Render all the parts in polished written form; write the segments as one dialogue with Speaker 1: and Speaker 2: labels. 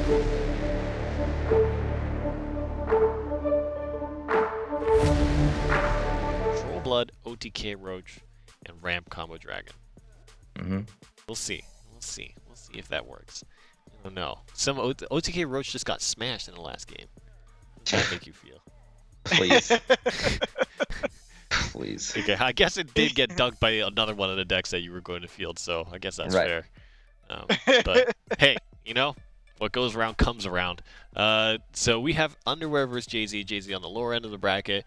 Speaker 1: Troll Blood, OTK Roach, and Ramp Combo Dragon. We'll see. We'll see if that works. I don't know. Some OTK Roach just got smashed in the last game. How does that make you feel?
Speaker 2: Please. Please.
Speaker 1: Okay, I guess it did get dunked by another one of the decks that you were going to field, so I guess that's fair. But hey, you know, what goes around comes around. So we have Underwear versus JaZe. JaZe on the lower end of the bracket,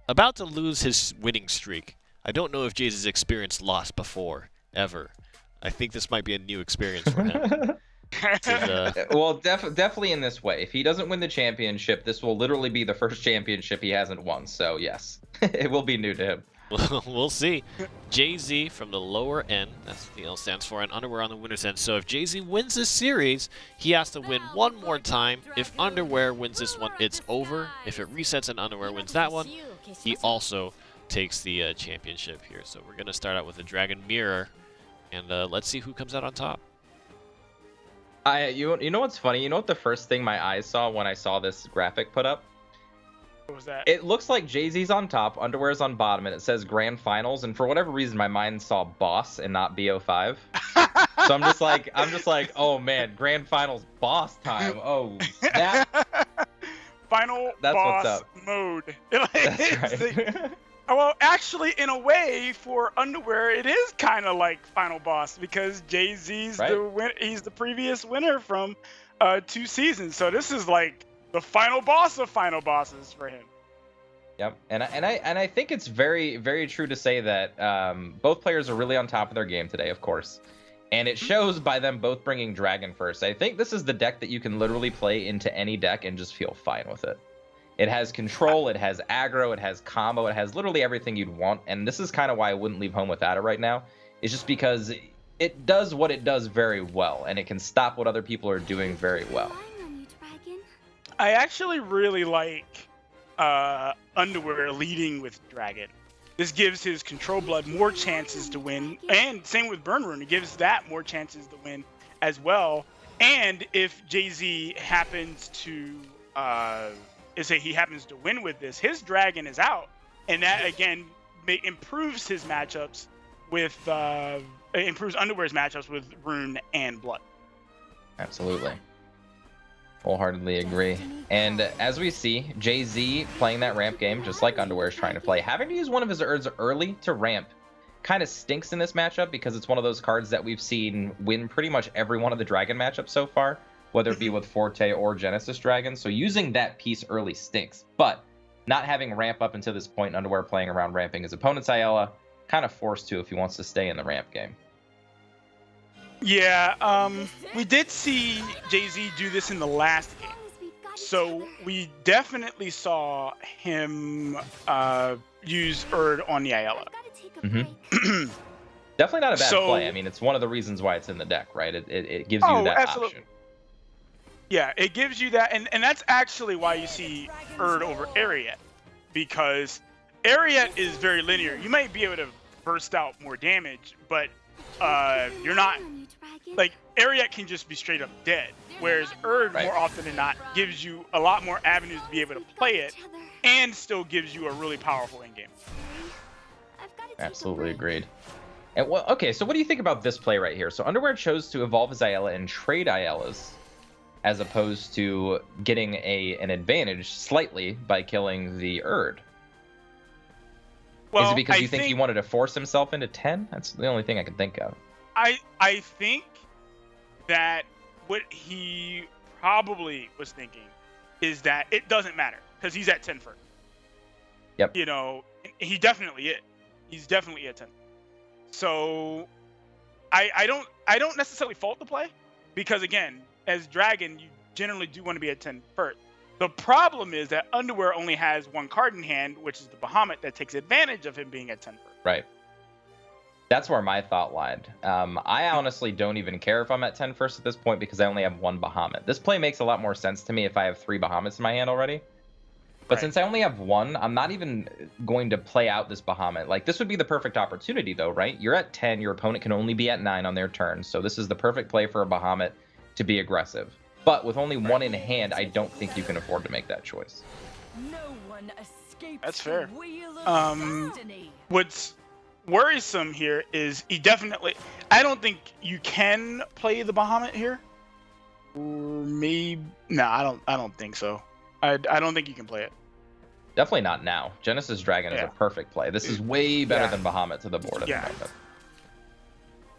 Speaker 1: about to lose his winning streak. I don't know if JaZe's experienced loss before, ever. I think this might be a new experience for him.
Speaker 2: Well, definitely in this way. If he doesn't win the championship, this will literally be the first championship he hasn't won. So yes, it will be new to him.
Speaker 1: We'll see. JaZe from the lower end, that's what the L stands for, and Underwear on the winner's end. So if JaZe wins this series, he has to win one more time. If Underwear wins this one, it's over. If it resets and Underwear wins that one, he also takes the championship here. So we're going to start out with the Dragon Mirror, and let's see who comes out on top.
Speaker 2: You know what's funny? You know what the first thing my eyes saw when I saw this graphic put up?
Speaker 3: What was that?
Speaker 2: It looks like JaZe's on top, Underwear's on bottom, and it says Grand Finals. And for whatever reason, my mind saw Boss and not BO5. So I'm just like, oh man, Grand Finals boss time. Oh, that
Speaker 3: Final
Speaker 2: that's
Speaker 3: boss
Speaker 2: what's up.
Speaker 3: mode.
Speaker 2: That's right.
Speaker 3: Well, actually, in a way, for Underwear, it is kind of like Final Boss because JaZe's he's the previous winner from 2 seasons. So this is like the final boss of final bosses for him.
Speaker 2: Yep, and I think it's very, very true to say that both players are really on top of their game today, of course, and it shows by them both bringing Dragon first. I think this is the deck that you can literally play into any deck and just feel fine with it. It has control, it has aggro, it has combo, it has literally everything you'd want, and this is kind of why I wouldn't leave home without it right now. It's just because it does what it does very well, and it can stop what other people are doing very well.
Speaker 3: I actually really like Underwear leading with Dragon. This gives his Control Blood more chances to win, and same with Burn Rune. It gives that more chances to win as well. And if JaZe happens to he happens to win with this, his Dragon is out, and that again improves his matchups with improves Underwear's matchups with Rune and Blood.
Speaker 2: Absolutely. Wholeheartedly agree. And as we see, JaZe playing that ramp game just like Underwear is trying to play. Having to use one of his Urds early to ramp kind of stinks in this matchup because it's one of those cards that we've seen win pretty much every one of the Dragon matchups so far, whether it be with Forte or Genesis Dragon. So using that piece early stinks. But not having ramp up until this point, Underwear playing around ramping his opponent's Ayala, kind of forced to if he wants to stay in the ramp game.
Speaker 3: Yeah, we did see JaZe do this in the last game. So we definitely saw him use Urd on the Ayala.
Speaker 2: Mm-hmm. Definitely not a bad play. I mean, it's one of the reasons why it's in the deck, right? It gives you that option.
Speaker 3: Yeah, it gives you that, and that's actually why you see Urd over Ariat, because Ariat is very linear. You might be able to burst out more damage, but you're not, like, Ariat can just be straight up dead, whereas Urd, more often than not, gives you a lot more avenues to be able to play it, and still gives you a really powerful endgame.
Speaker 2: Absolutely agreed. And okay, so what do you think about this play right here? So Underwear chose to evolve his Ayala and trade Ayalas, as opposed to getting an advantage slightly by killing the Urd. Well, is it because you think he wanted to force himself into 10? That's the only thing I can think of.
Speaker 3: I think that what he probably was thinking is that it doesn't matter because he's at 10 first.
Speaker 2: Yep.
Speaker 3: You know, he definitely is. He's definitely at 10. So I don't necessarily fault the play because, again, as Dragon, you generally do want to be at 10 first. The problem is that Underwear only has one card in hand, which is the Bahamut, that takes advantage of him being at 10 first.
Speaker 2: Right. That's where my thought lied. I honestly don't even care if I'm at 10 first at this point because I only have one Bahamut. This play makes a lot more sense to me if I have 3 Bahamuts in my hand already. But since I only have one, I'm not even going to play out this Bahamut. Like, this would be the perfect opportunity, though, right? You're at 10. Your opponent can only be at 9 on their turn. So this is the perfect play for a Bahamut to be aggressive. But with only one in hand, I don't think you can afford to make that choice.
Speaker 3: That's fair. What's worrisome here is he definitely. I don't think you can play the Bahamut here. Or maybe no, I don't think so. I don't think you can play it.
Speaker 2: Definitely not now. Genesis Dragon is a perfect play. This is way better than Bahamut to the board at the moment.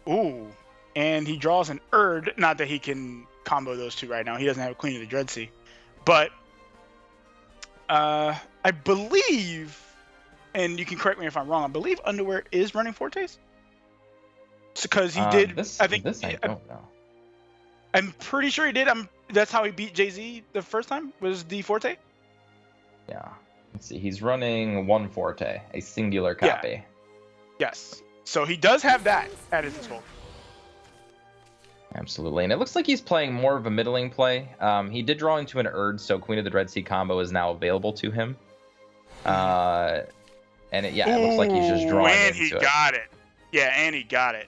Speaker 3: Ooh, and he draws an Erd. Not that he can combo those two right now. He doesn't have a Queen of the Dread Sea, but I believe, and you can correct me if I'm wrong. I believe Underwear is running Fortes. Because he did. I think
Speaker 2: this I don't know.
Speaker 3: I'm pretty sure he did. That's how he beat JaZe the first time. Was the Forte?
Speaker 2: Yeah. Let's see. He's running one Forte, a singular copy.
Speaker 3: Yeah. Yes. So he does have that at his disposal.
Speaker 2: Absolutely. And it looks like he's playing more of a middling play. He did draw into an Erd, so Queen of the Dread Sea combo is now available to him. And it looks like he's just drawing
Speaker 3: and
Speaker 2: into
Speaker 3: he got it. Yeah, and he got it.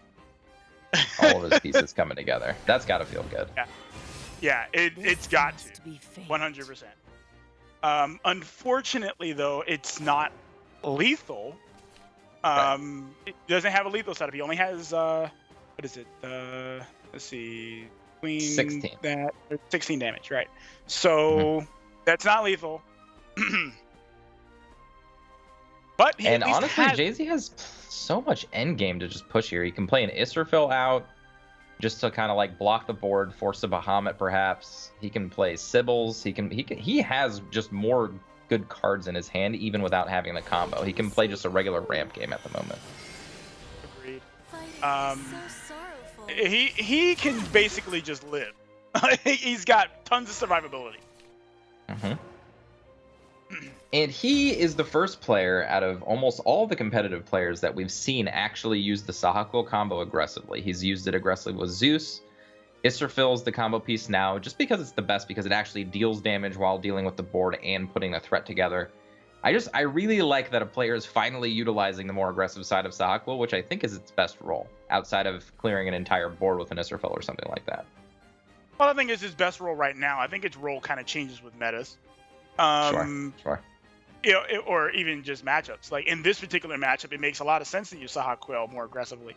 Speaker 2: All of his pieces coming together. That's got to feel good.
Speaker 3: Yeah, it's got to. 100%. Unfortunately, though, it's not lethal. It doesn't have a lethal setup. He only has, what is it? Let's see. Queen
Speaker 2: 16.
Speaker 3: 16 damage, right. So that's not lethal. But
Speaker 2: and honestly, JaZe has so much endgame to just push here. He can play an Israfil out just to kind of like block the board, force a Bahamut perhaps. He can play Sybils. He has just more good cards in his hand even without having the combo. He can play just a regular ramp game at the moment.
Speaker 3: Agreed. He can basically just live. He's got tons of survivability.
Speaker 2: And he is the first player out of almost all the competitive players that we've seen actually use the Sahakul combo aggressively. He's used it aggressively with Zeus. Israfil's the combo piece now, just because it's the best, because it actually deals damage while dealing with the board and putting the threat together. I really like that a player is finally utilizing the more aggressive side of Sahakul, which I think is its best role, outside of clearing an entire board with an Israfil or something like that.
Speaker 3: Well, I think it's his best role right now. I think its role kind of changes with metas.
Speaker 2: Sure.
Speaker 3: Or even just matchups. Like in this particular matchup, it makes a lot of sense to use Sahakul more aggressively.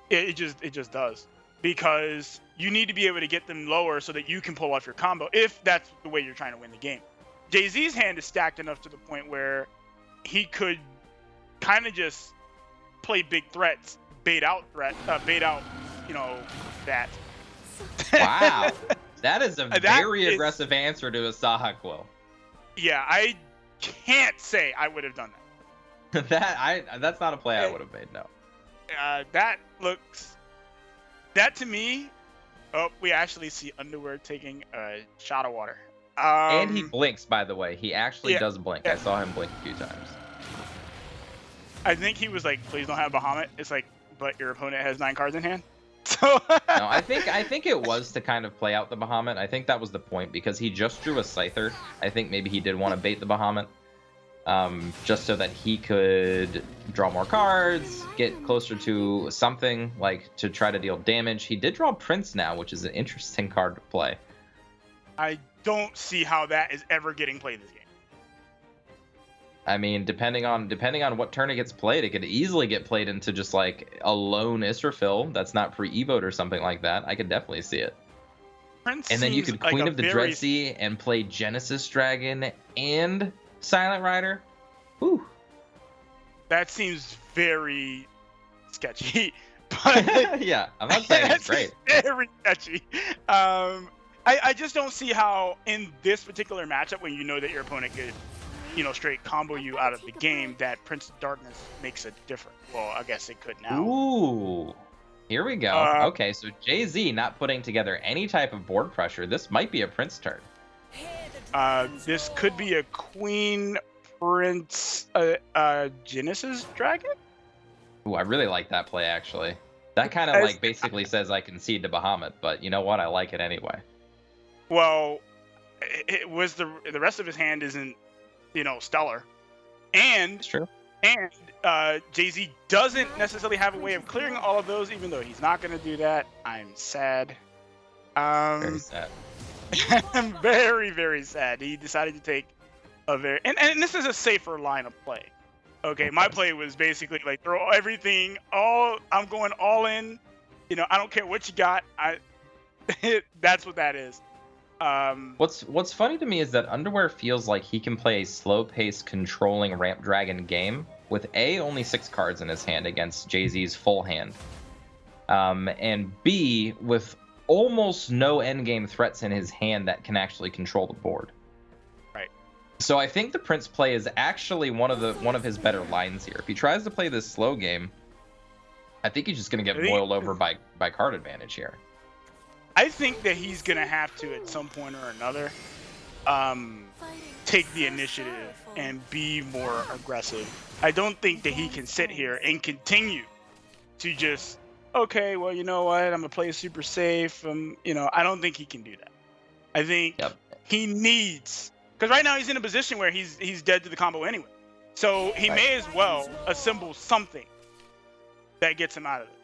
Speaker 3: It just does, because you need to be able to get them lower so that you can pull off your combo if that's the way you're trying to win the game. JaZe's hand is stacked enough to the point where he could kind of just play big threats, bait out, that.
Speaker 2: Wow, that is a very aggressive answer to a Sahakul.
Speaker 3: Yeah, I can't say I would have done that.
Speaker 2: That's not a play I would have made, no.
Speaker 3: That to me, we actually see Underwear taking a shot of water.
Speaker 2: And he blinks, by the way. He actually does blink. I saw him blink a few times.
Speaker 3: I think he was like, please don't have Bahamut. It's like, but your opponent has 9 cards in hand. So
Speaker 2: no, I think it was to kind of play out the Bahamut. I think that was the point, because he just drew a Scyther. I think maybe he did want to bait the Bahamut, just so that he could draw more cards, get closer to something, like to try to deal damage. He did draw Prince now, which is an interesting card to play.
Speaker 3: I don't see how that is ever getting played this game.
Speaker 2: I mean, depending on what turn it gets played, it could easily get played into just like a lone Israfil that's not pre-evoed or something like that. I could definitely see it.
Speaker 3: Prince
Speaker 2: and then you could Queen of the Dread Sea and play Genesis Dragon and Silent Rider. Whew.
Speaker 3: That seems very sketchy. But
Speaker 2: yeah, I'm not saying it's great.
Speaker 3: Very sketchy. I just don't see how in this particular matchup, when you know that your opponent could, straight combo you out of the game, that Prince of Darkness makes a difference. Well, I guess it could now.
Speaker 2: Ooh, here we go. Okay, so JaZe not putting together any type of board pressure. This might be a Prince turn.
Speaker 3: This could be a Queen Prince Genesis Dragon.
Speaker 2: Ooh, I really like that play, actually. That kind of like basically says I concede to Bahamut, but you know what? I like it anyway.
Speaker 3: Well, it was the rest of his hand isn't, stellar, and
Speaker 2: it's true.
Speaker 3: And JaZe doesn't necessarily have a way of clearing all of those, even though he's not going to do that. I'm sad.
Speaker 2: Very sad.
Speaker 3: I'm very, very sad. He decided to take a very and this is a safer line of play. Okay, my play was basically like throw everything, I'm going all in. You know, I don't care what you got. That's what that is.
Speaker 2: What's funny to me is that Underwear feels like he can play a slow-paced, controlling Ramp Dragon game with only 6 cards in his hand against JaZe's full hand, and B, with almost no endgame threats in his hand that can actually control the board.
Speaker 3: Right.
Speaker 2: So I think the Prince play is actually one of his better lines here. If he tries to play this slow game, I think he's just going to get boiled over by card advantage here.
Speaker 3: I think that he's going to have to, at some point or another, take the initiative and be more aggressive. I don't think that he can sit here and continue to just, okay, well, you know what, I'm going to play super safe. You know, I don't think he can do that. I think he needs, because right now he's in a position where he's dead to the combo anyway. So he may as well assemble something that gets him out of it.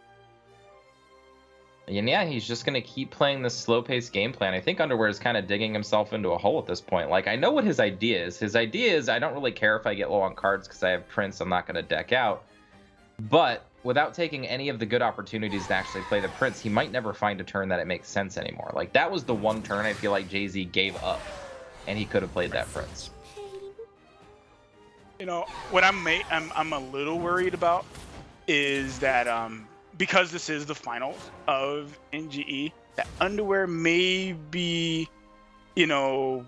Speaker 2: And yeah, he's just going to keep playing this slow-paced game plan. I think Underwear is kind of digging himself into a hole at this point. Like, I know what his idea is. His idea is, I don't really care if I get low on cards because I have Prince, I'm not going to deck out. But without taking any of the good opportunities to actually play the Prince, he might never find a turn that it makes sense anymore. Like, that was the one turn I feel like JaZe gave up, and he could have played that Prince.
Speaker 3: You know, what I'm a little worried about is that because this is the finals of NGE, that Underwear may be, you know,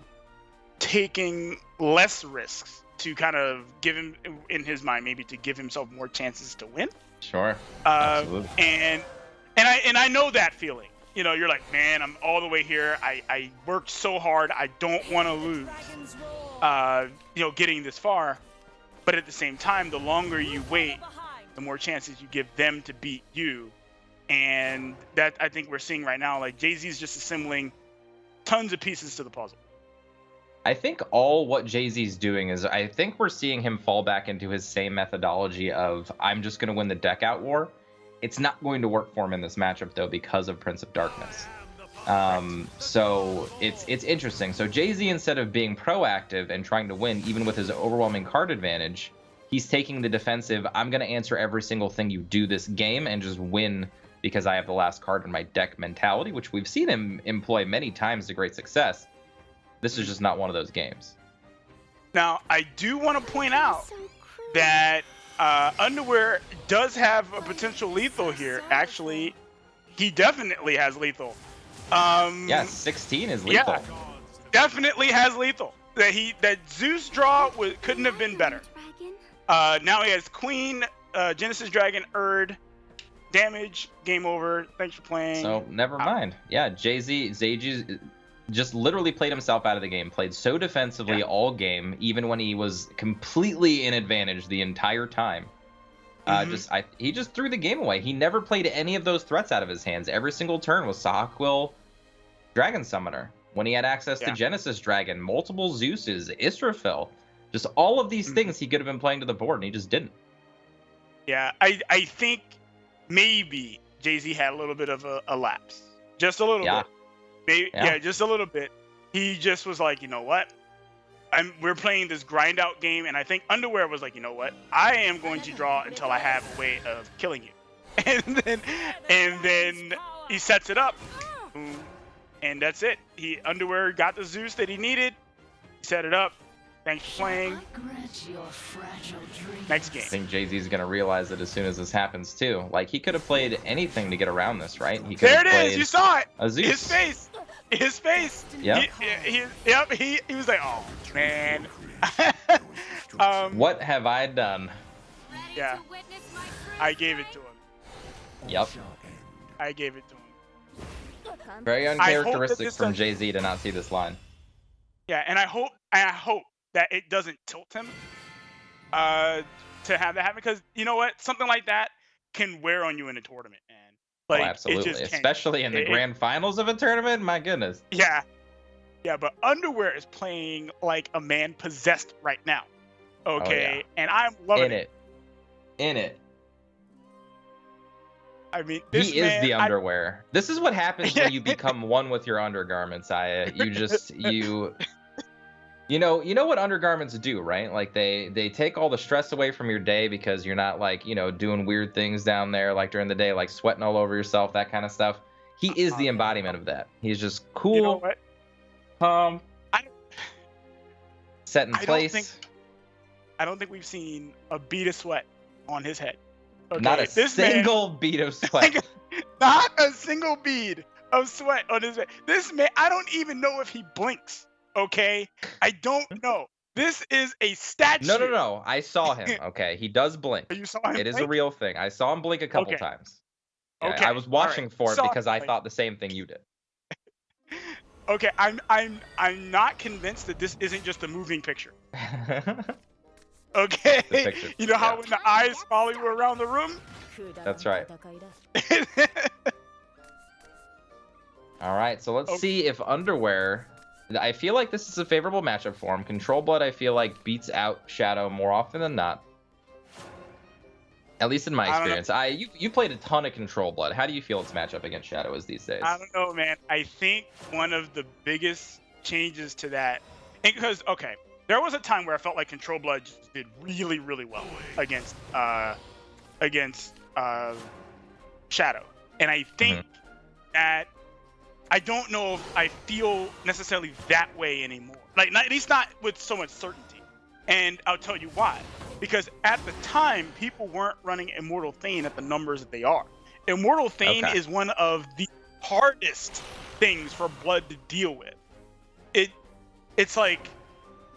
Speaker 3: taking less risks to kind of give him, in his mind, maybe to give himself more chances to win.
Speaker 2: Sure. Absolutely.
Speaker 3: And I know that feeling. You know, you're like, man, I'm all the way here. I worked so hard. I don't want to lose. You know, getting this far. But at the same time, the longer you wait, the more chances you give them to beat you. And that, I think we're seeing right now, like JaZe's just assembling tons of pieces to the puzzle.
Speaker 2: I think all what JaZe's doing is, I think we're seeing him fall back into his same methodology of, I'm just going to win the deck out war. It's not going to work for him in this matchup, though, because of Prince of Darkness. So it's interesting. So JaZe, instead of being proactive and trying to win, even with his overwhelming card advantage, he's taking the defensive, I'm going to answer every single thing you do this game and just win because I have the last card in my deck mentality, which we've seen him employ many times to great success. This is just not one of those games.
Speaker 3: Now, I do want to point out that Underwear does have a potential lethal here. Actually, he definitely has lethal.
Speaker 2: Yeah, 16 is lethal.
Speaker 3: Yeah, definitely has lethal. That Zeus draw couldn't have been better. Now he has Queen, Genesis Dragon, Erd, damage, game over. Thanks for playing.
Speaker 2: So never mind. Yeah, JaZe just literally played himself out of the game. Played so defensively all game, even when he was completely in advantage the entire time. He just threw the game away. He never played any of those threats out of his hands. Every single turn was Sahaquill, Dragon Summoner. When he had access to Genesis Dragon, multiple Zeuses, Israfil, just all of these things he could have been playing to the board, and he just didn't.
Speaker 3: Yeah, I think maybe JaZe had a little bit of a lapse. Just a little bit. Maybe, just a little bit. He just was like, you know what? We're playing this grind out game, and I think Underwear was like, you know what? I am going to draw until I have a way of killing you. And then he sets it up. And that's it. Underwear got the Zeus that he needed. He set it up. Thanks for playing. Next game.
Speaker 2: I think JaZe's going to realize it as soon as this happens, too. Like, he could have played anything to get around this, right? He could
Speaker 3: there it is. You saw it.
Speaker 2: A Zeus.
Speaker 3: His face.
Speaker 2: Yep.
Speaker 3: He was like, oh, man.
Speaker 2: What have I done?
Speaker 3: Yeah. I gave it to him.
Speaker 2: Yep.
Speaker 3: I gave it to him.
Speaker 2: Very uncharacteristic from JaZe to not see this line.
Speaker 3: Yeah, and I hope that it doesn't tilt him to have that happen, because you know what? Something like that can wear on you in a tournament, man. Like,
Speaker 2: absolutely. Especially in the grand finals of a tournament, my goodness.
Speaker 3: Yeah. Yeah, but Underwear is playing like a man possessed right now. Okay. And I'm loving
Speaker 2: it. In it.
Speaker 3: I mean, this
Speaker 2: he is the underwear. This is what happens when you become one with your undergarments. You know what undergarments do, right? Like they take all the stress away from your day because you're not like, doing weird things down there like during the day, like sweating all over yourself, that kind of stuff. He is the embodiment of that. He's just cool.
Speaker 3: You know what?
Speaker 2: Set in place.
Speaker 3: I don't think we've seen a bead of sweat on his head. Okay,
Speaker 2: not a single bead of sweat.
Speaker 3: Not a single bead of sweat on his head. This man, I don't even know if he blinks. Okay, I don't know. This is a statue.
Speaker 2: No. I saw him. Okay, he does blink.
Speaker 3: You saw him
Speaker 2: It
Speaker 3: blink?
Speaker 2: is a real thing. I saw him blink a couple times. Yeah,
Speaker 3: Okay.
Speaker 2: I was watching for it because I
Speaker 3: blink.
Speaker 2: thought the same thing you did.
Speaker 3: Okay, I'm not convinced that this isn't just a moving picture. Okay, you know how when the eyes follow you around the room?
Speaker 2: That's right. All right, so let's see if Underwear. I feel like this is a favorable matchup for him. Control Blood, I feel like, beats out Shadow more often than not. At least in my experience. You played a ton of Control Blood. How do you feel its matchup against Shadow is these days?
Speaker 3: I don't know, man. I think one of the biggest changes to that, because there was a time where I felt like Control Blood just did really, really well against Shadow, and I think that I don't know if I feel necessarily that way anymore. Like, at least not with so much certainty. And I'll tell you why. Because at the time, people weren't running Immortal Thane at the numbers that they are. Immortal Thane is one of the hardest things for Blood to deal with. It's like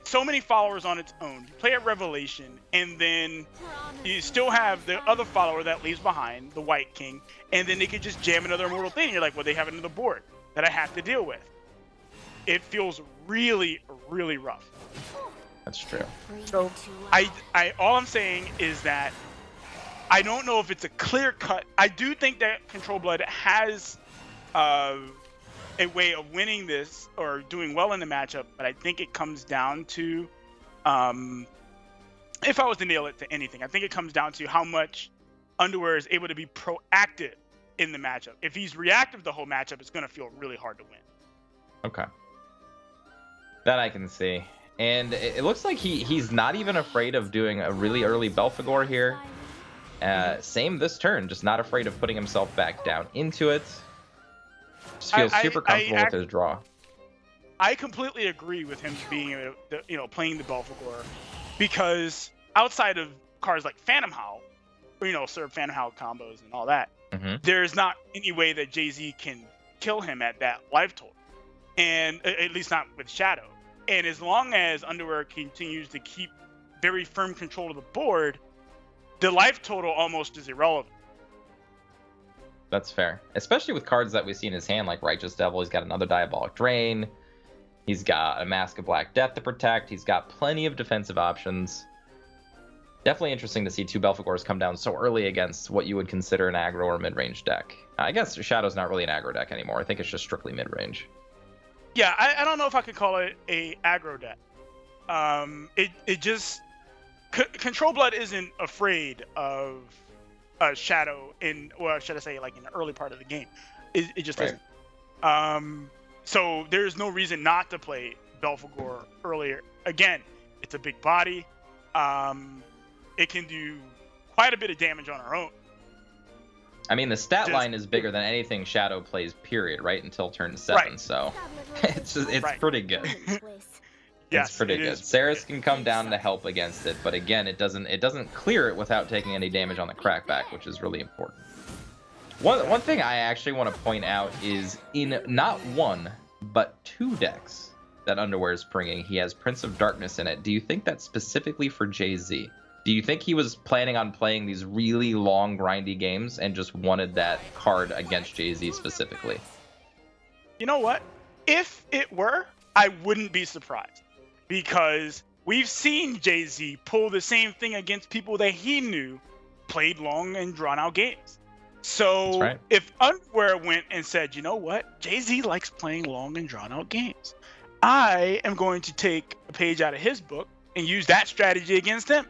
Speaker 3: so many followers on its own. You play at Revelation, and then you still have the other follower that leaves behind, the White King, and then they could just jam another Immortal Thane. You're like, well, they have another board that I have to deal with. It feels really, really rough.
Speaker 2: That's true.
Speaker 3: So all I'm saying is that I don't know if it's a clear cut. I do think that Control Blood has a way of winning this or doing well in the matchup, but I think it comes down to, if I was to nail it to anything, I think it comes down to how much Underwear is able to be proactive in the matchup. If he's reactive the whole matchup, it's going to feel really hard to win. Okay.
Speaker 2: That I can see. And it looks like he's not even afraid of doing a really early Belphegor here. Same this turn, just not afraid of putting himself back down into it. Just feels super comfortable with his draw.
Speaker 3: I completely agree with him being, playing the Belphegor, because outside of cards like Phantom Howl, or, serve Phantom Howl combos and all that, there's not any way that JaZe can kill him at that life total, and at least not with Shadow. And as long as Underwear continues to keep very firm control of the board, the life total almost is irrelevant.
Speaker 2: That's fair. Especially with cards that we see in his hand, like Righteous Devil. He's got another Diabolic Drain. He's got a Mask of Black Death to protect. He's got plenty of defensive options. Definitely interesting to see two Belphegors come down so early against what you would consider an aggro or mid-range deck. I guess Shadow's not really an aggro deck anymore. I think it's just strictly mid-range.
Speaker 3: Yeah, I don't know if I could call it a aggro deck. Control Blood isn't afraid of Shadow in, well, should I say, like in the early part of the game. It just isn't. So there's no reason not to play Belphegor earlier. Again, it's a big body. It can do quite a bit of damage on our own.
Speaker 2: I mean, the stat line is bigger than anything Shadow plays, period, right? Until turn 7, so it's pretty good. It's pretty good. Saris can come down to help against it, but again, it doesn't clear it without taking any damage on the crackback, which is really important. One thing I actually want to point out is in not one, but 2 decks that Underwear is bringing, he has Prince of Darkness in it. Do you think that's specifically for JaZe? Do you think he was planning on playing these really long, grindy games and just wanted that card against JaZe specifically?
Speaker 3: You know what? If it were, I wouldn't be surprised. Because we've seen JaZe pull the same thing against people that he knew played long and drawn-out games. So if Underwear went and said, you know what? JaZe likes playing long and drawn-out games. I am going to take a page out of his book and use that strategy against him.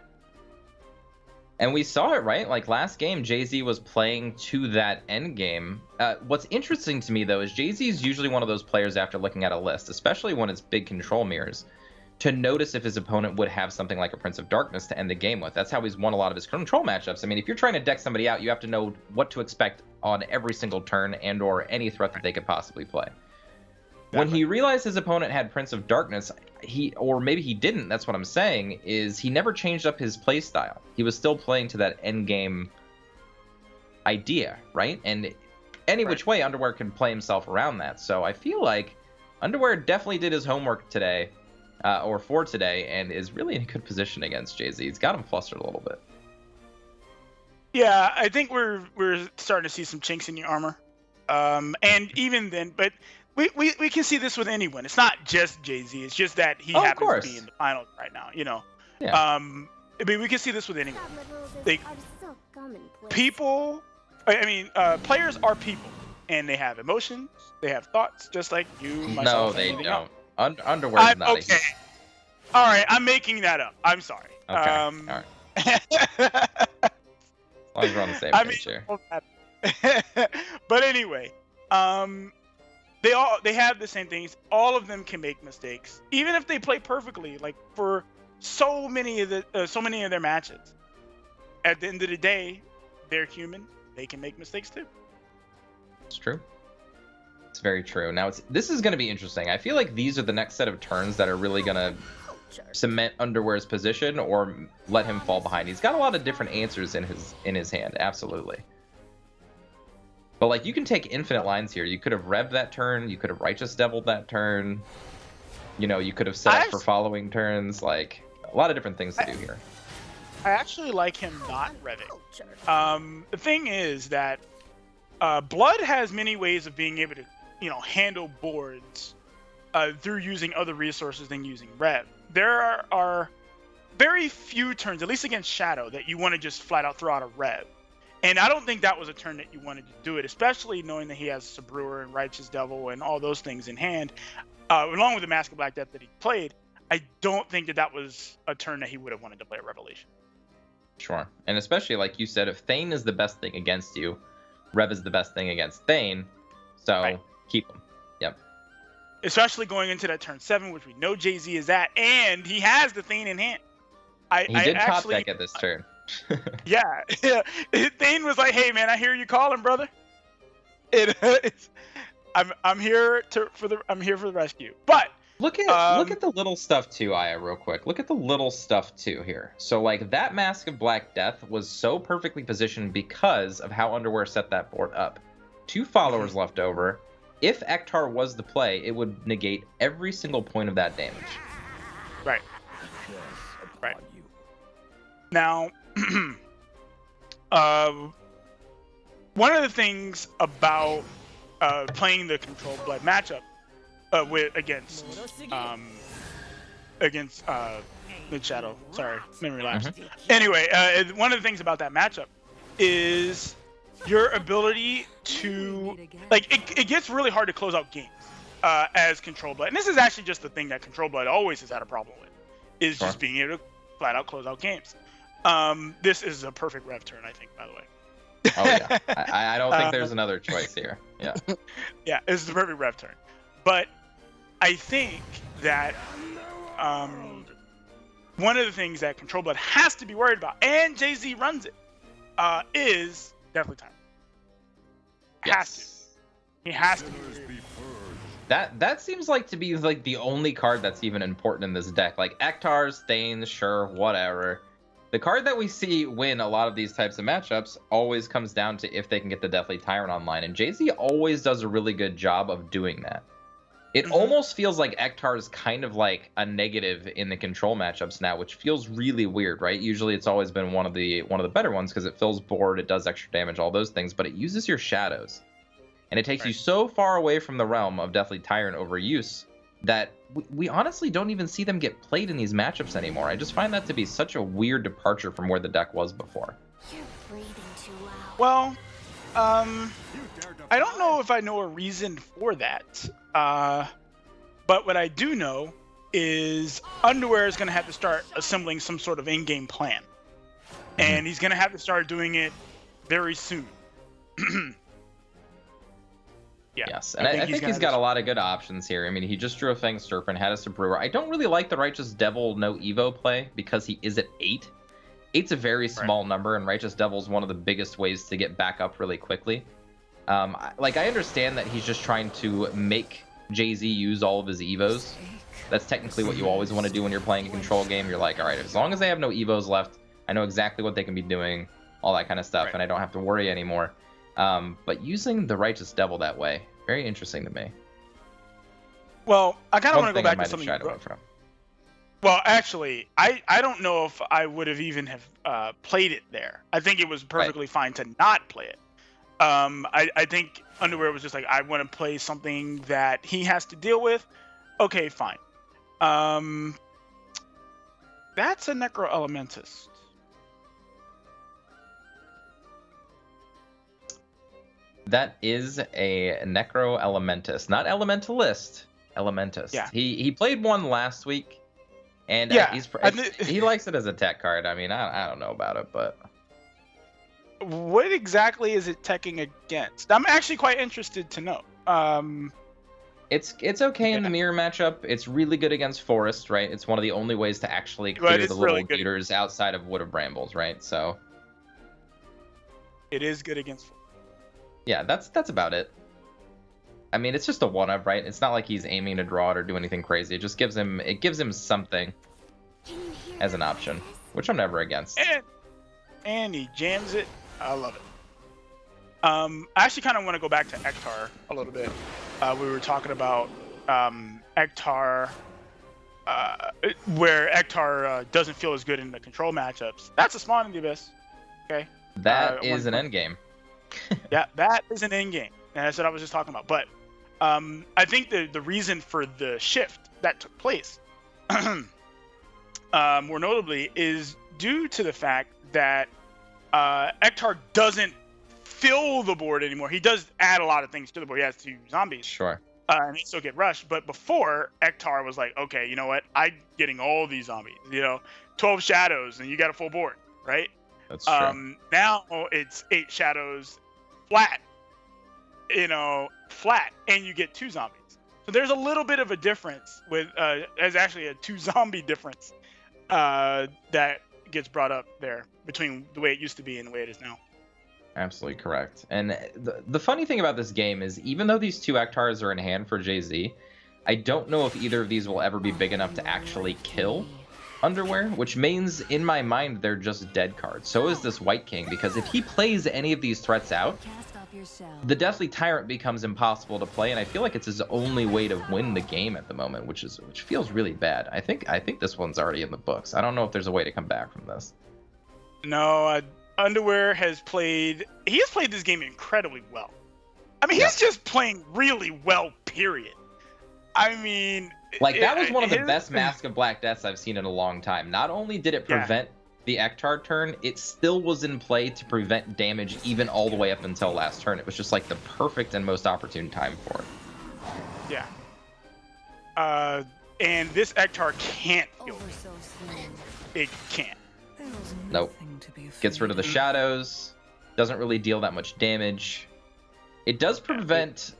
Speaker 2: And we saw it, right? Like last game, JaZe was playing to that end game. What's interesting to me, though, is JaZe is usually one of those players after looking at a list, especially when it's big control mirrors, to notice if his opponent would have something like a Prince of Darkness to end the game with. That's how he's won a lot of his control matchups. I mean, if you're trying to deck somebody out, you have to know what to expect on every single turn and or any threat that they could possibly play. When he realized his opponent had Prince of Darkness, or maybe he didn't, that's what I'm saying, is he never changed up his play style. He was still playing to that end game idea, right? And any which way, Underwear can play himself around that. So I feel like Underwear definitely did his homework today, or for today, and is really in a good position against JaZe. He's got him flustered a little bit.
Speaker 3: Yeah, I think we're starting to see some chinks in the armor. And even then, but we can see this with anyone. It's not just JaZe. It's just that he happens to be in the finals right now. You know.
Speaker 2: Yeah.
Speaker 3: I mean, we can see this with anyone. Players are people, and they have emotions. They have thoughts, just like you. Myself,
Speaker 2: no, they don't. Underwear is not
Speaker 3: okay. All right, I'm making that up. I'm sorry.
Speaker 2: Okay. All right. As long as we're on the same page here.
Speaker 3: But anyway, they have the same things. All of them can make mistakes, even if they play perfectly. Like for so many of their matches. At the end of the day, they're human. They can make mistakes too.
Speaker 2: It's true. It's very true. Now this is going to be interesting. I feel like these are the next set of turns that are really going to cement Underwear's position or let him fall behind. He's got a lot of different answers in his hand, absolutely. But like you can take infinite lines here. You could have revved that turn. You could have Righteous Deviled that turn. You know, you could have set up for following turns. Like a lot of different things to do here.
Speaker 3: I actually like him not revving. The thing is that Blood has many ways of being able to, handle boards through using other resources than using Rev. There are very few turns, at least against Shadow, that you want to just flat out throw out a Rev. And I don't think that was a turn that you wanted to do it, especially knowing that he has Sabrewer and Righteous Devil and all those things in hand, along with the Mask of Black Death that he played. I don't think that was a turn that he would have wanted to play a Revelation.
Speaker 2: Sure. And especially, like you said, if Thane is the best thing against you, Rev is the best thing against Thane, so keep him. Yep.
Speaker 3: Especially going into that turn 7, which we know JaZe is at, and he has the Thane in hand.
Speaker 2: He did top deck at this turn.
Speaker 3: Yeah. Thane was like, "Hey man, I hear you calling, brother. I'm here for the rescue." But
Speaker 2: look at the little stuff too, Aya, real quick. Look at the little stuff too here. So like that Mask of Black Death was so perfectly positioned because of how Underwear set that board up. 2 followers left over. If Ektar was the play, it would negate every single point of that damage.
Speaker 3: Right. Right. Now, one of the things about playing the Control Blood matchup against Mid Shadow. Sorry, memory lapse. Anyway, one of the things about that matchup is your ability to it gets really hard to close out games as Control Blood, and this is actually just the thing that Control Blood always has had a problem with, is just being able to flat out close out games. This is a perfect Rev turn, I think, by the way.
Speaker 2: Oh yeah, I don't think there's another choice here. Yeah.
Speaker 3: Yeah, this is the perfect Rev turn, but I think that one of the things that Control Blood has to be worried about, and JaZe runs it, is Deathly Tyrant. He has to.
Speaker 2: That seems like to be like the only card that's even important in this deck. Like Ektar's, Thane's, sure, whatever. The card that we see win a lot of these types of matchups always comes down to if they can get the Deathly Tyrant online, and JaZe always does a really good job of doing that. It almost feels like Ektar is kind of like a negative in the control matchups now, which feels really weird, right? Usually it's always been one of the better ones because it fills board, it does extra damage, all those things, but it uses your shadows. And it takes you so far away from the realm of Deathly Tyrant overuse that we honestly don't even see them get played in these matchups anymore. I just find that to be such a weird departure from where the deck was before.
Speaker 4: You're breathing too loud.
Speaker 3: Well, I don't know if I know a reason for that. But what I do know is Underwear is going to have to start assembling some sort of in-game plan. and he's gonna have to start doing it very soon. Yeah.
Speaker 2: Yes, and I think he's got a lot of good options here. I mean, he just drew a Fang Serpent, had a Brewer. I don't really like the Righteous Devil no Evo play because he is at 8. 8's a very small number, and Righteous Devil's one of the biggest ways to get back up really quickly. Like, I understand that he's just trying to make JaZe use all of his Evos. That's technically what you always want to do when you're playing a control game. You're like, all right, as long as they have no Evos left, I know exactly what they can be doing, all that kind of stuff, and I don't have to worry anymore. But using the Righteous Devil that way, very interesting to me.
Speaker 3: Well, I kind of want to go back to something. Well, actually, I don't know if I would have even have played it there. I think it was perfectly fine to not play it. I think Underwear was just like, I want to play something that he has to deal with. Okay, fine. That's a Necro Elementist.
Speaker 2: That is a Necro Elementist, not Elementalist. Elementist.
Speaker 3: Yeah.
Speaker 2: He played one last week, and he likes it as a tech card. I mean, I don't know about it, but
Speaker 3: what exactly is it teching against? I'm actually quite interested to know.
Speaker 2: It's okay in the mirror matchup. It's really good against Forest, right? It's one of the only ways to actually clear the little beaters outside of Wood of Brambles, right? So
Speaker 3: it is good against Forest.
Speaker 2: Yeah, that's about it. I mean, it's just a one-up, right? It's not like he's aiming to draw it or do anything crazy. It just gives him something as an option, which I'm never against.
Speaker 3: And he jams it. I love it. I actually kind of want to go back to Ektar a little bit. We were talking about Ektar, where Ektar doesn't feel as good in the control matchups. That's a Spawn in the Abyss. Okay.
Speaker 2: That is an end game.
Speaker 3: Yeah, that is an end game, and that's what I was just talking about. But I think the reason for the shift that took place, more notably, is due to the fact that Ektar doesn't fill the board anymore. He does add a lot of things to the board. He has 2 zombies.
Speaker 2: Sure.
Speaker 3: And they still get rushed. But before, Ektar was like, okay, you know what? I'm getting all these zombies. 12 shadows, and you got a full board, right?
Speaker 2: That's true.
Speaker 3: Now it's 8 shadows flat, flat, and you get 2 zombies. So there's a little bit of a difference with, there's actually a 2 zombie difference that gets brought up there between the way it used to be and the way it is now.
Speaker 2: Absolutely correct. And the funny thing about this game is, even though these 2 Ektars are in hand for JaZe, I don't know if either of these will ever be big enough to actually kill Underwear, which means in my mind they're just dead cards. So is this White King, because if he plays any of these threats out, the Deathly Tyrant becomes impossible to play, and I feel like it's his only way to win the game at the moment, which feels really bad. I think this one's already in the books. I don't know if there's a way to come back from this.
Speaker 3: No, Underwear has played this game incredibly well. I mean, he's just playing really well, period. I mean,
Speaker 2: like, that was one of the best Mask of Black Deaths I've seen in a long time. Not only did it prevent the Ektar turn, it still was in play to prevent damage even all the way up until last turn. It was just like the perfect and most opportune time for it.
Speaker 3: Yeah. And this Ektar can't kill me. It can't.
Speaker 2: Nope. Gets rid of the shadows. Doesn't really deal that much damage. It does prevent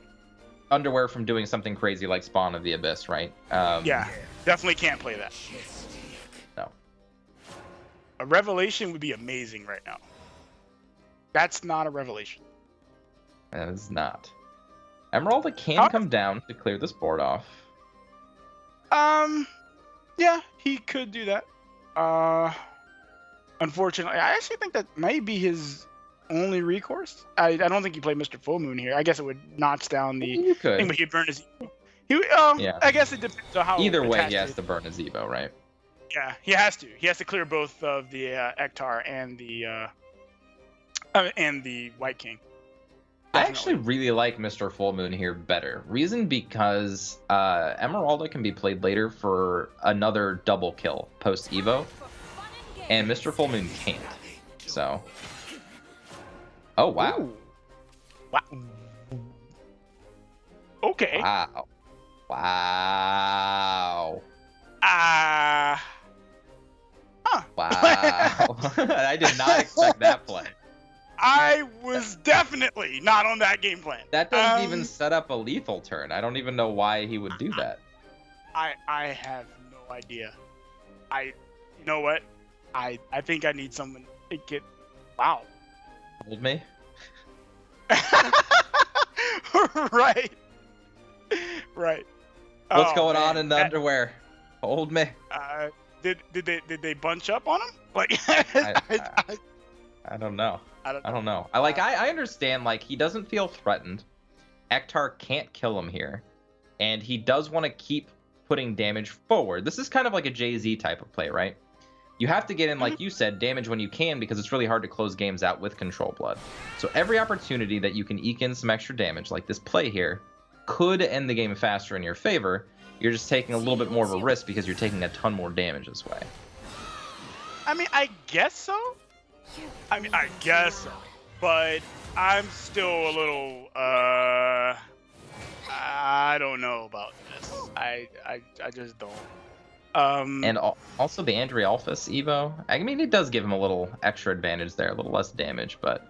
Speaker 2: Underwear from doing something crazy like Spawn of the Abyss, right?
Speaker 3: Yeah, definitely can't play that.
Speaker 2: No.
Speaker 3: A Revelation would be amazing right now. That's not a Revelation.
Speaker 2: That is not. Emeralda can come down to clear this board off.
Speaker 3: Yeah, he could do that. Unfortunately, I actually think that might be his only recourse. I don't think he played Mr. Full Moon here. I guess it would notch down the thing, but he'd burn his Evo.
Speaker 2: Yeah.
Speaker 3: I guess it depends on how.
Speaker 2: Either way, he has to burn his Evo, right?
Speaker 3: Yeah, he has to. He has to clear both of the Ektar and the White King. Definitely.
Speaker 2: I actually really like Mr. Full Moon here better. Reason because Emeralda can be played later for another double kill post Evo, and Mr. Full Moon can't. So. Oh, wow.
Speaker 3: Ooh. Wow. Okay.
Speaker 2: Wow. Wow. Wow. I did not expect that play.
Speaker 3: I was definitely not on that game plan.
Speaker 2: That doesn't even set up a lethal turn. I don't even know why he would do that.
Speaker 3: I have no idea. You know what? I think I need someone to get. Wow.
Speaker 2: Hold me.
Speaker 3: Right. Right.
Speaker 2: What's
Speaker 3: Oh,
Speaker 2: going
Speaker 3: man.
Speaker 2: on in the underwear? Hold me.
Speaker 3: Did they bunch up on him? Like
Speaker 2: I don't know.
Speaker 3: I don't
Speaker 2: I don't know. I understand, like, he doesn't feel threatened. Ektar can't kill him here. And he does want to keep putting damage forward. This is kind of like a JaZe type of play, right? You have to get in, like you said, damage when you can, because it's really hard to close games out with Control Blood. So every opportunity that you can eke in some extra damage, like this play here, could end the game faster in your favor. You're just taking a little bit more of a risk because you're taking a ton more damage this way.
Speaker 3: I mean, I guess so. I guess so. But I'm still a little I don't know about this. I just don't.
Speaker 2: And also the Andrialphus Evo. I mean, it does give him a little extra advantage there, a little less damage, but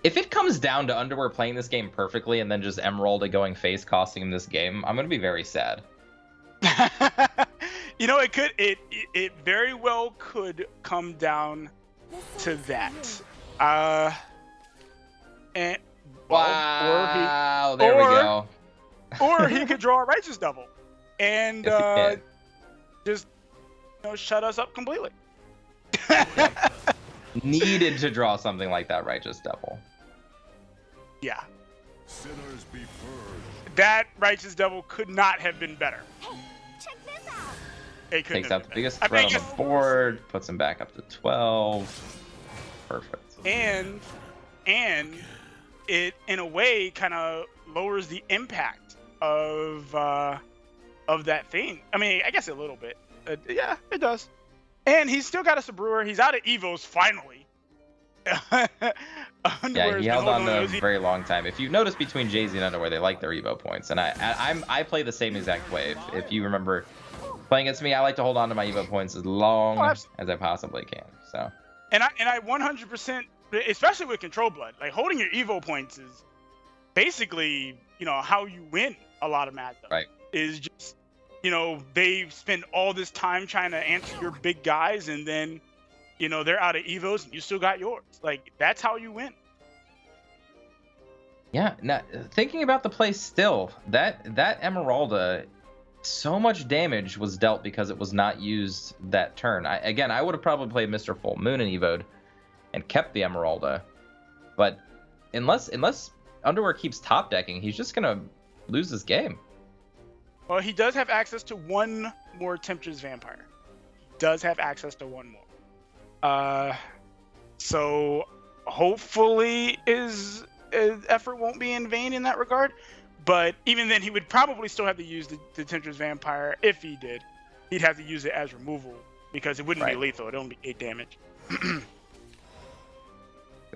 Speaker 2: if it comes down to Underwear playing this game perfectly and then just Emeralda going face costing him this game, I'm gonna be very sad.
Speaker 3: You know, it very well could come down to that. And
Speaker 2: wow, there we go.
Speaker 3: Or he could draw a Righteous Devil and just shut us up completely.
Speaker 2: Needed to draw something like that Righteous Devil.
Speaker 3: Yeah.
Speaker 5: Sinners be purged.
Speaker 3: That Righteous Devil could not have been better.
Speaker 4: Hey, check this out.
Speaker 3: It couldn't
Speaker 2: Takes
Speaker 3: have
Speaker 2: out the
Speaker 3: been
Speaker 2: biggest
Speaker 3: better.
Speaker 2: threat on the board, puts him back up to 12. Perfect.
Speaker 3: And it in a way kind of lowers the impact of that thing. I mean, I guess a little bit. Yeah, it does. And he's still got a Sabrewer. He's out of Evos finally.
Speaker 2: Yeah, he held on to a very long time. If you've noticed between JaZe and Underwear, they like their Evo points, and I play the same exact way. If you remember playing against me, I like to hold on to my Evo points as long as I possibly can. So.
Speaker 3: And I 100%, especially with Control Blood, like holding your Evo points is basically how you win a lot of matchups.
Speaker 2: Right.
Speaker 3: Is just they spend all this time trying to answer your big guys, and then they're out of Evos and you still got yours. Like, that's how you win.
Speaker 2: Yeah, now, thinking about the play still, that Emeralda, so much damage was dealt because it was not used that turn. I would have probably played Mr. Full Moon and Evo'd and kept the Emeralda. But unless Underwear keeps top decking, he's just going to lose this game.
Speaker 3: Well, he does have access to one more Temptress Vampire. He does have access to one more. So hopefully his effort won't be in vain in that regard. But even then, he would probably still have to use the Temptress Vampire. If he did, he'd have to use it as removal because it wouldn't be lethal. It'd only be 8 damage.
Speaker 2: But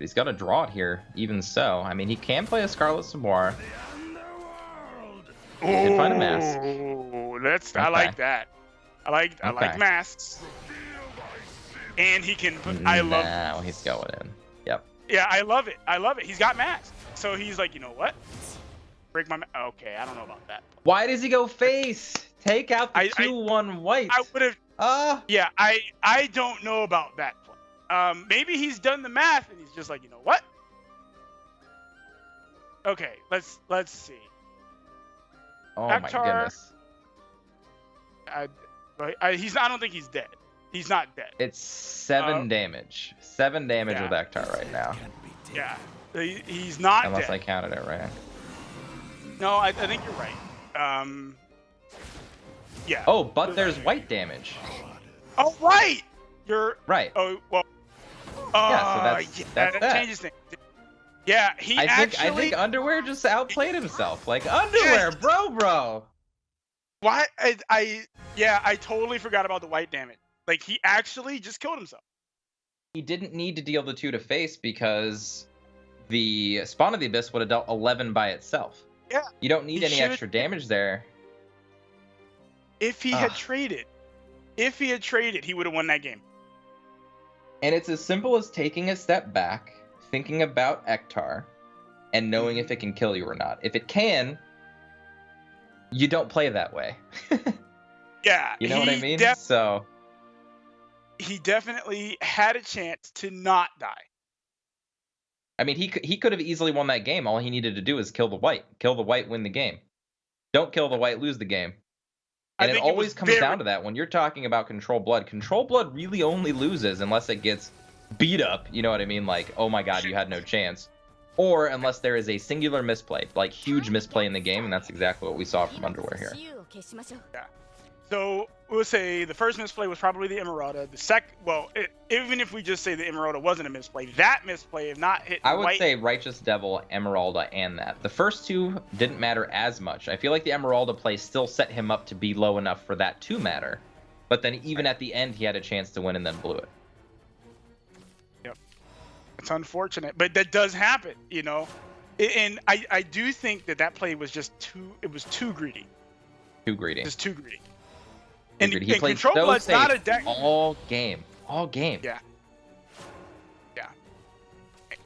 Speaker 2: he's got to draw it here, even so. I mean, he can play a Scarlet Samoir. He can find a mask.
Speaker 3: Okay. I like that. I like masks. And he can put.
Speaker 2: Now he's going in. Yep.
Speaker 3: Yeah, I love it. He's got masks, so he's like, you know what? Break my. Okay, I don't know about that.
Speaker 2: Why does he go face? Take out the 2/1 white.
Speaker 3: I would have. Yeah, I don't know about that play. Maybe he's done the math and he's just like, you know what? Okay, let's see.
Speaker 2: Oh my goodness.
Speaker 3: I don't think he's dead. He's not dead.
Speaker 2: It's 7 damage. 7 damage with Ektar right now.
Speaker 3: Yeah, he's not dead.
Speaker 2: Unless I counted it right.
Speaker 3: No, I think you're right. Yeah.
Speaker 2: Oh, but there's white damage.
Speaker 3: Oh, right. You're
Speaker 2: right.
Speaker 3: Oh, well.
Speaker 2: Yeah, so that's that.
Speaker 3: Changes things. Yeah,
Speaker 2: I think Underwear just outplayed himself. Like, Underwear, bro.
Speaker 3: Why? I totally forgot about the white damage. Like, he actually just killed himself.
Speaker 2: He didn't need to deal the 2 to face because the Spawn of the Abyss would have dealt 11 by itself.
Speaker 3: Yeah.
Speaker 2: You don't need any extra damage there.
Speaker 3: If he had traded. if he had traded, he would have won that game.
Speaker 2: And it's as simple as taking a step back, thinking about Ektar, and knowing if it can kill you or not. If it can, you don't play that way.
Speaker 3: Yeah.
Speaker 2: You know what I mean?
Speaker 3: He definitely had a chance to not die.
Speaker 2: I mean, he could have easily won that game. All he needed to do is kill the white. Kill the white, win the game. Don't kill the white, lose the game. And it always comes down to that. When you're talking about Control Blood really only loses unless it gets beat up. You know what I mean? Like, oh my god, you had no chance. Or unless there is a singular misplay, like huge misplay in the game, and that's exactly what we saw from Underwear here.
Speaker 3: Yeah. So we'll say the first misplay was probably the Emeralda. The second, even if we just say the Emeralda wasn't a misplay, that misplay, if not hit
Speaker 2: I would
Speaker 3: white,
Speaker 2: say Righteous Devil, Emeralda, and that. The first two didn't matter as much. I feel like the Emeralda play still set him up to be low enough for that to matter. But then even at the end, he had a chance to win and then blew it.
Speaker 3: Yep. It's unfortunate, but that does happen, you know. And I do think that play was just too greedy.
Speaker 2: Too greedy.
Speaker 3: Just too greedy.
Speaker 2: And he played
Speaker 3: Control
Speaker 2: so
Speaker 3: Blood's
Speaker 2: safe
Speaker 3: not a deck.
Speaker 2: all game. Yeah.
Speaker 3: Yeah.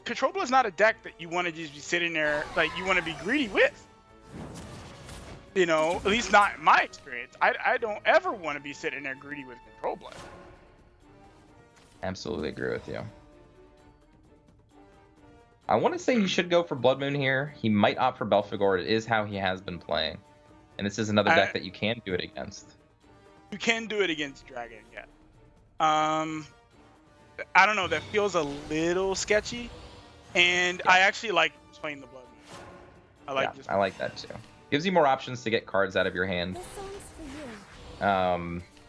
Speaker 3: Control Blood's not a deck that you want to just be sitting there, like, you want to be greedy with. You know, at least not in my experience. I don't ever want to be sitting there greedy with Control Blood.
Speaker 2: Absolutely agree with you. I want to say he should go for Blood Moon here. He might opt for Belphegor. It is how he has been playing. And this is another deck that you can do it against.
Speaker 3: You can do it against Dragon, yeah. I don't know. That feels a little sketchy, and I actually like playing the Blood Moon.
Speaker 2: I like that too. Gives you more options to get cards out of your hand.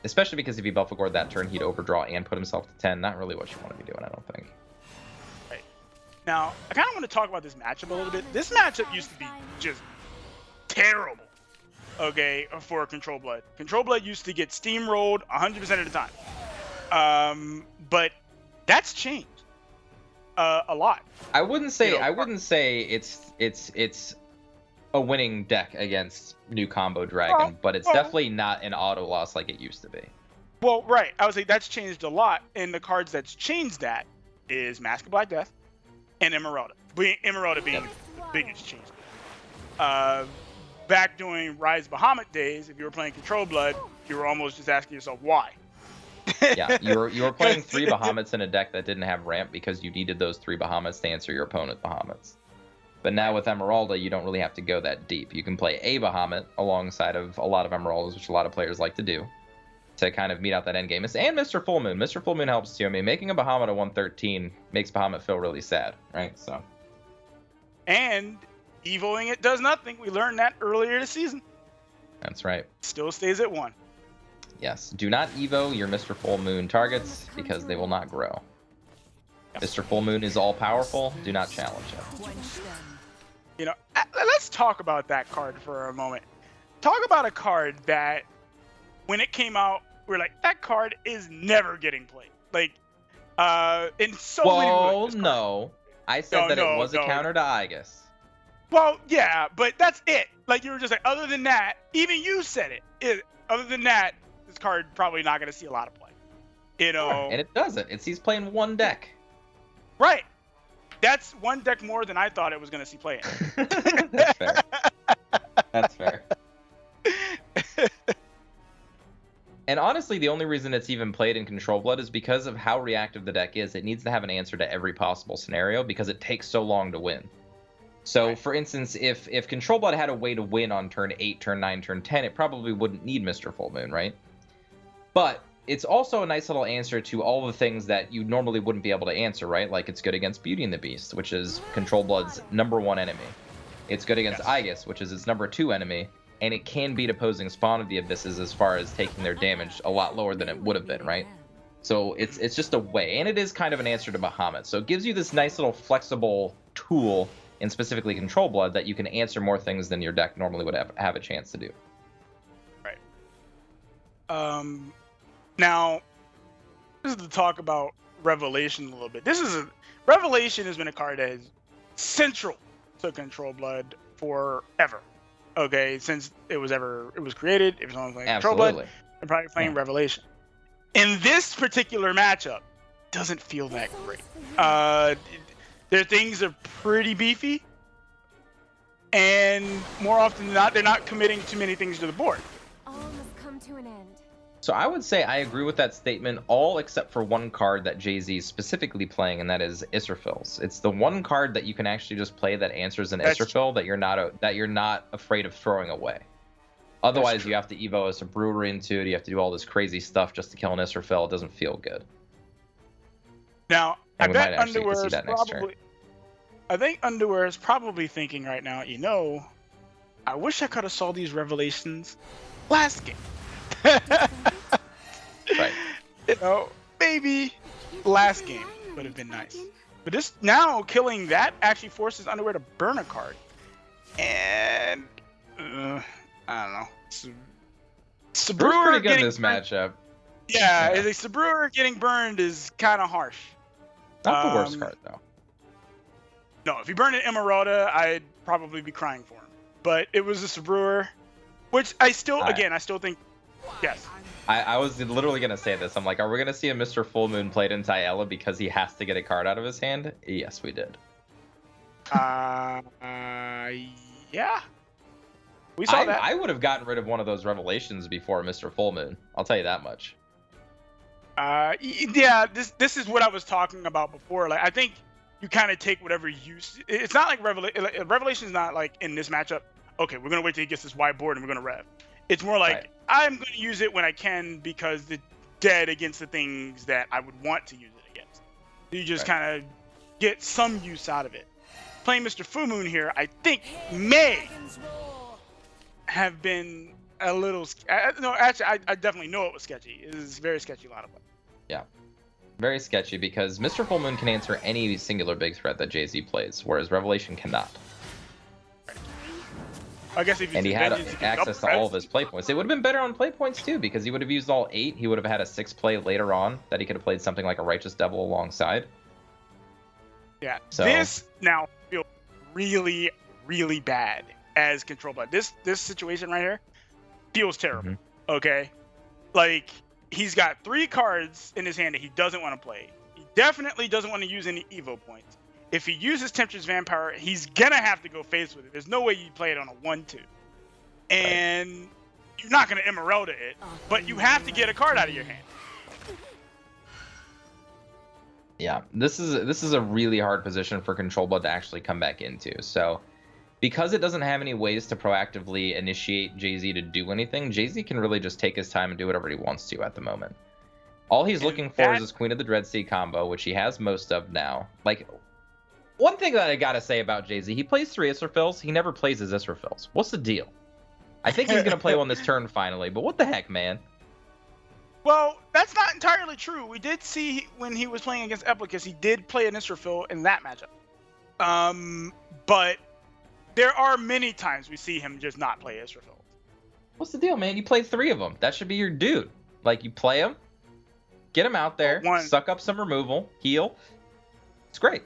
Speaker 2: Especially because if you Belphegor that turn, he'd overdraw and put himself to 10. Not really what you want to be doing, I don't think.
Speaker 3: Right. Now, I kind of want to talk about this matchup a little bit. This matchup used to be just terrible. Okay, for Control Blood. Control Blood used to get steamrolled 100% of the time. But that's changed a lot.
Speaker 2: I wouldn't say it's a winning deck against new combo Dragon, but it's definitely not an auto loss like it used to be.
Speaker 3: Well, right. I would say that's changed a lot, and the cards that's changed that is Mask of Black Death and Emeralda. Emeralda being the biggest change. Back during Rise Bahamut days, if you were playing Control Blood, you were almost just asking yourself why.
Speaker 2: Yeah, you were playing 3 Bahamuts in a deck that didn't have ramp because you needed those 3 Bahamuts to answer your opponent Bahamuts. But now with Emeralda, you don't really have to go that deep. You can play a Bahamut alongside of a lot of Emeraldas, which a lot of players like to do, to kind of meet out that end game. And Mr. Full Moon. Mr. Full Moon helps too. I mean, making a Bahamut a 113 makes Bahamut feel really sad, right? So.
Speaker 3: And evoing it does nothing. We learned that earlier this season.
Speaker 2: That's right.
Speaker 3: Still stays at 1.
Speaker 2: Yes. Do not evo your Mr. Full Moon targets because they will not grow. Yep. Mr. Full Moon is all powerful. Do not challenge him.
Speaker 3: You know, let's talk about that card for a moment. Talk about a card that, when it came out, we're like, that card is never getting played. Like, in so many ways.
Speaker 2: Well, no. I said it was a counter to Aegis.
Speaker 3: Well, yeah, but that's it. Like, you were just like, other than that, even you said it. Other than that, this card probably not going to see a lot of play. You know?
Speaker 2: Sure. And it doesn't. He's playing one deck.
Speaker 3: Right. That's one deck more than I thought it was going to see play in.
Speaker 2: That's fair. That's fair. And honestly, the only reason it's even played in Control Blood is because of how reactive the deck is. It needs to have an answer to every possible scenario because it takes so long to win. So, for instance, if Control Blood had a way to win on turn 8, turn 9, turn 10, it probably wouldn't need Mr. Full Moon, right? But it's also a nice little answer to all the things that you normally wouldn't be able to answer, right? Like, it's good against Beauty and the Beast, which is Control Blood's #1 enemy. It's good against Aegis, which is its #2 enemy. And it can beat opposing Spawn of the Abysses as far as taking their damage a lot lower than it would have been, right? So it's just a way. And it is kind of an answer to Bahamut. So it gives you this nice little flexible tool, and specifically Control Blood, that you can answer more things than your deck normally would have a chance to do.
Speaker 3: Right. Now, this is to talk about Revelation a little bit. Revelation has been a card that is central to Control Blood forever. Okay, since it was created, if someone's playing Control Blood, they're probably playing Revelation. in this particular matchup, doesn't feel that great. Their things are pretty beefy, and more often than not, they're not committing too many things to the board.
Speaker 4: All must come to an end.
Speaker 2: So I would say I agree with that statement, all except for one card that JaZe is specifically playing, and that is Israfil's. It's the one card that you can actually just play that answers an Israfil that you're not afraid of throwing away. Otherwise, you have to evo a brewery into it. You have to do all this crazy stuff just to kill an Israfil. It doesn't feel good.
Speaker 3: Now,
Speaker 2: And
Speaker 3: I
Speaker 2: we might
Speaker 3: bet
Speaker 2: actually get to
Speaker 3: Underwear
Speaker 2: see
Speaker 3: is
Speaker 2: that next turn.
Speaker 3: probably. I think Underwear is probably thinking right now. I wish I could have saw these revelations last game.
Speaker 2: Right.
Speaker 3: Maybe last game would have been nice. But this now killing that actually forces Underwear to burn a card, and I don't know.
Speaker 2: Sabrewer pretty good in this matchup.
Speaker 3: Yeah, the Sabrewer getting burned is kind of harsh.
Speaker 2: Not the worst card though.
Speaker 3: No, if he burned an Emeralda, I'd probably be crying for him. But it was a Sabrewer, which I still think, yes.
Speaker 2: I was literally going to say this. I'm like, are we going to see a Mr. Full Moon played into Ayala because he has to get a card out of his hand? Yes, we did.
Speaker 3: Yeah. We saw that.
Speaker 2: I would have gotten rid of one of those revelations before Mr. Full Moon. I'll tell you that much.
Speaker 3: Yeah, this is what I was talking about before. Like, I think you kind of take whatever use. It's not like Revelation is not like in this matchup. Okay, we're gonna wait till he gets this wide board and we're gonna rev. It's more like I'm gonna use it when I can because it's dead against the things that I would want to use it against. You just kind of get some use out of it. Playing Mr. Full Moon here, I think may have been a little. No, actually, I definitely know it was sketchy. It was very sketchy line of play.
Speaker 2: Yeah. Very sketchy because Mr. Full Moon can answer any singular big threat that JaZe plays, whereas Revelation cannot.
Speaker 3: I guess if
Speaker 2: and he had access to all of his play points. It would have been better on play points too, because he would have used all 8. He would have had a 6 play later on that he could have played something like a Righteous Devil alongside.
Speaker 3: Yeah.
Speaker 2: So,
Speaker 3: this now feels really, really bad as Control Blood. This situation right here feels terrible. Okay, like he's got 3 cards in his hand that he doesn't want to play. He definitely doesn't want to use any Evo points. If he uses Temptress Vampire, he's gonna have to go face with it. There's no way you play it on a 1/2, and you're not gonna Emeralda it, but you have to get a card out of your hand.
Speaker 2: Yeah, this is a really hard position for Control Blood to actually come back into. So, because it doesn't have any ways to proactively initiate JaZe to do anything, JaZe can really just take his time and do whatever he wants to at the moment. All he's looking for is his Queen of the Dreadsea combo, which he has most of now. Like, one thing that I gotta say about JaZe, he plays 3 Israfils, he never plays his Israfils. What's the deal? I think he's gonna play one this turn finally, but what the heck, man?
Speaker 3: Well, that's not entirely true. We did see when he was playing against Eplicus, he did play an Israfil in that matchup. But there are many times we see him just not play Israfil.
Speaker 2: What's the deal, man? You played 3 of them. That should be your dude. Like, you play him, get him out there, suck up some removal, heal. It's great.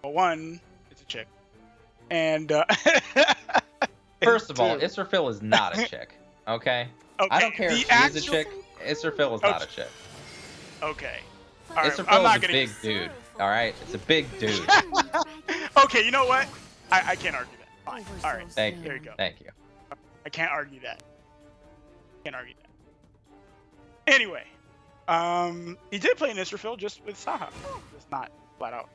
Speaker 3: Well, 1, it's a chick. And
Speaker 2: first of all, Israfil is not a chick. Okay? I don't care if she's a chick. Israfil is not a chick.
Speaker 3: Okay. All right,
Speaker 2: Israfil is a big dude. All right? It's a big dude.
Speaker 3: Okay, you know what? I can't argue that. Fine. All right.
Speaker 2: Thank you.
Speaker 3: There you go.
Speaker 2: Thank you.
Speaker 3: I can't argue that. Can't argue that. Anyway, he did play an Israfil just with Saha. Just not flat out.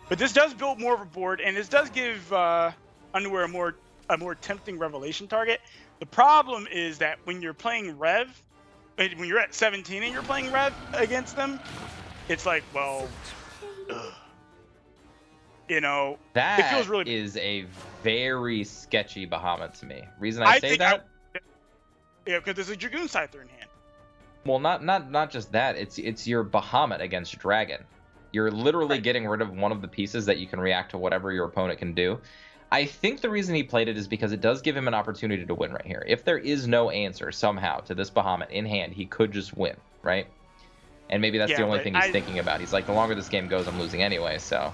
Speaker 3: But this does build more of a board, and this does give Underwear a more tempting Revelation target. The problem is that when you're playing Rev, when you're at 17 and you're playing Rev against them, it's like, well, you know,
Speaker 2: that
Speaker 3: it feels really
Speaker 2: is a very sketchy Bahamut to me. Reason I say that?
Speaker 3: Yeah, because there's a Dragoon Scyther in hand.
Speaker 2: Well, not just that. It's your Bahamut against Dragon. You're literally getting rid of one of the pieces that you can react to whatever your opponent can do. I think the reason he played it is because it does give him an opportunity to win right here. If there is no answer somehow to this Bahamut in hand, he could just win, right? And maybe that's the only thing he's thinking about. He's like, the longer this game goes, I'm losing anyway, so.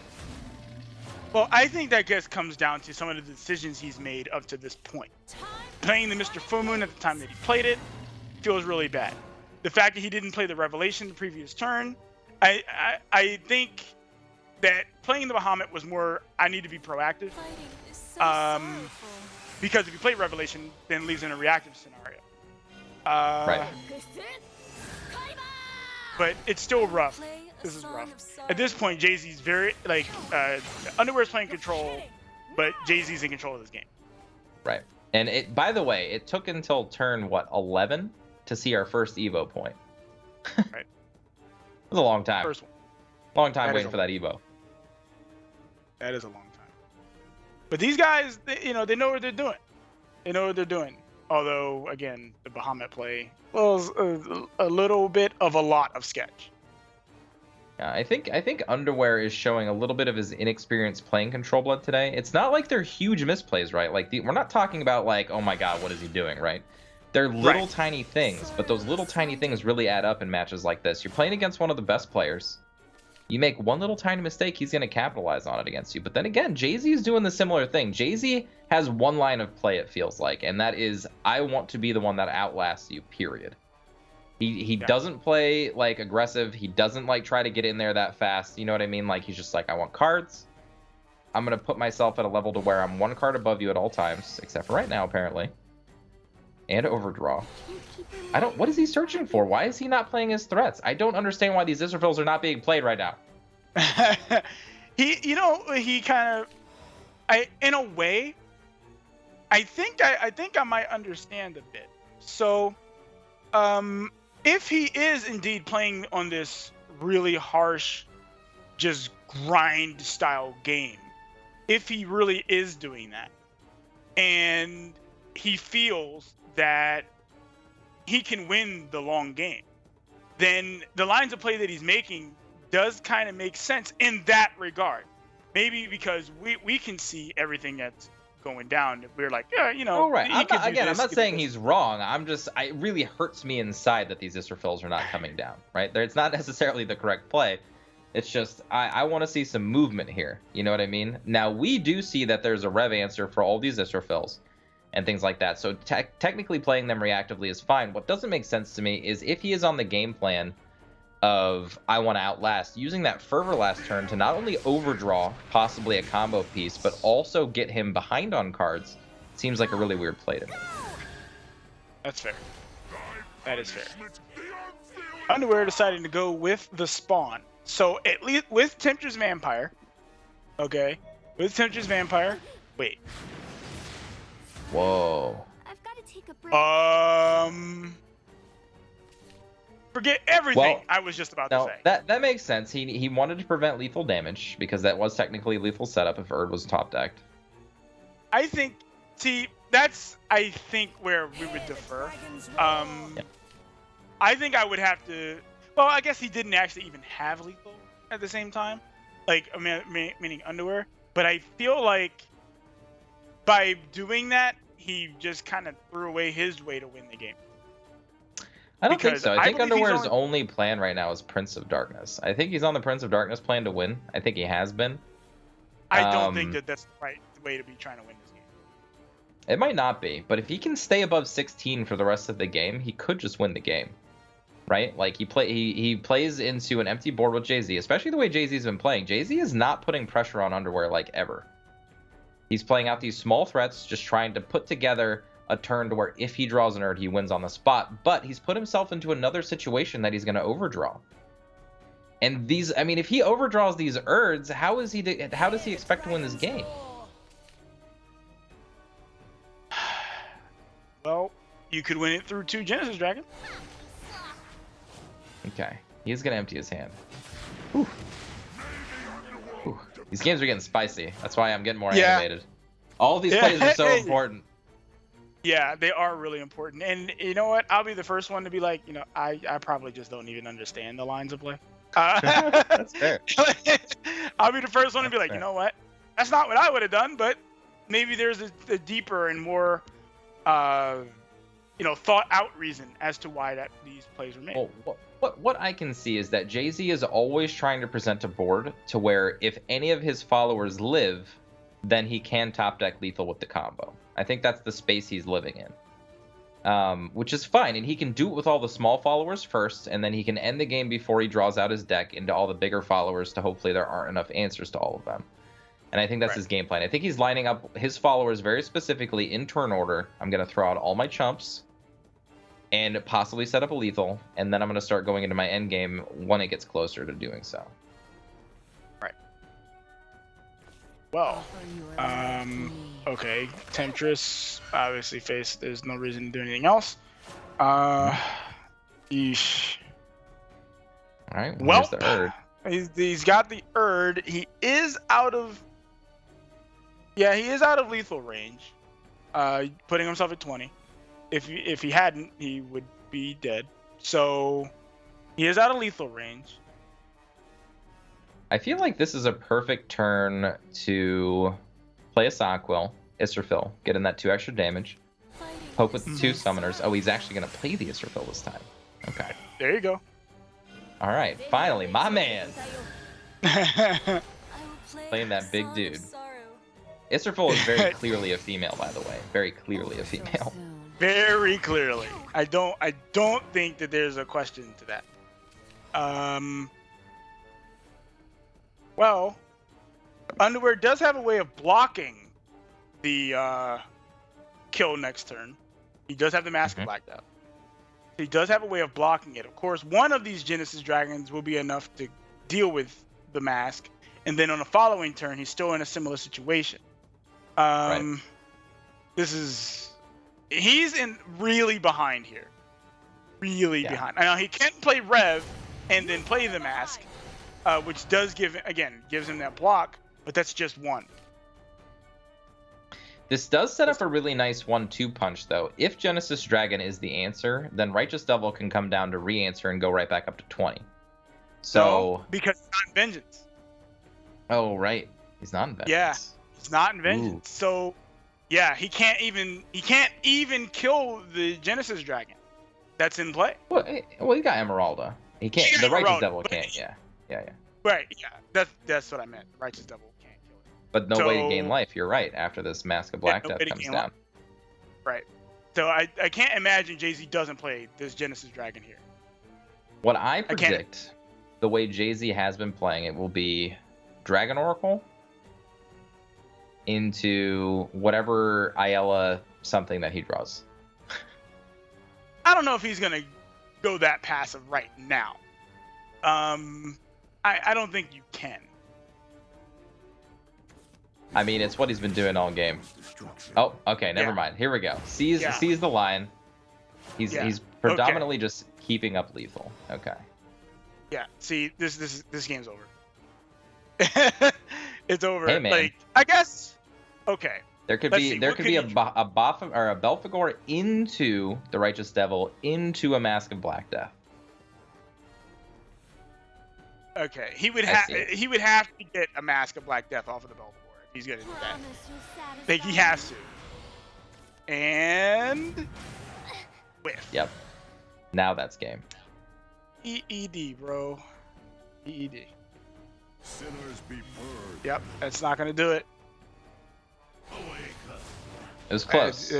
Speaker 3: Well, I think that just comes down to some of the decisions he's made up to this point. Playing the Mr. Full Moon at the time that he played it feels really bad. the fact that he didn't play the Revelation the previous turn, I think that playing the Bahamut was more, I need to be proactive. Because if you play Revelation, then it leaves in a reactive scenario.
Speaker 2: Right.
Speaker 3: But it's still rough. This is rough. At this point, JaZe's very, like, Underwear's playing control, but JaZe's in control of this game.
Speaker 2: Right. And it, by the way, it took until turn, what, 11 to see our first Evo point.
Speaker 3: Right.
Speaker 2: It was a long time.
Speaker 3: First one.
Speaker 2: Long time
Speaker 3: That
Speaker 2: waiting
Speaker 3: is
Speaker 2: for that Evo.
Speaker 3: That is a long time. But these guys, they know what they're doing. They know what they're doing. Although, again, the Bahamut play was a little bit of a lot of sketch.
Speaker 2: Yeah, I think Underwear is showing a little bit of his inexperience playing Control Blood today. It's not like they're huge misplays, right? Like we're not talking about like, oh my god, what is he doing, right? They're little tiny things, but those little tiny things really add up in matches like this. You're playing against one of the best players. You make one little tiny mistake, he's going to capitalize on it against you. But then again, JaZe is doing the similar thing. JaZe has one line of play, it feels like, and that is, I want to be the one that outlasts you, period. He doesn't play, like, aggressive. He doesn't, like, try to get in there that fast. You know what I mean? Like, he's just like, I want cards. I'm going to put myself at a level to where I'm one card above you at all times, except for right now, apparently. And overdraw. What is he searching for? Why is he not playing his threats? I don't understand why these Israfils are not being played right now.
Speaker 3: He kind of, in a way, I think I might understand a bit. So, if he is indeed playing on this really harsh, just grind style game, if he really is doing that, and he feels that he can win the long game, then the lines of play that he's making does kind of make sense in that regard. Maybe because we can see everything that's going down. We're like, yeah,
Speaker 2: Oh, right. I'm not saying he's wrong. It really hurts me inside that these Israfils are not coming down, right? It's not necessarily the correct play. It's just, I want to see some movement here. You know what I mean? Now, we do see that there's a rev answer for all these Israfils and things like that. So technically playing them reactively is fine. What doesn't make sense to me is if he is on the game plan of I want to outlast, using that Fervor last turn to not only overdraw possibly a combo piece, but also get him behind on cards, seems like a really weird play to me.
Speaker 3: That's fair. That is fair. Underwear deciding to go with the spawn. So at least with Temptress Vampire, okay, with Temptress Vampire, wait.
Speaker 2: Whoa.
Speaker 4: I've got to take a break.
Speaker 3: Forget everything I was just about to say.
Speaker 2: That makes sense. He wanted to prevent lethal damage because that was technically a lethal setup if Erd was top decked.
Speaker 3: I think, that's where we would defer. I think I would have to. Well, I guess he didn't actually even have lethal at the same time, like meaning Underwear. But I feel like by doing that, he just kind of threw away his way to win the game.
Speaker 2: I don't think so. I think Underwear's only plan right now is Prince of Darkness. I think he's on the Prince of Darkness plan to win. I think he has been.
Speaker 3: I don't think that's the right way to be trying to win this game.
Speaker 2: It might not be, but if he can stay above 16 for the rest of the game, he could just win the game. Right? Like he plays into an empty board with JaZe, especially the way JaZe's been playing. JaZe is not putting pressure on Underwear like ever. He's playing out these small threats, just trying to put together a turn to where if he draws an Erd, he wins on the spot. But he's put himself into another situation that he's going to overdraw. And these, I mean, if he overdraws these Erds, how does he expect to win this game?
Speaker 3: Well, you could win it through 2 Genesis Dragon.
Speaker 2: Okay, he's going to empty his hand. Whew. Whew. These games are getting spicy. That's why I'm getting more animated. All these plays are so important.
Speaker 3: Yeah, they are really important. And you know what? I'll be the first one to be like, I probably just don't even understand the lines of play.
Speaker 2: That's fair.
Speaker 3: I'll be the first one to be like, you know what? That's not what I would have done, but maybe there's a deeper and more, thought out reason as to why these plays were made.
Speaker 2: Well, what I can see is that JaZe is always trying to present a board to where if any of his followers live, then he can top deck lethal with the combo. I think that's the space he's living in. which is fine. And he can do it with all the small followers first, and then he can end the game before he draws out his deck into all the bigger followers to hopefully there aren't enough answers to all of them. And I think that's his game plan. I think he's lining up his followers very specifically in turn order. I'm going to throw out all my chumps and possibly set up a lethal, and then I'm going to start going into my end game when it gets closer to doing so.
Speaker 3: Right. Well, okay. Temptress obviously faced. There's no reason to do anything else. Yeesh.
Speaker 2: All right.
Speaker 3: Well,
Speaker 2: here's the Erd.
Speaker 3: He's got the Erd. He is out of. Yeah, he is out of lethal range. Putting himself at 20. If he hadn't, he would be dead. So he is out of lethal range.
Speaker 2: I feel like this is a perfect turn to play a Sockwill, Israfil, get in that 2 extra damage. Poke with the 2 summoners. Oh, he's actually going to play the Israfil this time. Okay.
Speaker 3: There you go.
Speaker 2: All right, finally, my man. Playing that big dude. Israfil is very clearly a female, by the way. Very clearly a female.
Speaker 3: Very clearly. I don't think that there's a question to that. Well, Underwear does have a way of blocking the kill next turn. He does have the Mask of Black Death. He does have a way of blocking it. Of course, one of these Genesis Dragons will be enough to deal with the Mask, and then on the following turn, he's still in a similar situation. He's in really behind here. Really behind. Now he can play Rev and then play the Mask, which does gives him that block, but that's just one.
Speaker 2: This does set up a really nice 1-2 punch, though. If Genesis Dragon is the answer, then Righteous Devil can come down to re-answer and go right back up to 20. So
Speaker 3: no, because it's not in Vengeance.
Speaker 2: Oh, right. He's not in Vengeance.
Speaker 3: Yeah, he's not in Vengeance.
Speaker 2: Ooh.
Speaker 3: So yeah, he can't even kill the Genesis Dragon that's in play.
Speaker 2: Well, he got Emeralda. He can't. The Righteous Devil can't. Yeah.
Speaker 3: Right. Yeah. That's what I meant. Righteous Devil can't kill it.
Speaker 2: But no way to gain life. You're right. After this Mask of Black Death comes down.
Speaker 3: Life. Right. So I can't imagine JaZe doesn't play this Genesis Dragon here.
Speaker 2: What I predict, the way JaZe has been playing it, will be Dragon Oracle into whatever Ayala something that he draws.
Speaker 3: I don't know if he's gonna go that passive right now. I don't think you can.
Speaker 2: I mean, it's what he's been doing all game. Oh, okay, never mind. Here we go. Sees the line. He's predominantly just keeping up lethal. Okay.
Speaker 3: Yeah. See, this game's over. It's over.
Speaker 2: Hey, man.
Speaker 3: Like, I guess. Okay.
Speaker 2: There could be a buff or a Belphegor into the Righteous Devil into a Mask of Black Death.
Speaker 3: Okay, he would have to get a Mask of Black Death off of the Belphegor if he's gonna do that. Like, he has to. And whiff.
Speaker 2: Yep. Now that's game.
Speaker 3: EED, bro. EED.
Speaker 5: Sinners be purged.
Speaker 3: Yep, that's not gonna do it.
Speaker 2: It was close.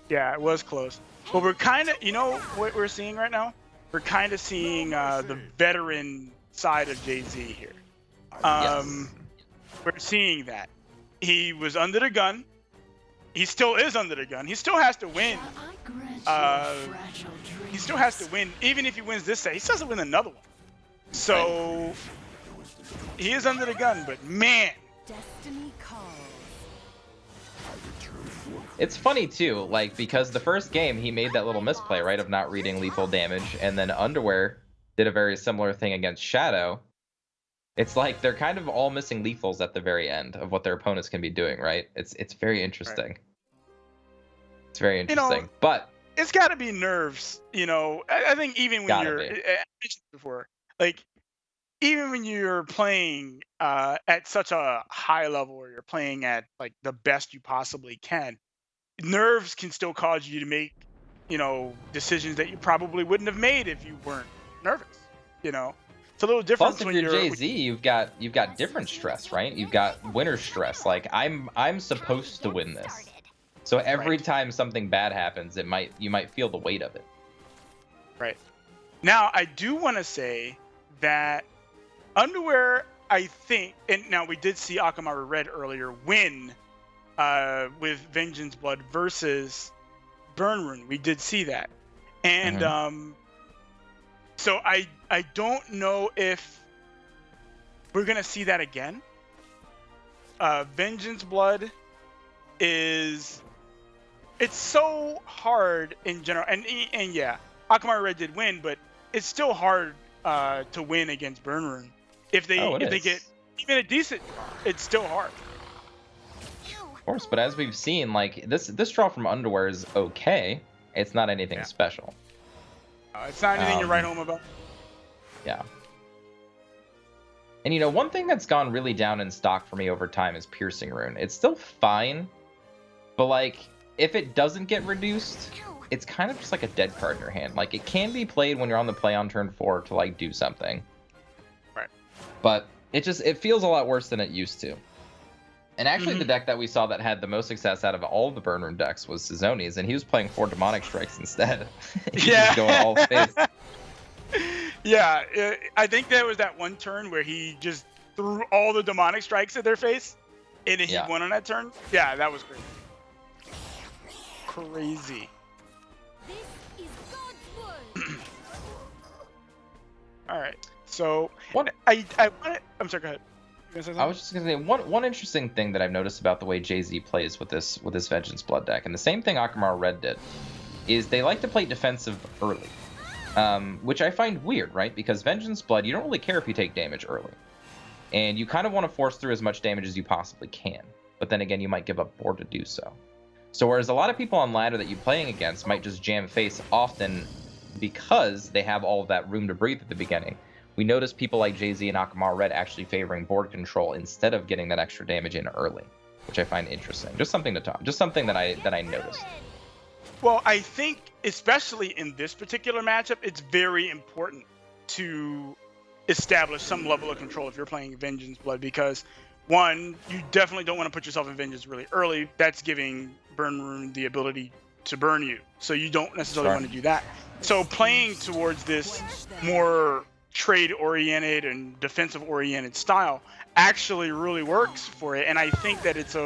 Speaker 3: Yeah, it was close. But we're kind of, you know what we're seeing right now? We're kind of seeing the veteran side of JaZe here. We're seeing that. He was under the gun. He still is under the gun. He still has to win. He still has to win. Even if he wins this set, he still has to win another one. So he is under the gun, but man.
Speaker 4: Destiny calls.
Speaker 2: It's funny too, like, because the first game he made that little misplay, right, of not reading lethal damage, and then Underwear did a very similar thing against Shadow. It's like they're kind of all missing lethals at the very end of what their opponents can be doing, right? It's very interesting. Right. It's very interesting.
Speaker 3: You know,
Speaker 2: but
Speaker 3: it's got to be nerves, you know. I think even when I mentioned before, like, even when you're playing at such a high level, or you're playing at like the best you possibly can, nerves can still cause you to make, you know, decisions that you probably wouldn't have made if you weren't nervous. You know, it's a little different.
Speaker 2: Plus, if you're JaZe, you've got different stress, right? You've got winner stress. Like, I'm supposed to win this, So every
Speaker 3: Right.
Speaker 2: time something bad happens, you might feel the weight of it.
Speaker 3: Right. Now, I do want to say that Underwear, I think, and now we did see Akamaru Red earlier win with Vengeance Blood versus Burn Rune. We did see that. And so I don't know if we're going to see that again. Vengeance Blood it's so hard in general. And yeah, Akamaru Red did win, but it's still hard to win against Burn Rune. If they get even a decent draw, it's still hard.
Speaker 2: Of course, but as we've seen, like this draw from Underwear is okay. It's not anything special.
Speaker 3: It's not anything to write home about.
Speaker 2: Yeah. And you know, one thing that's gone really down in stock for me over time is Piercing Rune. It's still fine, but like if it doesn't get reduced, it's kind of just like a dead card in your hand. Like it can be played when you're on the play on turn 4 to like do something.
Speaker 3: Right.
Speaker 2: But it feels a lot worse than it used to. And actually the deck that we saw that had the most success out of all of the Burn Rune decks was Sizoni's, and he was playing 4 Demonic Strikes instead.
Speaker 3: Yeah.
Speaker 2: Going all space.
Speaker 3: Yeah, I think there was that one turn where he just threw all the Demonic Strikes at their face, and then he won on that turn. Yeah, that was crazy. Crazy.
Speaker 4: This is God's word.
Speaker 3: All right. So
Speaker 2: What?
Speaker 3: I'm sorry. Go ahead. You gonna say something?
Speaker 2: I was just gonna say one interesting thing that I've noticed about the way JaZe plays with this Vengeance Blood deck, and the same thing Akamaru Red did, is they like to play defensive early, which I find weird, right? Because Vengeance Blood, you don't really care if you take damage early, and you kind of want to force through as much damage as you possibly can. But then again, you might give up board to do so. So whereas a lot of people on ladder that you're playing against might just jam face often because they have all of that room to breathe at the beginning, we notice people like JaZe and Akamaru Red actually favoring board control instead of getting that extra damage in early, which I find interesting. Just something to talk. Just something that I noticed.
Speaker 3: Well, I think especially in this particular matchup, it's very important to establish some level of control if you're playing Vengeance Blood, because one, you definitely don't want to put yourself in Vengeance really early. That's giving Burn Rune the ability to burn you, so you don't necessarily want to do that. So playing towards this more trade-oriented and defensive-oriented style actually really works for it, and I think that it's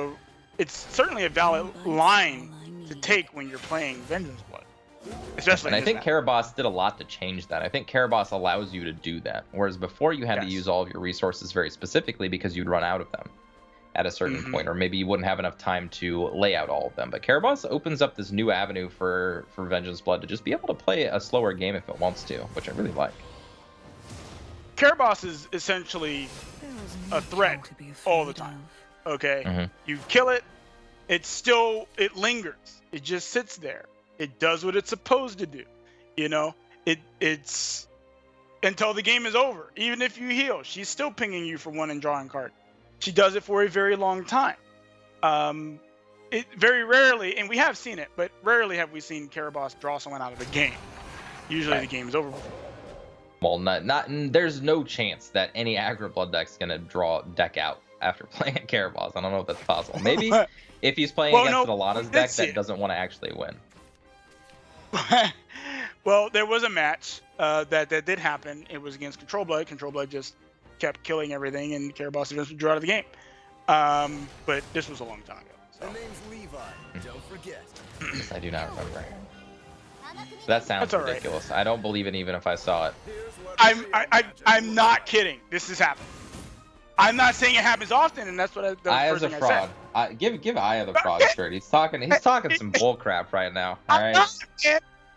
Speaker 3: certainly a valid line to take when you're playing Vengeance Blood, especially.
Speaker 2: And I think Karabas did a lot to change that. I think Karabas allows you to do that, whereas before you had to use all of your resources very specifically because you'd run out of them at a certain point, or maybe you wouldn't have enough time to lay out all of them. But Karabas opens up this new avenue for Vengeance Blood to just be able to play a slower game if it wants to, which I really like.
Speaker 3: Karabas is essentially a threat all the time. Okay, you kill it, it lingers. It just sits there. It does what it's supposed to do. You know, it's until the game is over. Even if you heal, she's still pinging you for one and drawing card. She does it for a very long time. It very rarely, and we have seen it, but rarely have we seen Karabas draw someone out of the game. Usually the game is over.
Speaker 2: Well, there's no chance that any aggro blood deck's gonna draw deck out after playing a Karabas. I don't know if that's possible. Maybe if he's playing against an Alana's deck that doesn't want to actually win.
Speaker 3: Well, there was a match that did happen. It was against Control Blood. Control Blood just kept killing everything, and Karabas eventually drew out of the game. But this was a long time ago. So.
Speaker 5: The name's Levi. Don't forget.
Speaker 2: I do not remember. That sounds ridiculous. I don't believe it even if I saw it.
Speaker 3: I'm not kidding. This is happening. I'm not saying it happens often, and that's what
Speaker 2: Aya's a fraud. Give Aya the fraud straight. He's talking some bull crap right now. All right.
Speaker 3: I'm not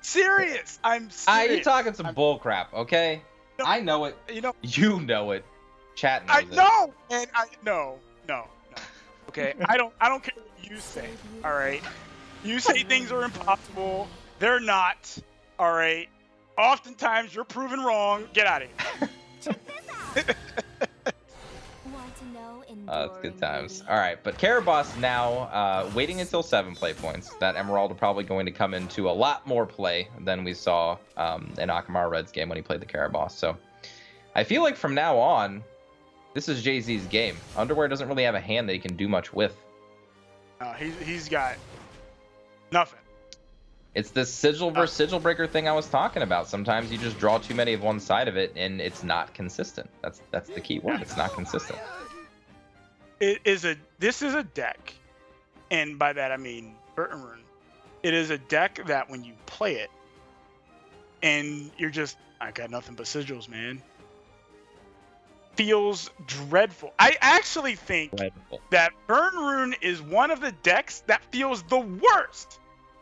Speaker 3: serious. I'm serious.
Speaker 2: Aya, you talking some bull crap, okay? I know it. You know it. Chat knows it.
Speaker 3: No, and no. Okay, I don't care what you say. All right, you say things are impossible. They're not. All right. Oftentimes you're proven wrong. Get out of here.
Speaker 2: That's good times. All right, but Karabas now waiting until 7 play points. That Emerald are probably going to come into a lot more play than we saw in Akamaru Red's game when he played the Karabas. So I feel like from now on, this is JaZe's game. Underwear doesn't really have a hand that he can do much with.
Speaker 3: He's got Nothing.
Speaker 2: It's this sigil versus sigil breaker thing I was talking about. Sometimes you just draw too many of one side of it, and it's not consistent. That's the key word. It's not consistent.
Speaker 3: This is a deck, and by that I mean Burton Rune. It is a deck that when you play it, and you're just, I got nothing but sigils, man. Feels dreadful. I actually think that Burn Rune is one of the decks that feels the worst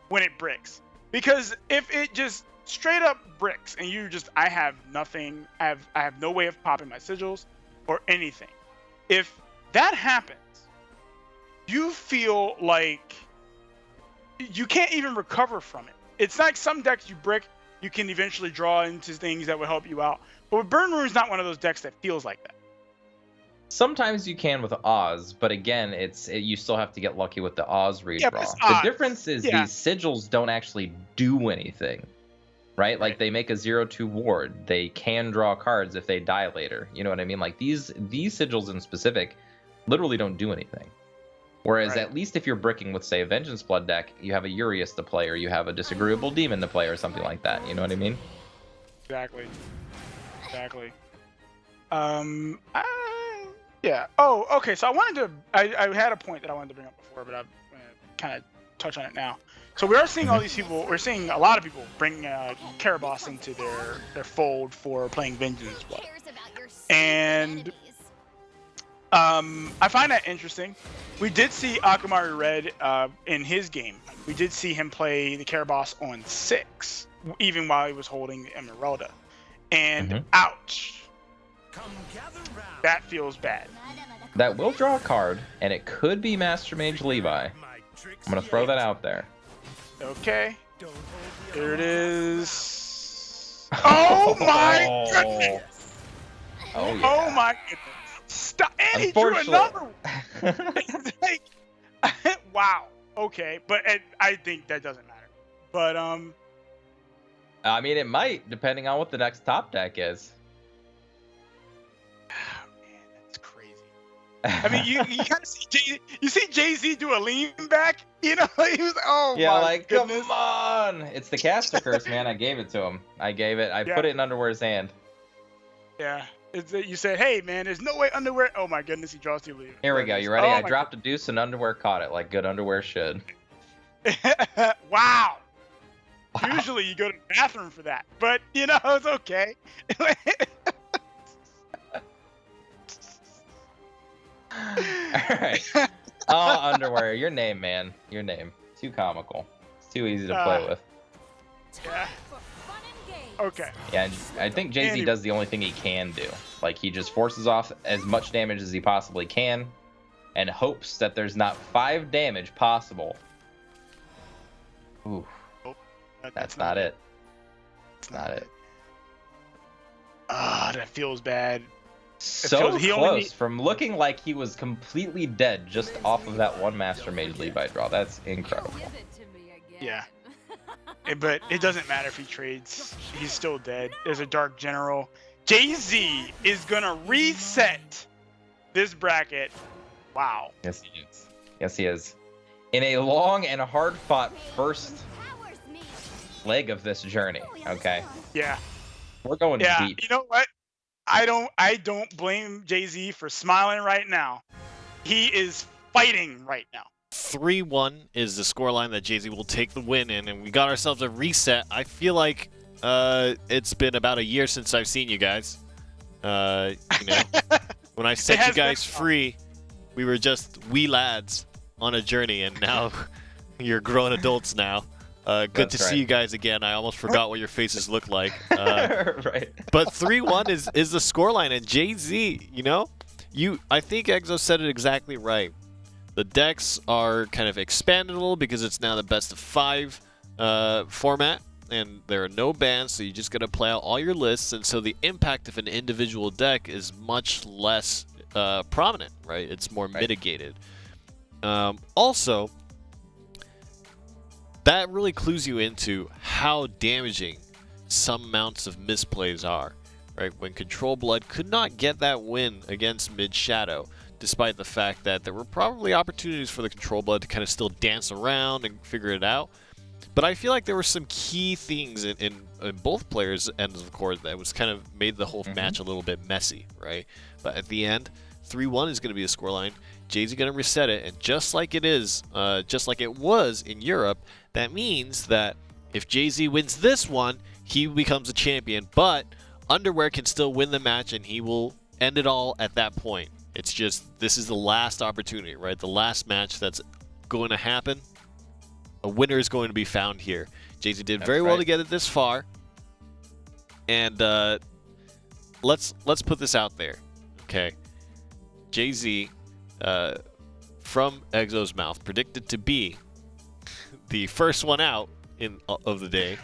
Speaker 3: when it bricks. Because if it just straight up bricks and you just, I have nothing, I have no way of popping my sigils or anything. If that happens, you feel like you can't even recover from it. It's like some decks you brick, you can eventually draw into things that will help you out. But Burn Rune is not one of those decks that feels like that.
Speaker 2: Sometimes you can with Oz, but again, you still have to get lucky with the Oz redraw.
Speaker 3: Yeah,
Speaker 2: the difference is these sigils don't actually do anything, right? Like they make a 0/2 ward. They can draw cards if they die later. You know what I mean? Like these sigils in specific literally don't do anything. Whereas at least if you're bricking with, say, a Vengeance Blood deck, you have a Urius to play, or you have a Disagreeable Demon to play, or something like that. You know what I mean?
Speaker 3: Exactly. Yeah. Oh, okay. So I had a point that I wanted to bring up before, but I'm going to kind of touch on it now. So we are seeing all these people, we're seeing a lot of people bring Caraboss into their fold for playing Vengeance Blood. And I find that interesting. We did see Akamari Red in his game. We did see him play the Caraboss on 6, even while he was holding the Emeralda. And ouch. That feels bad.
Speaker 2: That will draw a card, and it could be Master Mage Levi. I'm going to throw that out there.
Speaker 3: Okay. Here it is. Oh my goodness!
Speaker 2: Oh, yeah.
Speaker 3: Oh my goodness! Stop! And he drew another one. Like, wow. Okay, but I think that doesn't matter. But
Speaker 2: I mean, it might, depending on what the next top deck is.
Speaker 3: Oh, man, that's crazy. I mean, you kind of see JaZe do a lean back. You know, he was
Speaker 2: yeah,
Speaker 3: my
Speaker 2: like
Speaker 3: goodness.
Speaker 2: Come on! It's the caster curse, man. I gave it to him. I put it in Underwear's hand.
Speaker 3: Yeah. You said, hey, man, there's no way Underwear. Oh, my goodness, he draws 2 leaves.
Speaker 2: Here we go. You ready?
Speaker 3: Oh,
Speaker 2: I dropped a deuce and Underwear caught it like good Underwear should.
Speaker 3: Wow. Usually you go to the bathroom for that. But, you know, it's okay.
Speaker 2: Alright. Oh, Underwear. Your name, man. Your name. Too comical. It's too easy to play with.
Speaker 3: Yeah. Okay.
Speaker 2: Yeah, and I think JaZe does the only thing he can do. Like, he just forces off as much damage as he possibly can and hopes that there's not 5 damage possible. Ooh.
Speaker 3: Oh,
Speaker 2: that's not it. That's not it.
Speaker 3: Ah, that feels bad.
Speaker 2: So close from looking like he was completely dead just off of that one Master Mage Levi draw. That's incredible.
Speaker 3: Yeah. But it doesn't matter if he trades. He's still dead. There's a Dark General. JaZe is going to reset this bracket. Wow.
Speaker 2: Yes, he is. Yes, he is. In a long and hard-fought first leg of this journey, okay?
Speaker 3: Yeah.
Speaker 2: We're going deep.
Speaker 3: You know what? I don't blame JaZe for smiling right now. He is fighting right now.
Speaker 1: 3-1 is the scoreline that JaZe will take the win in, and we got ourselves a reset. I feel like it's been about a year since I've seen you guys. You know, when I set you guys free, we were just wee lads on a journey, and now you're grown adults now. Good to see you guys again. I almost forgot what your faces look like.
Speaker 2: Right.
Speaker 1: But 3-1 is the scoreline, and JaZe, you know, I think Exo said it exactly right. The decks are kind of expandable because it's now the best of 5 format, and there are no bans, so you just got to play out all your lists, and so the impact of an individual deck is much less prominent, right? It's more mitigated. Also, that really clues you into how damaging some mounts of misplays are, right? When Control Blood could not get that win against Mid Shadow, despite the fact that there were probably opportunities for the Control Blood to kind of still dance around and figure it out. But I feel like there were some key things in both players' ends of the court that was kind of made the whole match a little bit messy, right? But at the end, 3-1 is going to be the scoreline. JaZe going to reset it, and just like it was in Europe, that means that if JaZe wins this one, he becomes a champion. But Underwear can still win the match, and he will end it all at that point. It's just, this is the last opportunity, right? The last match that's going to happen. A winner is going to be found here. JaZe did very well to get it this far. And let's put this out there, okay? JaZe, from Exo's mouth, predicted to be the first one out of the day,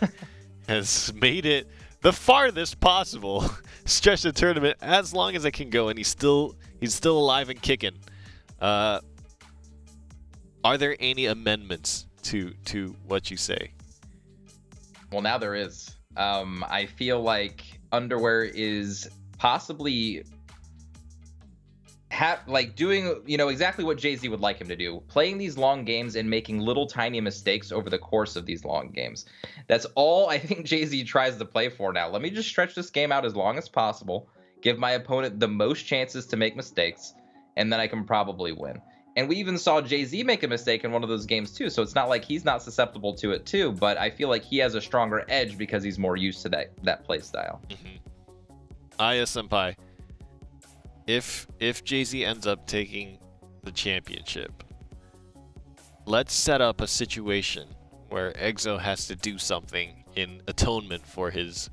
Speaker 1: has made it the farthest possible stretch the tournament as long as it can go, and he's still alive and kicking. Are there any amendments to what you say?
Speaker 2: Well, now there is. I feel like Underwear is possibly doing, exactly what JaZe would like him to do, playing these long games and making little tiny mistakes over the course of these long games. That's all I think JaZe tries to play for now. Let me just stretch this game out as long as possible, give my opponent the most chances to make mistakes, and then I can probably win. And we even saw JaZe make a mistake in one of those games too, so it's not like he's not susceptible to it too, but I feel like he has a stronger edge because he's more used to that play style.
Speaker 1: Aya Senpai, if JaZe ends up taking the championship, let's set up a situation where Exo has to do something in atonement for his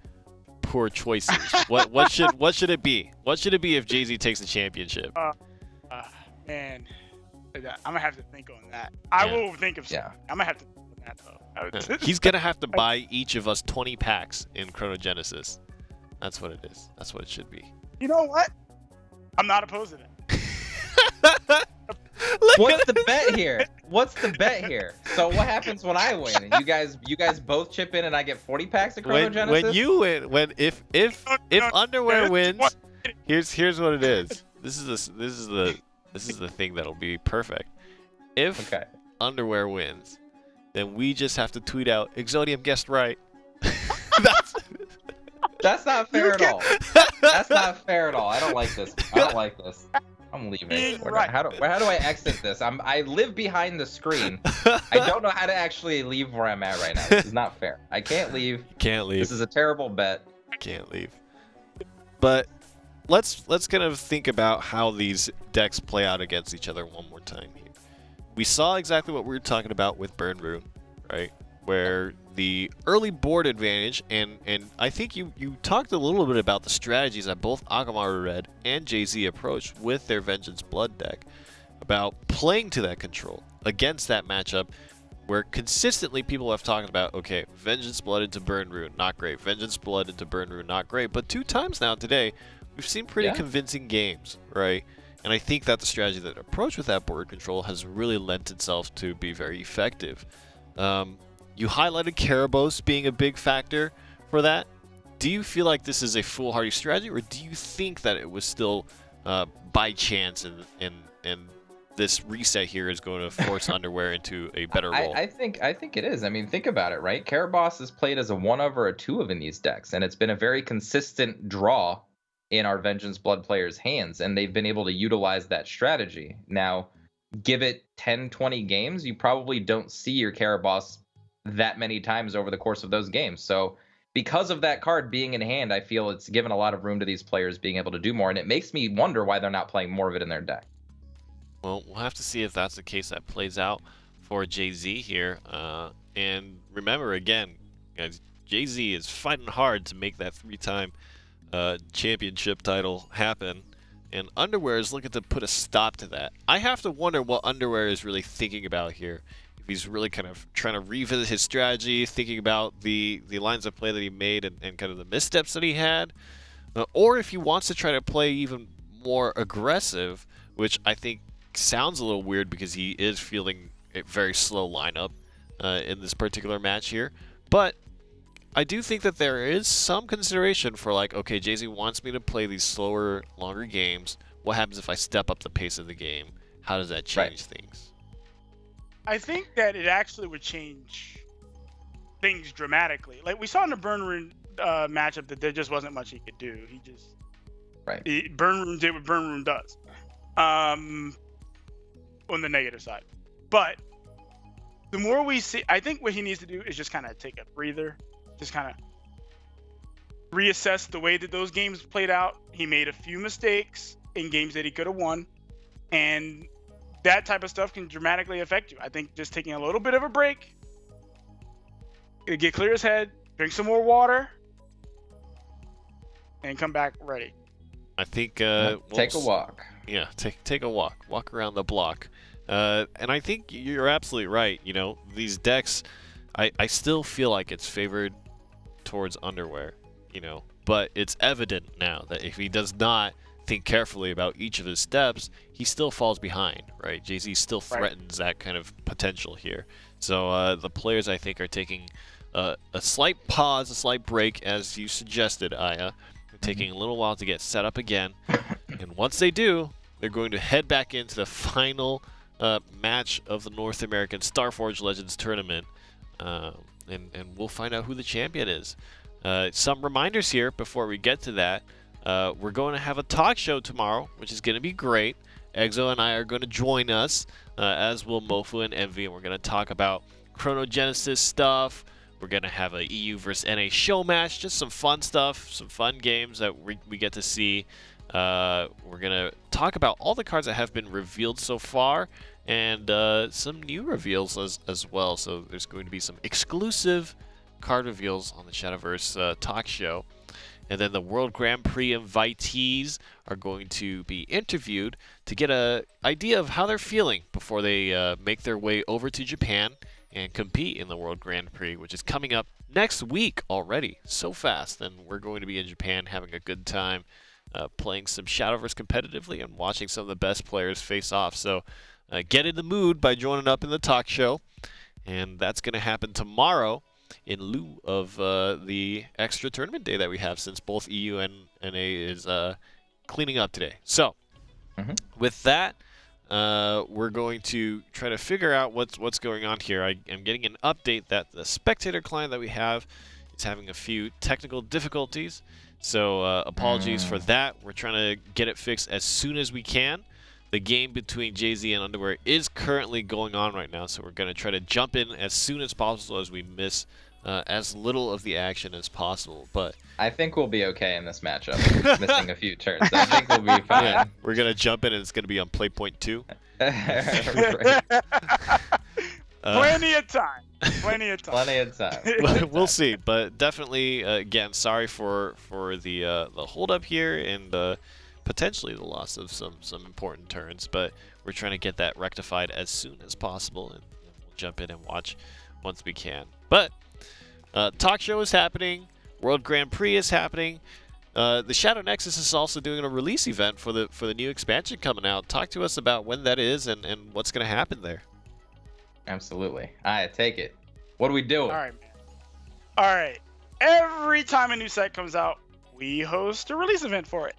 Speaker 1: poor choices. What should it be? What should it be if JaZe takes the championship?
Speaker 3: Man, I'm gonna have to think on that. I will think of something. I'm gonna have to think on that though.
Speaker 1: He's gonna have to buy each of us 20 packs in Chronogenesis. That's what it is. That's what it should be.
Speaker 3: You know what? I'm not opposed to it.
Speaker 2: What's the bet here? What's the bet here? So what happens when I win? And you guys both chip in and I get 40 packs of Chronogenesis?
Speaker 1: When you win, if Underwear wins, here's what it is. This is the thing that'll be perfect. If Underwear wins, then we just have to tweet out Exodium guessed right.
Speaker 2: That's not fair at all. That's not fair at all. I don't like this. I'm leaving. How do I exit this? I live behind the screen. I don't know how to actually leave where I'm at right now. This is not fair. I can't leave.
Speaker 1: Can't leave.
Speaker 2: This is a terrible bet.
Speaker 1: Can't leave. But let's kind of think about how these decks play out against each other one more time here. We saw exactly what we were talking about with Burn Rune, right? Where the early board advantage, and I think you talked a little bit about the strategies that both Akamaru Red and JaZe approached with their Vengeance Blood deck about playing to that control against that matchup where consistently people have talked about, okay, Vengeance Blood into Burn Rune, not great. Vengeance Blood into Burn Rune, not great. But 2 times now today, we've seen pretty convincing games, right? And I think that the strategy that approached with that board control has really lent itself to be very effective. You highlighted Karabos being a big factor for that. Do you feel like this is a foolhardy strategy, or do you think that it was still by chance and this reset here is going to force Underwear into a better role?
Speaker 2: I think it is. I mean, think about it, right? Karabos is played as a 1-of or a 2-of in these decks, and it's been a very consistent draw in our Vengeance Blood players' hands, and they've been able to utilize that strategy. Now, give it 10, 20 games, you probably don't see your Karabos that many times over the course of those games. So because of that card being in hand, I feel it's given a lot of room to these players being able to do more, and it makes me wonder why they're not playing more of it in their deck.
Speaker 1: Well, we'll have to see if that's the case that plays out for JaZe here. And remember, again, guys, JaZe is fighting hard to make that 3-time championship title happen, and Underwear is looking to put a stop to that. I have to wonder what Underwear is really thinking about here. If he's really kind of trying to revisit his strategy, thinking about the lines of play that he made and kind of the missteps that he had, or if he wants to try to play even more aggressive, which I think sounds a little weird because he is fielding a very slow lineup in this particular match here. But I do think that there is some consideration for, like, okay, JaZe wants me to play these slower, longer games, what happens if I step up the pace of the game? How does that change things?
Speaker 3: I think that it actually would change things dramatically. Like we saw in the Burn Room matchup that there just wasn't much he could do. He just Burn Room did what Burn Room does on the negative side. But the more we see, I think what he needs to do is just kind of take a breather, just kind of reassess the way that those games played out. He made a few mistakes in games that he could have won, and that type of stuff can dramatically affect you. I think just taking a little bit of a break, get clear his head, drink some more water, and come back ready.
Speaker 1: I think
Speaker 2: take a walk.
Speaker 1: Yeah, take a walk around the block. And I think you're absolutely right. You know, these decks, I still feel like it's favored towards Underwear, you know, but it's evident now that if he does not think carefully about each of his steps, he still falls behind, right? JaZe still threatens that kind of potential here. So the players, I think, are taking a slight pause, a slight break, as you suggested, Aya. They're taking a little while to get set up again. And once they do, they're going to head back into the final match of the North American Starforged Legends Tournament. And we'll find out who the champion is. Some reminders here before we get to that. We're going to have a talk show tomorrow, which is going to be great. Exo and I are going to join us, as will Mofu and Envy, and we're going to talk about Chronogenesis stuff. We're going to have a EU versus NA show match, just some fun stuff, some fun games that we get to see. We're going to talk about all the cards that have been revealed so far, and some new reveals as well. So there's going to be some exclusive card reveals on the Shadowverse talk show. And then the World Grand Prix invitees are going to be interviewed to get an idea of how they're feeling before they make their way over to Japan and compete in the World Grand Prix, which is coming up next week already. So fast. And we're going to be in Japan having a good time playing some Shadowverse competitively and watching some of the best players face off. So get in the mood by joining up in the talk show. And that's going to happen tomorrow, in lieu of the extra tournament day that we have, since both EU and NA is cleaning up today. So, with that, we're going to try to figure out what's going on here. I am getting an update that the spectator client that we have is having a few technical difficulties. So, apologies for that. We're trying to get it fixed as soon as we can. The game between JaZe and Underwear is currently going on right now, so we're going to try to jump in as soon as possible as we miss as little of the action as possible. But
Speaker 2: I think we'll be okay in this matchup, missing a few turns. I think we'll be fine.
Speaker 1: Yeah, we're going to jump in, and it's going to be on play point 2.
Speaker 3: Plenty of time. Plenty of time.
Speaker 2: Plenty of time.
Speaker 1: We'll see, but definitely, again, sorry for the hold up here and potentially the loss of some important turns, but we're trying to get that rectified as soon as possible, and we'll jump in and watch once we can. But talk show is happening, World Grand Prix is happening. The Shadow Nexus is also doing a release event for the new expansion coming out. Talk to us about when that is and what's going to happen there.
Speaker 2: Absolutely. I take it. What do we do?
Speaker 3: All right, man. All right. Every time a new set comes out, we host a release event for it.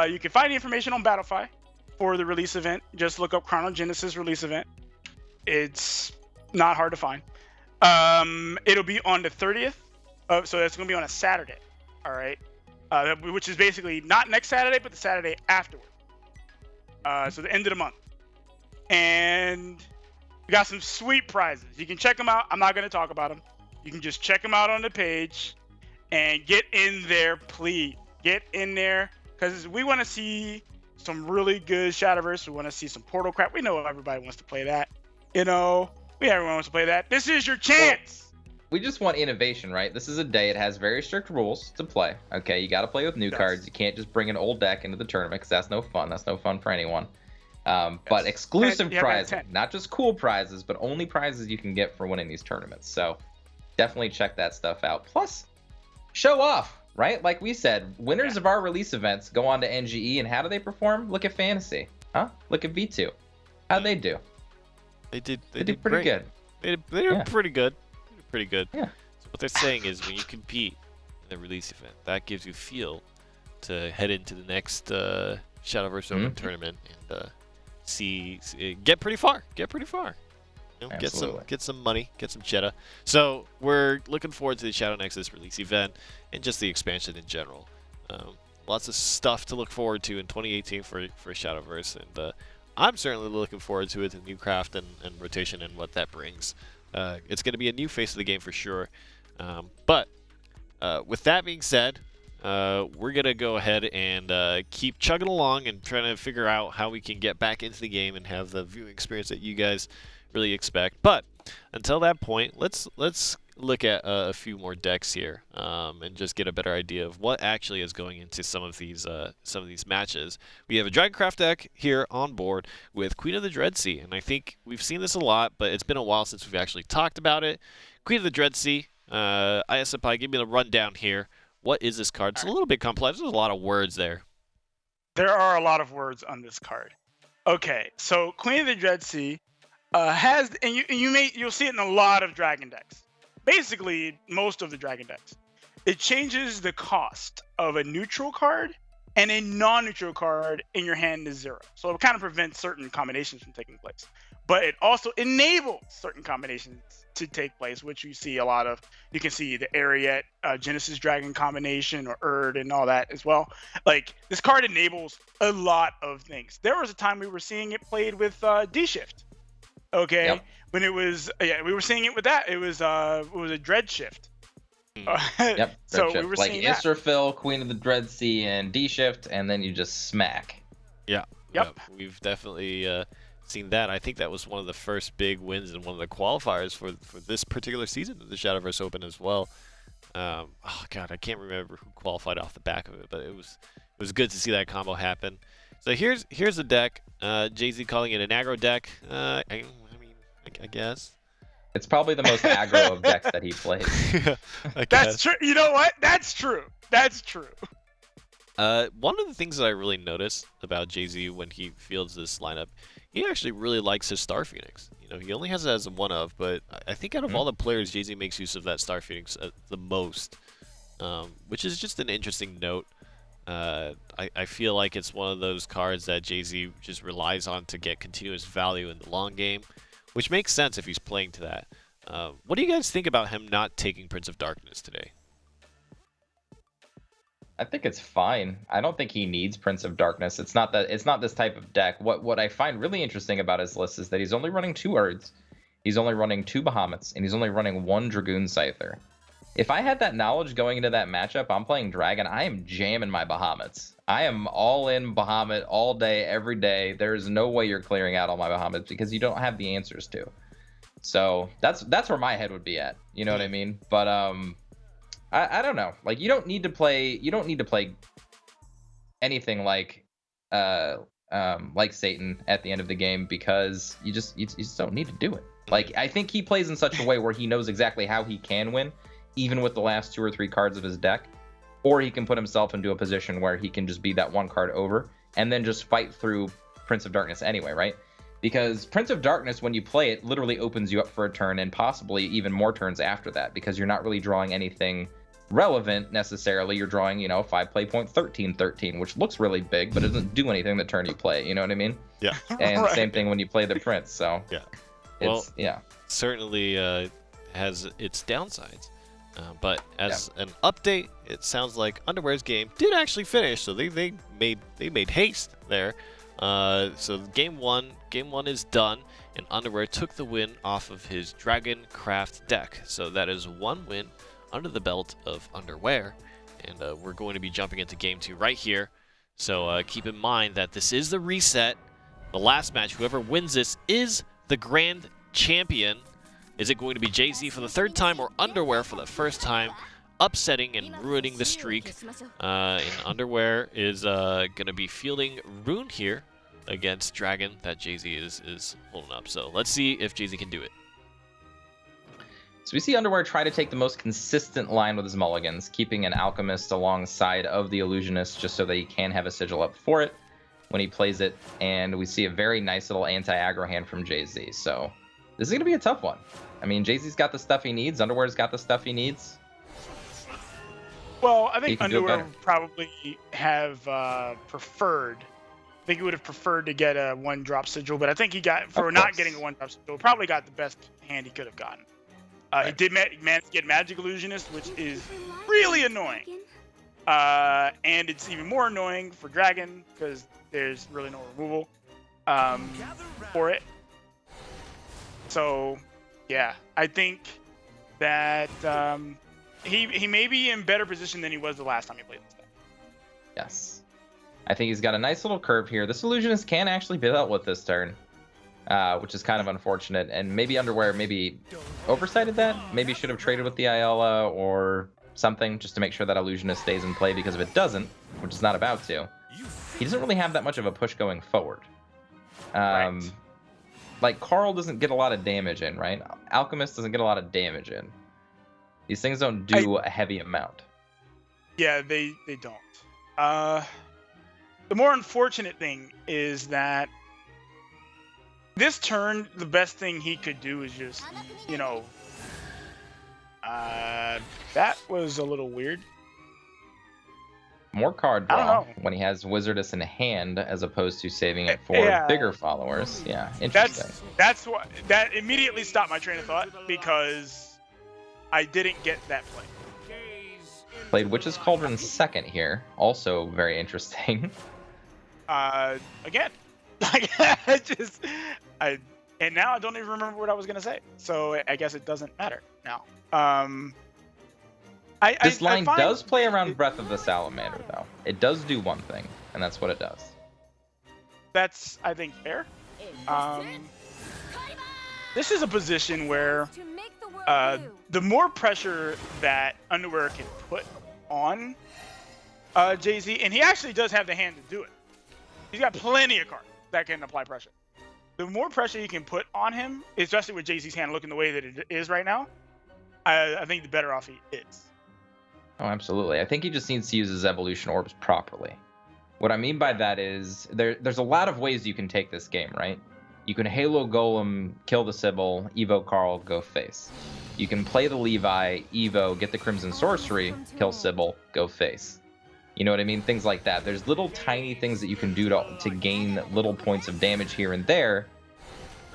Speaker 3: You can find the information on Battlefy for the release event. Just look up Chronogenesis release event. It's not hard to find. It'll be on the 30th. So it's going to be on a Saturday. All right. Which is basically not next Saturday, but the Saturday afterward. So the end of the month. And we got some sweet prizes. You can check them out. I'm not going to talk about them. You can just check them out on the page and get in there, please. Get in there. Because we want to see some really good Shadowverse. We want to see some Portal crap. We know everybody wants to play that. You know, everyone wants to play that. This is your chance.
Speaker 2: We just want innovation, right? This is a day. It has very strict rules to play. Okay, you got to play with new cards. You can't just bring an old deck into the tournament because that's no fun. That's no fun for anyone. But exclusive prizes, not just cool prizes, but only prizes you can get for winning these tournaments. So definitely check that stuff out. Plus, show off. Right? Like we said, winners of our release events go on to NGE, and how do they perform? Look at Fantasy. Huh? Look at V2. How'd they do?
Speaker 1: They did
Speaker 2: pretty good.
Speaker 1: They did pretty good. Pretty good.
Speaker 2: Yeah.
Speaker 1: So what they're saying is when you compete in the release event, that gives you fuel to head into the next Shadowverse Open tournament and get pretty far. You know, get some money, get some cheddar. So we're looking forward to the Shadow Nexus release event and just the expansion in general. Lots of stuff to look forward to in 2018 for Shadowverse, and I'm certainly looking forward to it, the new craft and rotation and what that brings. It's going to be a new face of the game for sure. But with that being said, we're going to go ahead and keep chugging along and trying to figure out how we can get back into the game and have the viewing experience that you guys really expect. But until that point, let's look at a few more decks here and just get a better idea of what actually is going into some of these matches. We have a Dragoncraft deck here on board with Queen of the Dreadsea, and I think we've seen this a lot, but it's been a while since we've actually talked about it. Queen of the Dreadsea, ISFI, give me the rundown here. What is this card? It's a little bit complex. There's a lot of words there.
Speaker 3: There are a lot of words on this card. Okay, so Queen of the Dreadsea has, and you'll see it in a lot of Dragon decks. Basically, most of the Dragon decks. It changes the cost of a neutral card and a non-neutral card in your hand to 0. So it kind of prevents certain combinations from taking place. But it also enables certain combinations to take place, which you see a lot of. You can see the Ariet, Genesis Dragon combination, or Erd, and all that as well. Like, this card enables a lot of things. There was a time we were seeing it played with D-Shift. Okay, yep. When it was, we were seeing it with that. It was a Dread Shift.
Speaker 2: Yep.
Speaker 3: So
Speaker 2: shift.
Speaker 3: We were
Speaker 2: like
Speaker 3: seeing
Speaker 2: Israfil, Queen of the Dreadsea, and D Shift, and then you just smack.
Speaker 1: Yeah.
Speaker 3: Yep.
Speaker 1: We've definitely seen that. I think that was one of the first big wins and one of the qualifiers for this particular season of the Shadowverse Open as well. Oh God, I can't remember who qualified off the back of it, but it was good to see that combo happen. So here's the deck. JaZe calling it an aggro deck. I guess.
Speaker 2: It's probably the most aggro of decks that he plays.
Speaker 3: That's true. You know what? That's true.
Speaker 1: One of the things that I really noticed about JaZe when he fields this lineup, he actually really likes his Star Phoenix. You know, he only has it as a one of, but I think out of all the players, JaZe makes use of that Star Phoenix the most, which is just an interesting note. I feel like it's one of those cards that JaZe just relies on to get continuous value in the long game, which makes sense if he's playing to that. What do you guys think about him not taking Prince of Darkness today?
Speaker 2: I think it's fine. I don't think he needs Prince of Darkness. It's not this type of deck. What I find really interesting about his list is that he's only running 2 Urds, he's only running 2 Bahamut's, and he's only running 1 Dragoon Scyther. If I had that knowledge going into that matchup, I'm playing Dragon, I am jamming my Bahamut's. I am all in Bahamut all day, every day. There's no way you're clearing out all my Bahamut's because you don't have the answers to. So that's where my head would be at. You know what I mean? But I don't know. Like, you don't need to play anything like Satan at the end of the game because you just don't need to do it. Like, I think he plays in such a way where he knows exactly how he can win, even with the last 2 or 3 cards of his deck, or he can put himself into a position where he can just be that 1 card over and then just fight through Prince of Darkness anyway, right? Because Prince of Darkness, when you play it, literally opens you up for a turn and possibly even more turns after that, because you're not really drawing anything relevant necessarily. You're drawing, 5-play point 13-13, which looks really big, but it doesn't do anything the turn you play. You know what I mean?
Speaker 1: Yeah.
Speaker 2: And
Speaker 3: Right.
Speaker 2: Same thing when you play the Prince. So
Speaker 1: yeah. Certainly has its downsides. But as an update, it sounds like Underwear's game did actually finish, so they made haste there. So game one is done, and Underwear took the win off of his Dragoncraft deck. So that is 1 win under the belt of Underwear, and we're going to be jumping into game 2 right here. So keep in mind that this is the reset. The last match, whoever wins this is the grand champion. Is it going to be JaZe for the 3rd time or Underwear for the 1st time, upsetting and ruining the streak? And Underwear is going to be fielding Rune here against Dragon that JaZe is holding up. So let's see if JaZe can do it.
Speaker 2: So we see Underwear try to take the most consistent line with his mulligans, keeping an Alchemist alongside of the Illusionist just so that he can have a Sigil up for it when he plays it. And we see a very nice little anti-aggro hand from JaZe. So this is going to be a tough one. I mean, JaZe's got the stuff he needs. Underwear's got the stuff he needs.
Speaker 3: Well, I think Underwear would probably have preferred think he would have preferred to get a 1-drop sigil, but I think he got, for
Speaker 2: Of
Speaker 3: not
Speaker 2: course.
Speaker 3: getting a 1-drop sigil, probably got the best hand he could have gotten. He
Speaker 2: Right.
Speaker 3: did manage to get Magic Illusionist, which is really annoying. And it's even more annoying for Dragon because there's really no removal for it. So, yeah, I think that he may be in better position than he was the last time he played this deck.
Speaker 2: Yes. I think he's got a nice little curve here. This Illusionist can actually be dealt with this turn, which is kind of unfortunate. And maybe Underwear maybe oversighted that. Maybe should have traded with the Ayala or something just to make sure that Illusionist stays in play, because if it doesn't, which it's not about to, he doesn't really have that much of a push going forward.
Speaker 3: Right.
Speaker 2: Like, Carl doesn't get a lot of damage in, right? Alchemist doesn't get a lot of damage in. These things don't do a heavy amount.
Speaker 3: Yeah, they don't. The more unfortunate thing is that this turn, the best thing he could do is just, you know, that was a little weird.
Speaker 2: More card
Speaker 3: I don't
Speaker 2: draw
Speaker 3: know.
Speaker 2: when he has Wizardess in hand as opposed to saving it for
Speaker 3: Yeah.
Speaker 2: bigger followers. Yeah, interesting.
Speaker 3: That's what that immediately stopped my train of thought, because I didn't get that play.
Speaker 2: Played Witch's Cauldron second here. Also very interesting.
Speaker 3: Again, like and now I don't even remember what I was gonna say. So I guess it doesn't matter now.
Speaker 2: This line
Speaker 3: find,
Speaker 2: does play around Breath of the Salamander, though. It does do one thing, and that's what it does.
Speaker 3: That's, I think, fair. This is a position where the more pressure that Underwear can put on JaZe, and he actually does have the hand to do it. He's got plenty of cards that can apply pressure. The more pressure you can put on him, especially with JaZe's hand looking the way that it is right now, I think the better off he is.
Speaker 2: Oh, absolutely. I think he just needs to use his evolution orbs properly. What I mean by that is there's a lot of ways you can take this game, right? You can Halo Golem, kill the Sybil, Evo Carl, go face. You can play the Levi, Evo, get the Crimson Sorcery, kill Sybil, go face. You know what I mean? Things like that. There's little tiny things that you can do to gain little points of damage here and there.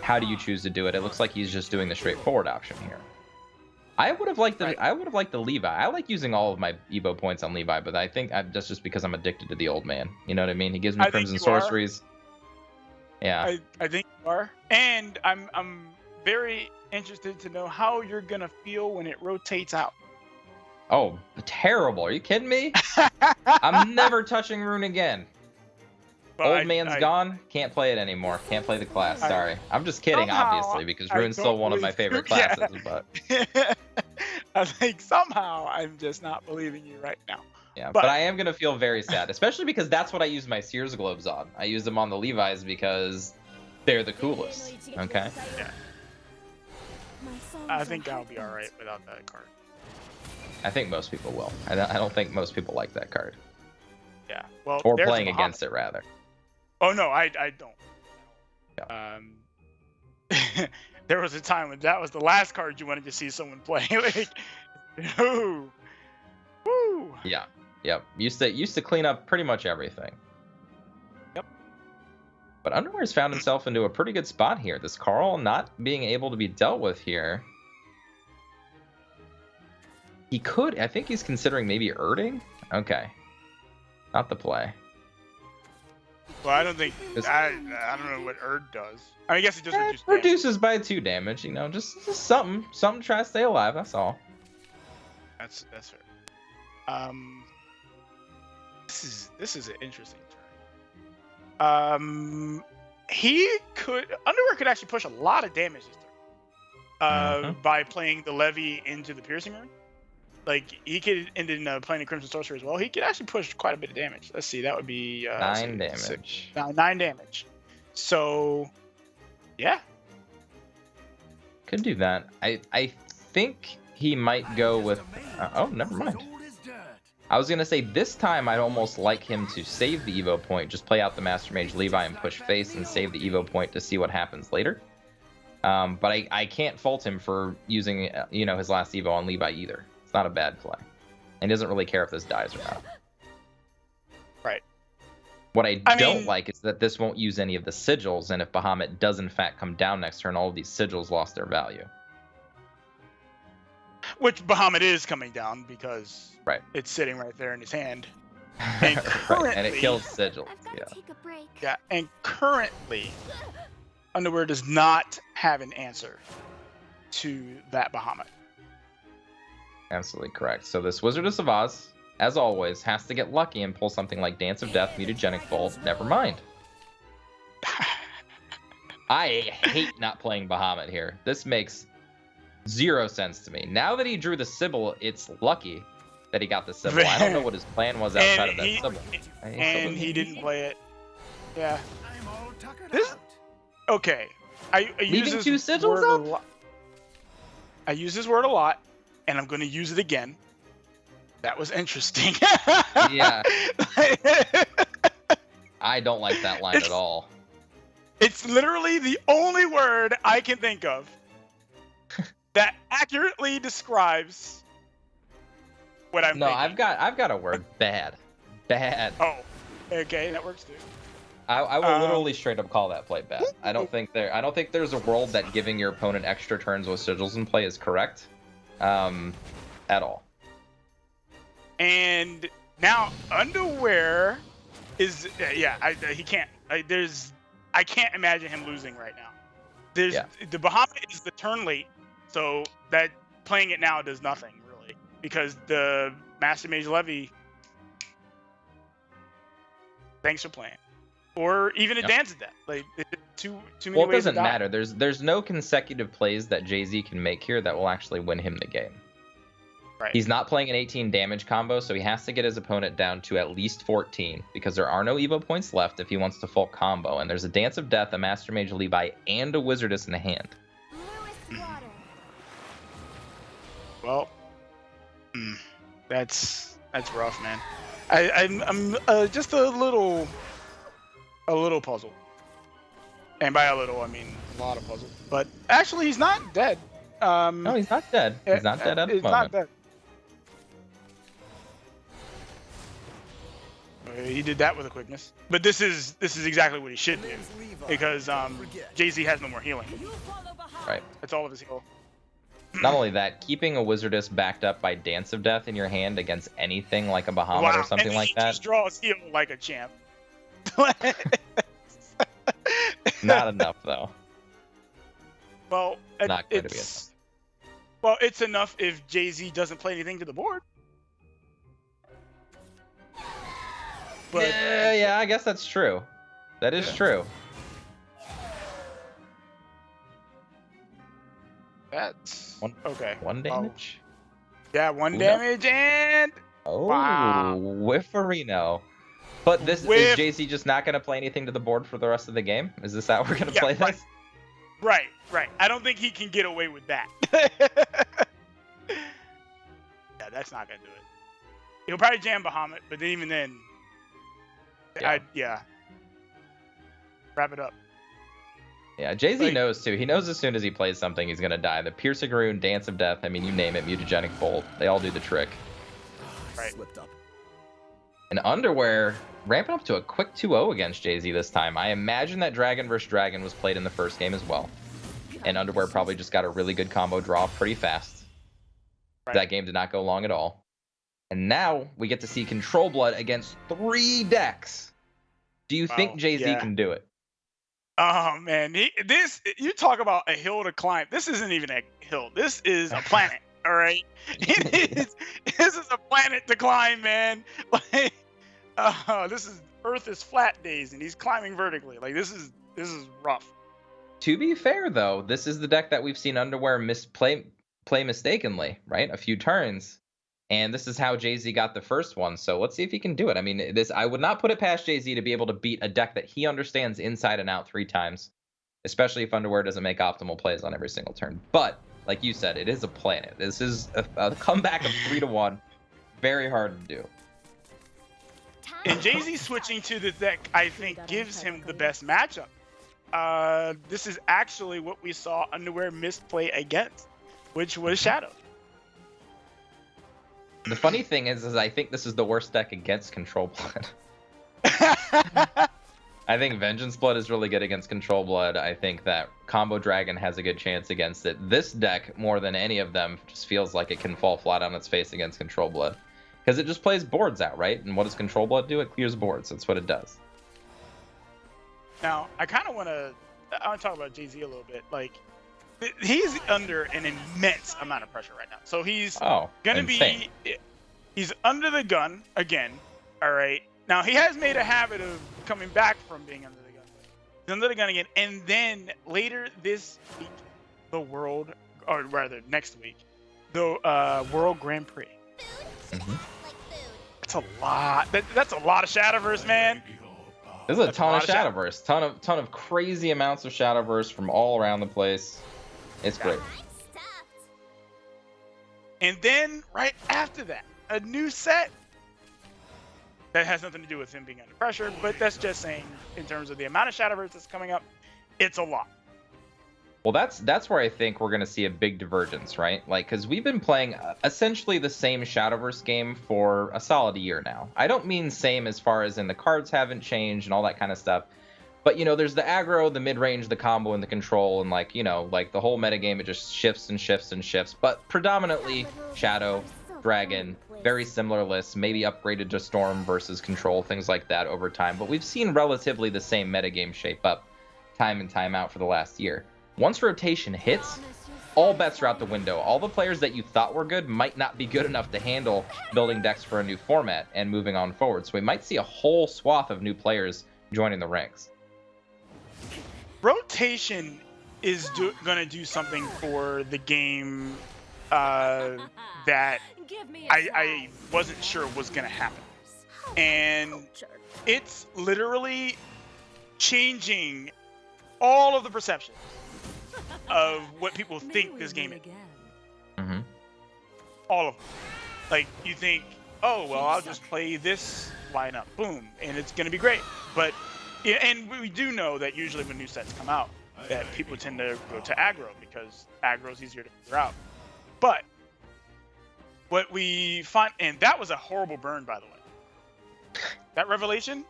Speaker 2: How do you choose to do it? It looks like he's just doing the straightforward option here. I would have liked the Levi. I like using all of my Evo points on Levi, but I think that's just because I'm addicted to the old man. You know what I mean? He gives me Crimson Sorceries. Yeah.
Speaker 3: I think you are, and I'm very interested to know how you're gonna feel when it rotates out.
Speaker 2: Oh, terrible! Are you kidding me? I'm never touching Rune again.
Speaker 3: But
Speaker 2: Old man's gone. Can't play it anymore. Can't play the class. Sorry. I'm just kidding,
Speaker 3: somehow,
Speaker 2: obviously, because Rune's still one of my favorite classes. But
Speaker 3: I think somehow I'm just not believing you right now.
Speaker 2: yeah, but I am gonna feel very sad, especially because that's what I use my Sears globes on. I use them on the Levi's because they're the coolest. Okay.
Speaker 3: Yeah. I think I'll be all right without that card.
Speaker 2: I think most people will. I don't think most people like that card.
Speaker 3: Yeah. Well,
Speaker 2: Or
Speaker 3: there's
Speaker 2: playing
Speaker 3: Muhammad.
Speaker 2: against it, rather.
Speaker 3: Oh no, I don't.
Speaker 2: Yeah.
Speaker 3: There was a time when that was the last card you wanted to see someone play. Like, woo.
Speaker 2: Yeah. Yep. Used to clean up pretty much everything.
Speaker 3: Yep.
Speaker 2: But Underwear's found himself into a pretty good spot here. This Carl not being able to be dealt with here. He could. I think he's considering maybe Erding. Okay. Not the play.
Speaker 3: Well, I don't think I don't know what Erd does. I guess it just reduces damage.
Speaker 2: Reduces by 2 damage. You know, just something to try to stay alive. That's all.
Speaker 3: That's fair. This is an interesting turn. Underwear could actually push a lot of damage this turn. By playing the Levy into the Piercing Rune. Like, he could end in playing the Crimson Sorcerer as well. He could actually push quite a bit of damage. Let's see, that would be
Speaker 2: 9 damage.
Speaker 3: 9 damage. So, yeah.
Speaker 2: Could do that. I think he might go with. Oh, never mind. I was gonna say this time I'd almost like him to save the Evo point, just play out the Master Mage Levi and push face and save the Evo point to see what happens later. But I can't fault him for using his last Evo on Levi either. It's not a bad play, and he doesn't really care if this dies or not.
Speaker 3: Right.
Speaker 2: What I
Speaker 3: I
Speaker 2: don't
Speaker 3: mean-
Speaker 2: like is that this won't use any of the sigils, and if Bahamut does in fact come down next turn, all of these sigils lost their value.
Speaker 3: Which Bahamut is coming down because
Speaker 2: Right.
Speaker 3: it's sitting right there in his hand. And
Speaker 2: Right, and it
Speaker 3: currently-
Speaker 2: kills sigils.
Speaker 4: I've got
Speaker 2: Yeah.
Speaker 4: to take a break.
Speaker 3: Yeah, and currently, Underwear does not have an answer to that Bahamut.
Speaker 2: Absolutely correct. So this Wizardess of Oz, as always, has to get lucky and pull something like Dance of Death, Mutagenic Bolt. Never mind. I hate not playing Bahamut here. This makes 0 sense to me. Now that he drew the Sybil, it's lucky that he got the Sybil. I don't know what his plan was outside of that Sybil.
Speaker 3: And he didn't play it. Yeah.
Speaker 5: I'm all tuckered
Speaker 3: This-
Speaker 5: out.
Speaker 3: Okay. I use
Speaker 2: Leaving
Speaker 3: this
Speaker 2: 2 sigils
Speaker 3: word a
Speaker 2: up?
Speaker 3: lot. I use this word a lot, and I'm going to use it again. That was interesting.
Speaker 2: Yeah. I don't like that line at all.
Speaker 3: It's literally the only word I can think of that accurately describes what I'm
Speaker 2: No,
Speaker 3: thinking.
Speaker 2: I've got a word. Bad. Bad.
Speaker 3: Oh, okay, that works too.
Speaker 2: I will literally straight up call that play bad. I don't think there's a world that giving your opponent extra turns with sigils in play is correct. At all.
Speaker 3: And now Underwear is he can't. I can't imagine him losing right now. The Bahamut is the turn late, so that playing it now does nothing really because the Master Mage Levy. Thanks for playing, or even a Dance of Death. Like too many
Speaker 2: Well, it
Speaker 3: ways to
Speaker 2: doesn't
Speaker 3: die.
Speaker 2: matter. There's no consecutive plays that JaZe can make here that will actually win him the game.
Speaker 3: Right.
Speaker 2: He's not playing an 18 damage combo, so he has to get his opponent down to at least 14 because there are no Evo points left if he wants to full combo. And there's a Dance of Death, a Master Mage Levi, and a Wizardess in the hand.
Speaker 4: Bluest water.
Speaker 3: Well, that's rough, man. I'm just a little puzzled, and by a little I mean a lot of puzzle. But actually, he's not dead.
Speaker 2: No, he's not dead. He's not dead at the
Speaker 3: He's
Speaker 2: moment.
Speaker 3: not dead. He did that with a quickness. But this is exactly what he should do
Speaker 5: Name's Levi.
Speaker 3: because
Speaker 5: Don't forget.
Speaker 3: JaZe has no more healing.
Speaker 2: Right.
Speaker 3: That's all of his heal.
Speaker 2: Not only that, keeping a Wizardess backed up by Dance of Death in your hand against anything like a Bahamut or something
Speaker 3: and
Speaker 2: like
Speaker 3: he
Speaker 2: that,
Speaker 3: just draws heal like a champ.
Speaker 2: not enough though.
Speaker 3: Well,
Speaker 2: Not going to be
Speaker 3: it's well, it's enough if JaZe doesn't play anything to the board. But
Speaker 2: Yeah, I guess that's true. That is true.
Speaker 3: that's
Speaker 2: One-
Speaker 3: okay.
Speaker 2: One damage.
Speaker 3: Yeah, one
Speaker 2: Ooh,
Speaker 3: damage and
Speaker 2: Oh,
Speaker 3: Wow.
Speaker 2: Whifferino. But this
Speaker 3: Whiff.
Speaker 2: is JC just not going to play anything to the board for the rest of the game? Is this how we're going to play
Speaker 3: right.
Speaker 2: this?
Speaker 3: Right. I don't think he can get away with that. Yeah, that's not gonna do it. He'll probably jam Bahamut, but then even then,
Speaker 2: Yeah.
Speaker 3: Wrap it up.
Speaker 2: Yeah, JZ
Speaker 3: Like-
Speaker 2: knows too. He knows as soon as he plays something, he's going to die. The Piercing Rune, Dance of Death, I mean, you name it, Mutagenic Bolt, they all do the trick.
Speaker 3: Right.
Speaker 5: Slipped up.
Speaker 2: And Underwear ramping up to a quick 2-0 against JZ this time. I imagine that Dragon vs. Dragon was played in the first game as well. And Underwear probably just got a really good combo draw pretty fast.
Speaker 3: Right.
Speaker 2: That game did not go long at all. And now we get to see Control Blood against 3 decks. Do you think
Speaker 3: Wow,
Speaker 2: JZ
Speaker 3: yeah.
Speaker 2: can do it?
Speaker 3: Oh man, you talk about a hill to climb. This isn't even a hill. This is a planet. All right, this is a planet to climb, man. Like, this is Earth is flat days, and he's climbing vertically. Like this is rough.
Speaker 2: To be fair, though, this is the deck that we've seen Underwear play mistakenly, right? A few turns. And this is how JZ got the first one. So let's see if he can do it. I mean, I would not put it past JZ to be able to beat a deck that he understands inside and out 3 times, especially if Underwear doesn't make optimal plays on every single turn. But like you said, it is a planet. This is a comeback of 3-1. Very hard to do.
Speaker 3: And JZ switching to the deck, I think, gives him the best matchup. This is actually what we saw Underwear misplay against, which was Shadow.
Speaker 2: The funny thing is I think this is the worst deck against Control Blood. I think Vengeance Blood is really good against Control Blood. I think that Combo Dragon has a good chance against it. This deck, more than any of them, just feels like it can fall flat on its face against Control Blood. Because it just plays boards out, right? And what does Control Blood do? It clears boards. That's what it does.
Speaker 3: Now, I kind of want to talk about JaZe a little bit. Like, he's under an immense amount of pressure right now. So he's gonna be, he's under the gun again. All right. Now he has made a habit of coming back from being under the gun. He's under the gun again, and then later this week, the world, or rather next week, the World Grand Prix.
Speaker 2: Mm-hmm.
Speaker 3: That's a lot. That's a lot of Shadowverse, man.
Speaker 2: There's a ton of Shadowverse, ton of crazy amounts of Shadowverse from all around the place. It's great.
Speaker 3: And then right after that, a new set that has nothing to do with him being under pressure, but that's just saying in terms of the amount of Shadowverse that's coming up, it's a lot.
Speaker 2: Well, that's where I think we're going to see a big divergence, right? Like, because we've been playing essentially the same Shadowverse game for a solid year now. I don't mean same as far as in the cards haven't changed and all that kind of stuff. But, you know, there's the aggro, the mid-range, the combo, and the control, and, like, you know, like the whole metagame, it just shifts and shifts and shifts. But predominantly Shadow, Dragon, very similar lists, maybe upgraded to Storm versus Control, things like that over time. But we've seen relatively the same metagame shape up time and time out for the last year. Once rotation hits, all bets are out the window. All the players that you thought were good might not be good enough to handle building decks for a new format and moving on forward. So we might see a whole swath of new players joining the ranks.
Speaker 3: Rotation is going to do something for the game that I wasn't sure was going to happen. And it's literally changing all of the perceptions of what people think this game is.
Speaker 2: Mm-hmm.
Speaker 3: All of them. Like, you think, oh, well, I'll just play this lineup. Boom. And it's going to be great. But, and we do know that usually when new sets come out, that people tend to go to aggro because aggro is easier to figure out. But what we find, and that was a horrible burn, by the way. That revelation,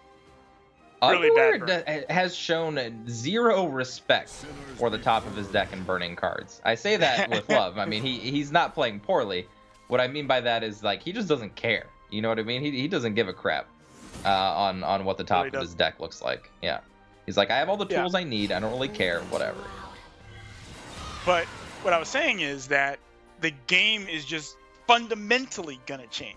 Speaker 3: really bad burn.
Speaker 2: Has shown zero respect for the top of his deck and burning cards. I say that with love. I mean, he's not playing poorly. What I mean by that is, like, he just doesn't care. You know what I mean? He doesn't give a crap on what the top of his deck looks like. Yeah. He's like, I have all the tools I need. I don't really care. Whatever.
Speaker 3: But what I was saying is that the game is just fundamentally gonna change.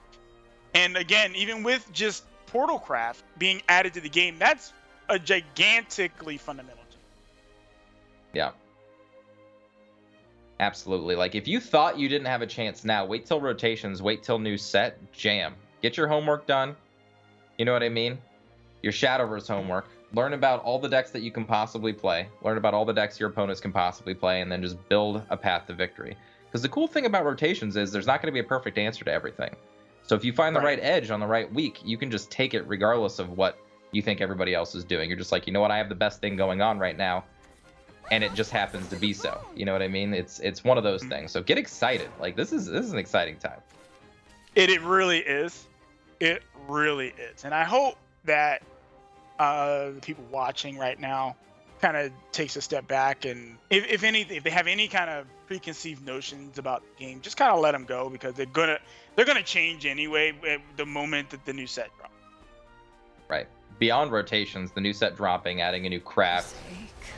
Speaker 3: And again, even with just Portalcraft being added to the game, that's a gigantically fundamental change.
Speaker 2: Yeah. Absolutely. Like, if you thought you didn't have a chance now, wait till rotations, wait till new set, jam. Get your homework done. You know what I mean? Your Shadowverse homework. Learn about all the decks that you can possibly play. Learn about all the decks your opponents can possibly play, and then just build a path to victory. Because the cool thing about rotations is there's not going to be a perfect answer to everything. So if you find the right edge on the right week, you can just take it regardless of what you think everybody else is doing. You're just like, you know what, I have the best thing going on right now, and it just happens to be so. You know what I mean? It's one of those things. So get excited. Like, this is an exciting time.
Speaker 3: It really is. It really is. And I hope that the people watching right now kind of takes a step back, and if they have any kind of preconceived notions about the game, just kind of let them go, because they're gonna change anyway at the moment that the new set drops.
Speaker 2: Right. Beyond rotations, the new set dropping, adding a new craft,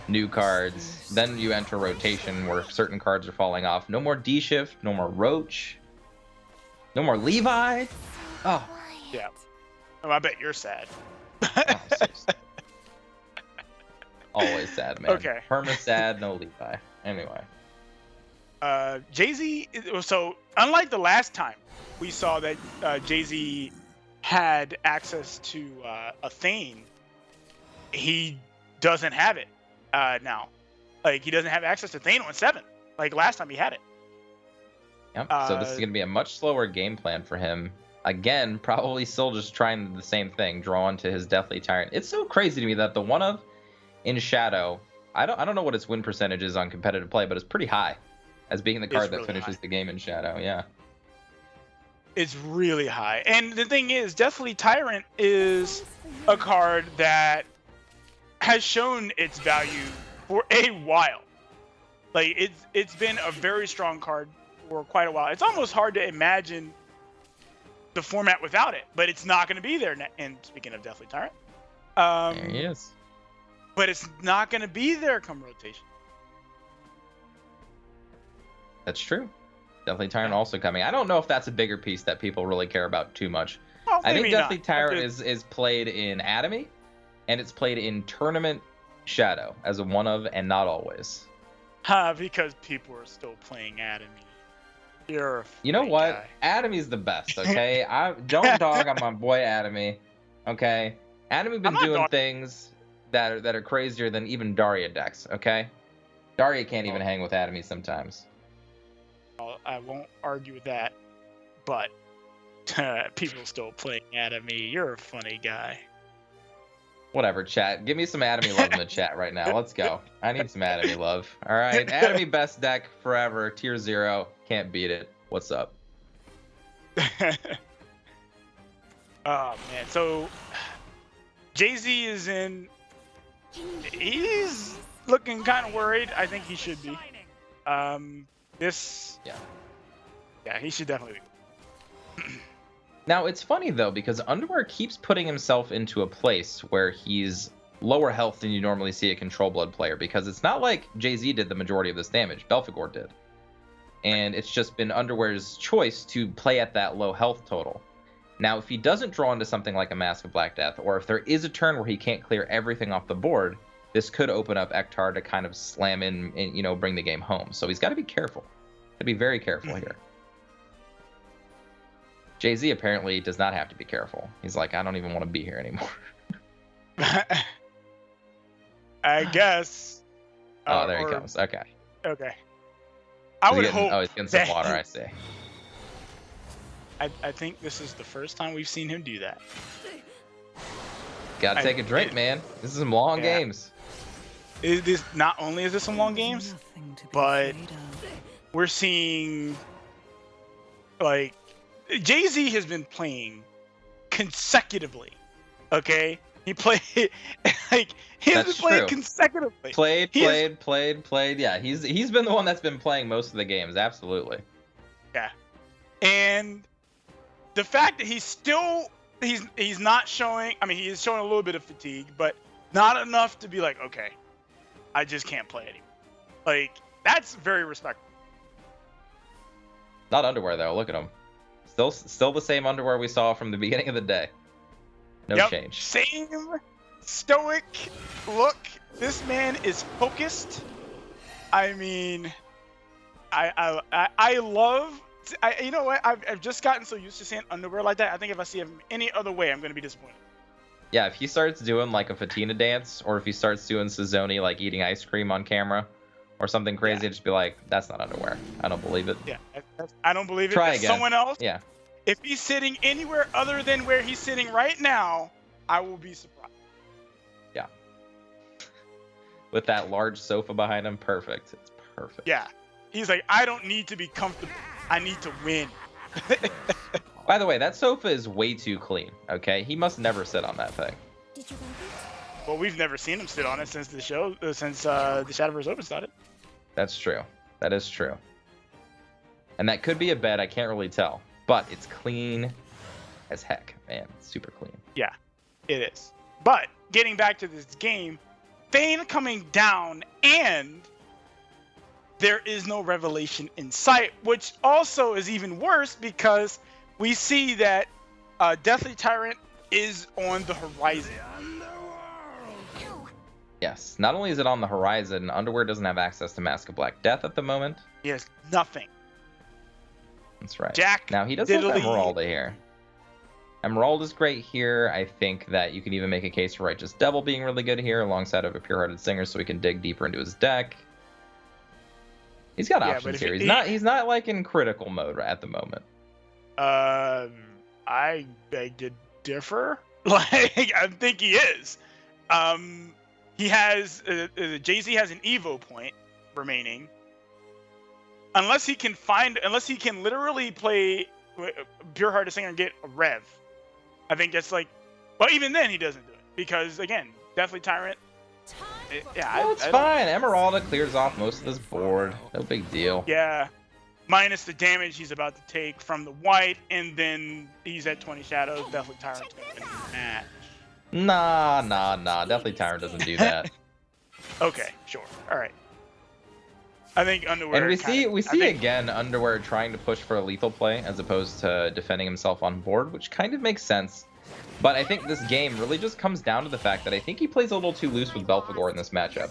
Speaker 2: new cards, then you enter rotation where certain cards are falling off. No more D-Shift, no more Roach, no more Levi. Oh.
Speaker 3: Yeah. Oh, I bet you're sad.
Speaker 2: Oh, always sad, man.
Speaker 3: Okay.
Speaker 2: Perma sad, no Levi. Anyway.
Speaker 3: JaZe, so unlike the last time we saw that JaZe had access to a Thane, he doesn't have it now. Like, he doesn't have access to Thane on 7, like last time he had it.
Speaker 2: Yep. So this is going to be a much slower game plan for him. Again, probably still just trying the same thing, draw into his Deathly Tyrant. It's so crazy to me that the one of in Shadow, I don't know what its win percentage is on competitive play, but it's pretty high as being the card that finishes the game in Shadow. Yeah.
Speaker 3: It's really high. And the thing is, Deathly Tyrant is a card that has shown its value for a while. Like it's been a very strong card for quite a while. It's almost hard to imagine the format without it, but it's not going to be there. And speaking of Deathly Tyrant,
Speaker 2: There he is.
Speaker 3: but it's not going to be there come rotation.
Speaker 2: That's true. Deathly Tyrant also coming. I don't know if that's a bigger piece that people really care about too much.
Speaker 3: Well,
Speaker 2: I think
Speaker 3: maybe
Speaker 2: Deathly
Speaker 3: not.
Speaker 2: Tyrant is played in Atomy, and it's played in Tournament Shadow as a one of, and not always.
Speaker 3: Because people are still playing Atomy. You're a
Speaker 2: You know
Speaker 3: funny
Speaker 2: what?
Speaker 3: guy.
Speaker 2: Atomy's the best, okay? I don't dog on my boy Atomy, okay? Atomy been
Speaker 3: I'm not
Speaker 2: doing
Speaker 3: dog-
Speaker 2: things that are crazier than even Daria decks, okay? Daria can't even hang with Atomy sometimes.
Speaker 3: I won't argue with that, but people still playing Atomy. You're a funny guy.
Speaker 2: Whatever, chat. Give me some Atomy love in the chat right now. Let's go. I need some Atomy love. All right, Atomy best deck forever. Tier 0. Can't beat it. What's up?
Speaker 3: Oh man, so JaZe is in. He's looking kind of worried. I think he should be. This. Yeah, he should definitely be.
Speaker 2: Now, it's funny, though, because Underwear keeps putting himself into a place where he's lower health than you normally see a Control Blood player, because it's not like JaZe did the majority of this damage. Belphegor did. And it's just been Underwear's choice to play at that low health total. Now, if he doesn't draw into something like a Mask of Black Death, or if there is a turn where he can't clear everything off the board, this could open up Ektar to kind of slam in and, you know, bring the game home. So he's got to be careful. Got to be very careful here. JaZe apparently does not have to be careful. He's like, I don't even want to be here anymore.
Speaker 3: I guess.
Speaker 2: Oh, there he comes. Okay.
Speaker 3: Okay. I would hope.
Speaker 2: Oh, he's getting some
Speaker 3: that-
Speaker 2: water, I see.
Speaker 3: I think this is the first time we've seen him do that.
Speaker 2: Gotta take a drink, man. This is some long
Speaker 3: Yeah.
Speaker 2: games.
Speaker 3: This not only is this some long games, but we're seeing like JaZe has been playing consecutively. Okay, he played like he's been
Speaker 2: That's
Speaker 3: playing
Speaker 2: true.
Speaker 3: consecutively.
Speaker 2: Played.
Speaker 3: He is-
Speaker 2: Played. Yeah, he's been the one that's been playing most of the games. Absolutely.
Speaker 3: Yeah, and the fact that he's not showing. I mean, he is showing a little bit of fatigue, but not enough to be like, okay, I just can't play anymore. Like that's very respectful.
Speaker 2: Not Underwear though. Look at him. Still the same Underwear we saw from the beginning of the day. No
Speaker 3: Yep,
Speaker 2: change.
Speaker 3: Same stoic look. This man is focused. I mean, I love. You know what? I've just gotten so used to seeing Underwear like that. I think if I see him any other way, I'm gonna be disappointed.
Speaker 2: Yeah, if he starts doing like a Fatina dance, or if he starts doing Suzzoni like eating ice cream on camera, or something crazy,
Speaker 3: Yeah.
Speaker 2: just be like, that's not Underwear. I don't believe it.
Speaker 3: Yeah, I don't believe it.
Speaker 2: Try
Speaker 3: That's
Speaker 2: again.
Speaker 3: someone else.
Speaker 2: Yeah.
Speaker 3: If he's sitting anywhere other than where he's sitting right now, I will be surprised.
Speaker 2: With that large sofa behind him, perfect. It's perfect.
Speaker 3: Yeah, he's like, I don't need to be comfortable. I need to win.
Speaker 2: By the way, that sofa is way too clean. Okay, he must never sit on that thing.
Speaker 4: Did you want it?
Speaker 3: Well, we've never seen him sit on it since the show, the Shadowverse Open started.
Speaker 2: That's true. That is true. And that could be a bed. I can't really tell, but it's clean as heck, man. It's super clean.
Speaker 3: Yeah, it is. But getting back to this game, Thane coming down, and there is no revelation in sight, which also is even worse because we see that Deathly Tyrant is on the horizon.
Speaker 2: Yes. Not only is it on the horizon, Underwear doesn't have access to Mask of Black Death at the moment.
Speaker 3: He has nothing.
Speaker 2: That's right.
Speaker 3: Jack
Speaker 2: Now, he does have
Speaker 3: diddly-
Speaker 2: Emeralda here. Emeralda is great here. I think that you can even make a case for Righteous Devil being really good here alongside of a Pure-Hearted Singer so he can dig deeper into his deck. He's got
Speaker 3: Yeah, but
Speaker 2: options
Speaker 3: if
Speaker 2: here.
Speaker 3: he-
Speaker 2: He's not like in critical mode at the moment.
Speaker 3: I beg to differ. Like, I think he is. He has JaZe has an Evo point remaining. Unless he can literally play Pure Heart of Singer and get a Rev. I think that's like, well, even then he doesn't do it because again, Deathly Tyrant. Yeah,
Speaker 2: No, it's fine. Emeralda clears off most of this board. No big deal.
Speaker 3: Yeah, minus the damage he's about to take from the white, and then he's at 20 shadows. Deathly Tyrant's gonna win the match.
Speaker 2: Nah. Deathly Tyrant doesn't do that.
Speaker 3: Okay, sure. All right. I think Underwear.
Speaker 2: And we see again Underwear trying to push for a lethal play as opposed to defending himself on board, which kind of makes sense. But I think this game really just comes down to the fact that I think he plays a little too loose with Belphegor in this matchup.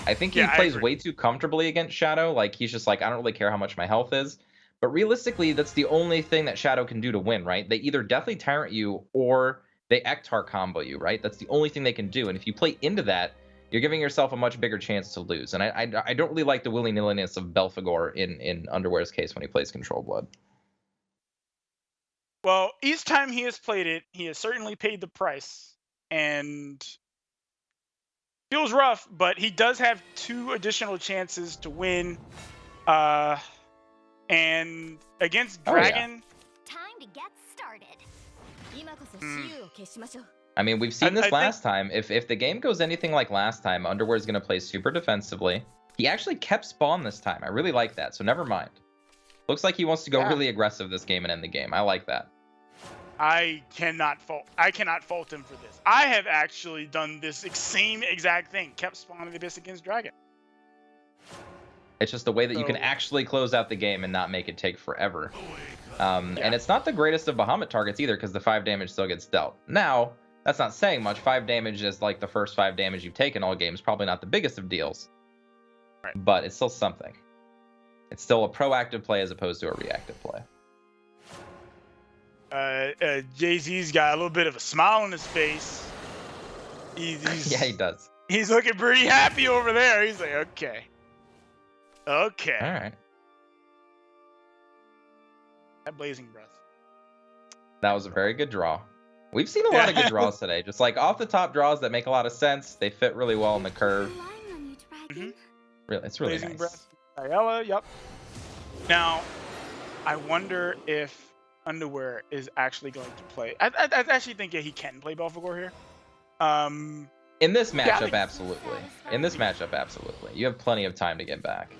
Speaker 2: I think he plays way too comfortably against Shadow. Like, he's just like, I don't really care how much my health is. But realistically, that's the only thing that Shadow can do to win, right? They either Deathly Tyrant you or they Ektar combo you, right? That's the only thing they can do. And if you play into that, you're giving yourself a much bigger chance to lose. And I don't really like the willy-nilliness of Belphegor in Underwear's case when he plays Control Blood.
Speaker 3: Well, each time he has played it, he has certainly paid the price. And feels rough, but he does have 2 additional chances to win. And against Dragon...
Speaker 4: Time to get started.
Speaker 2: I mean, we've seen this last time. If the game goes anything like last time, Underwear's going to play super defensively. He actually kept spawn this time. I really like that, so never mind. Looks like he wants to go really aggressive this game and end the game. I like that.
Speaker 3: I cannot fault him for this. I have actually done this same exact thing. Kept spawning the Abyss against Dragon.
Speaker 2: It's just the way that you can actually close out the game and not make it take forever. And it's not the greatest of Bahamut targets either, because the 5 damage still gets dealt. Now, that's not saying much. 5 damage is like the first 5 damage you've taken all games. Probably not the biggest of deals.
Speaker 3: Right.
Speaker 2: But it's still something. It's still a proactive play as opposed to a reactive play.
Speaker 3: JaZe's got a little bit of a smile on his face.
Speaker 2: Yeah, he does.
Speaker 3: He's looking pretty happy over there. He's like, okay. Okay.
Speaker 2: All right.
Speaker 3: That Blazing Breath.
Speaker 2: That was a very good draw. We've seen a lot of good draws today. Just like off the top draws that make a lot of sense. They fit really well in the curve. Really, it's really
Speaker 3: Blazing
Speaker 2: nice.
Speaker 3: Breath. Ayala, yep. Now, I wonder if Underwear is actually going to play. I actually think he can play Belphegor here.
Speaker 2: In this matchup, absolutely. In this matchup, absolutely. You have plenty of time to get back.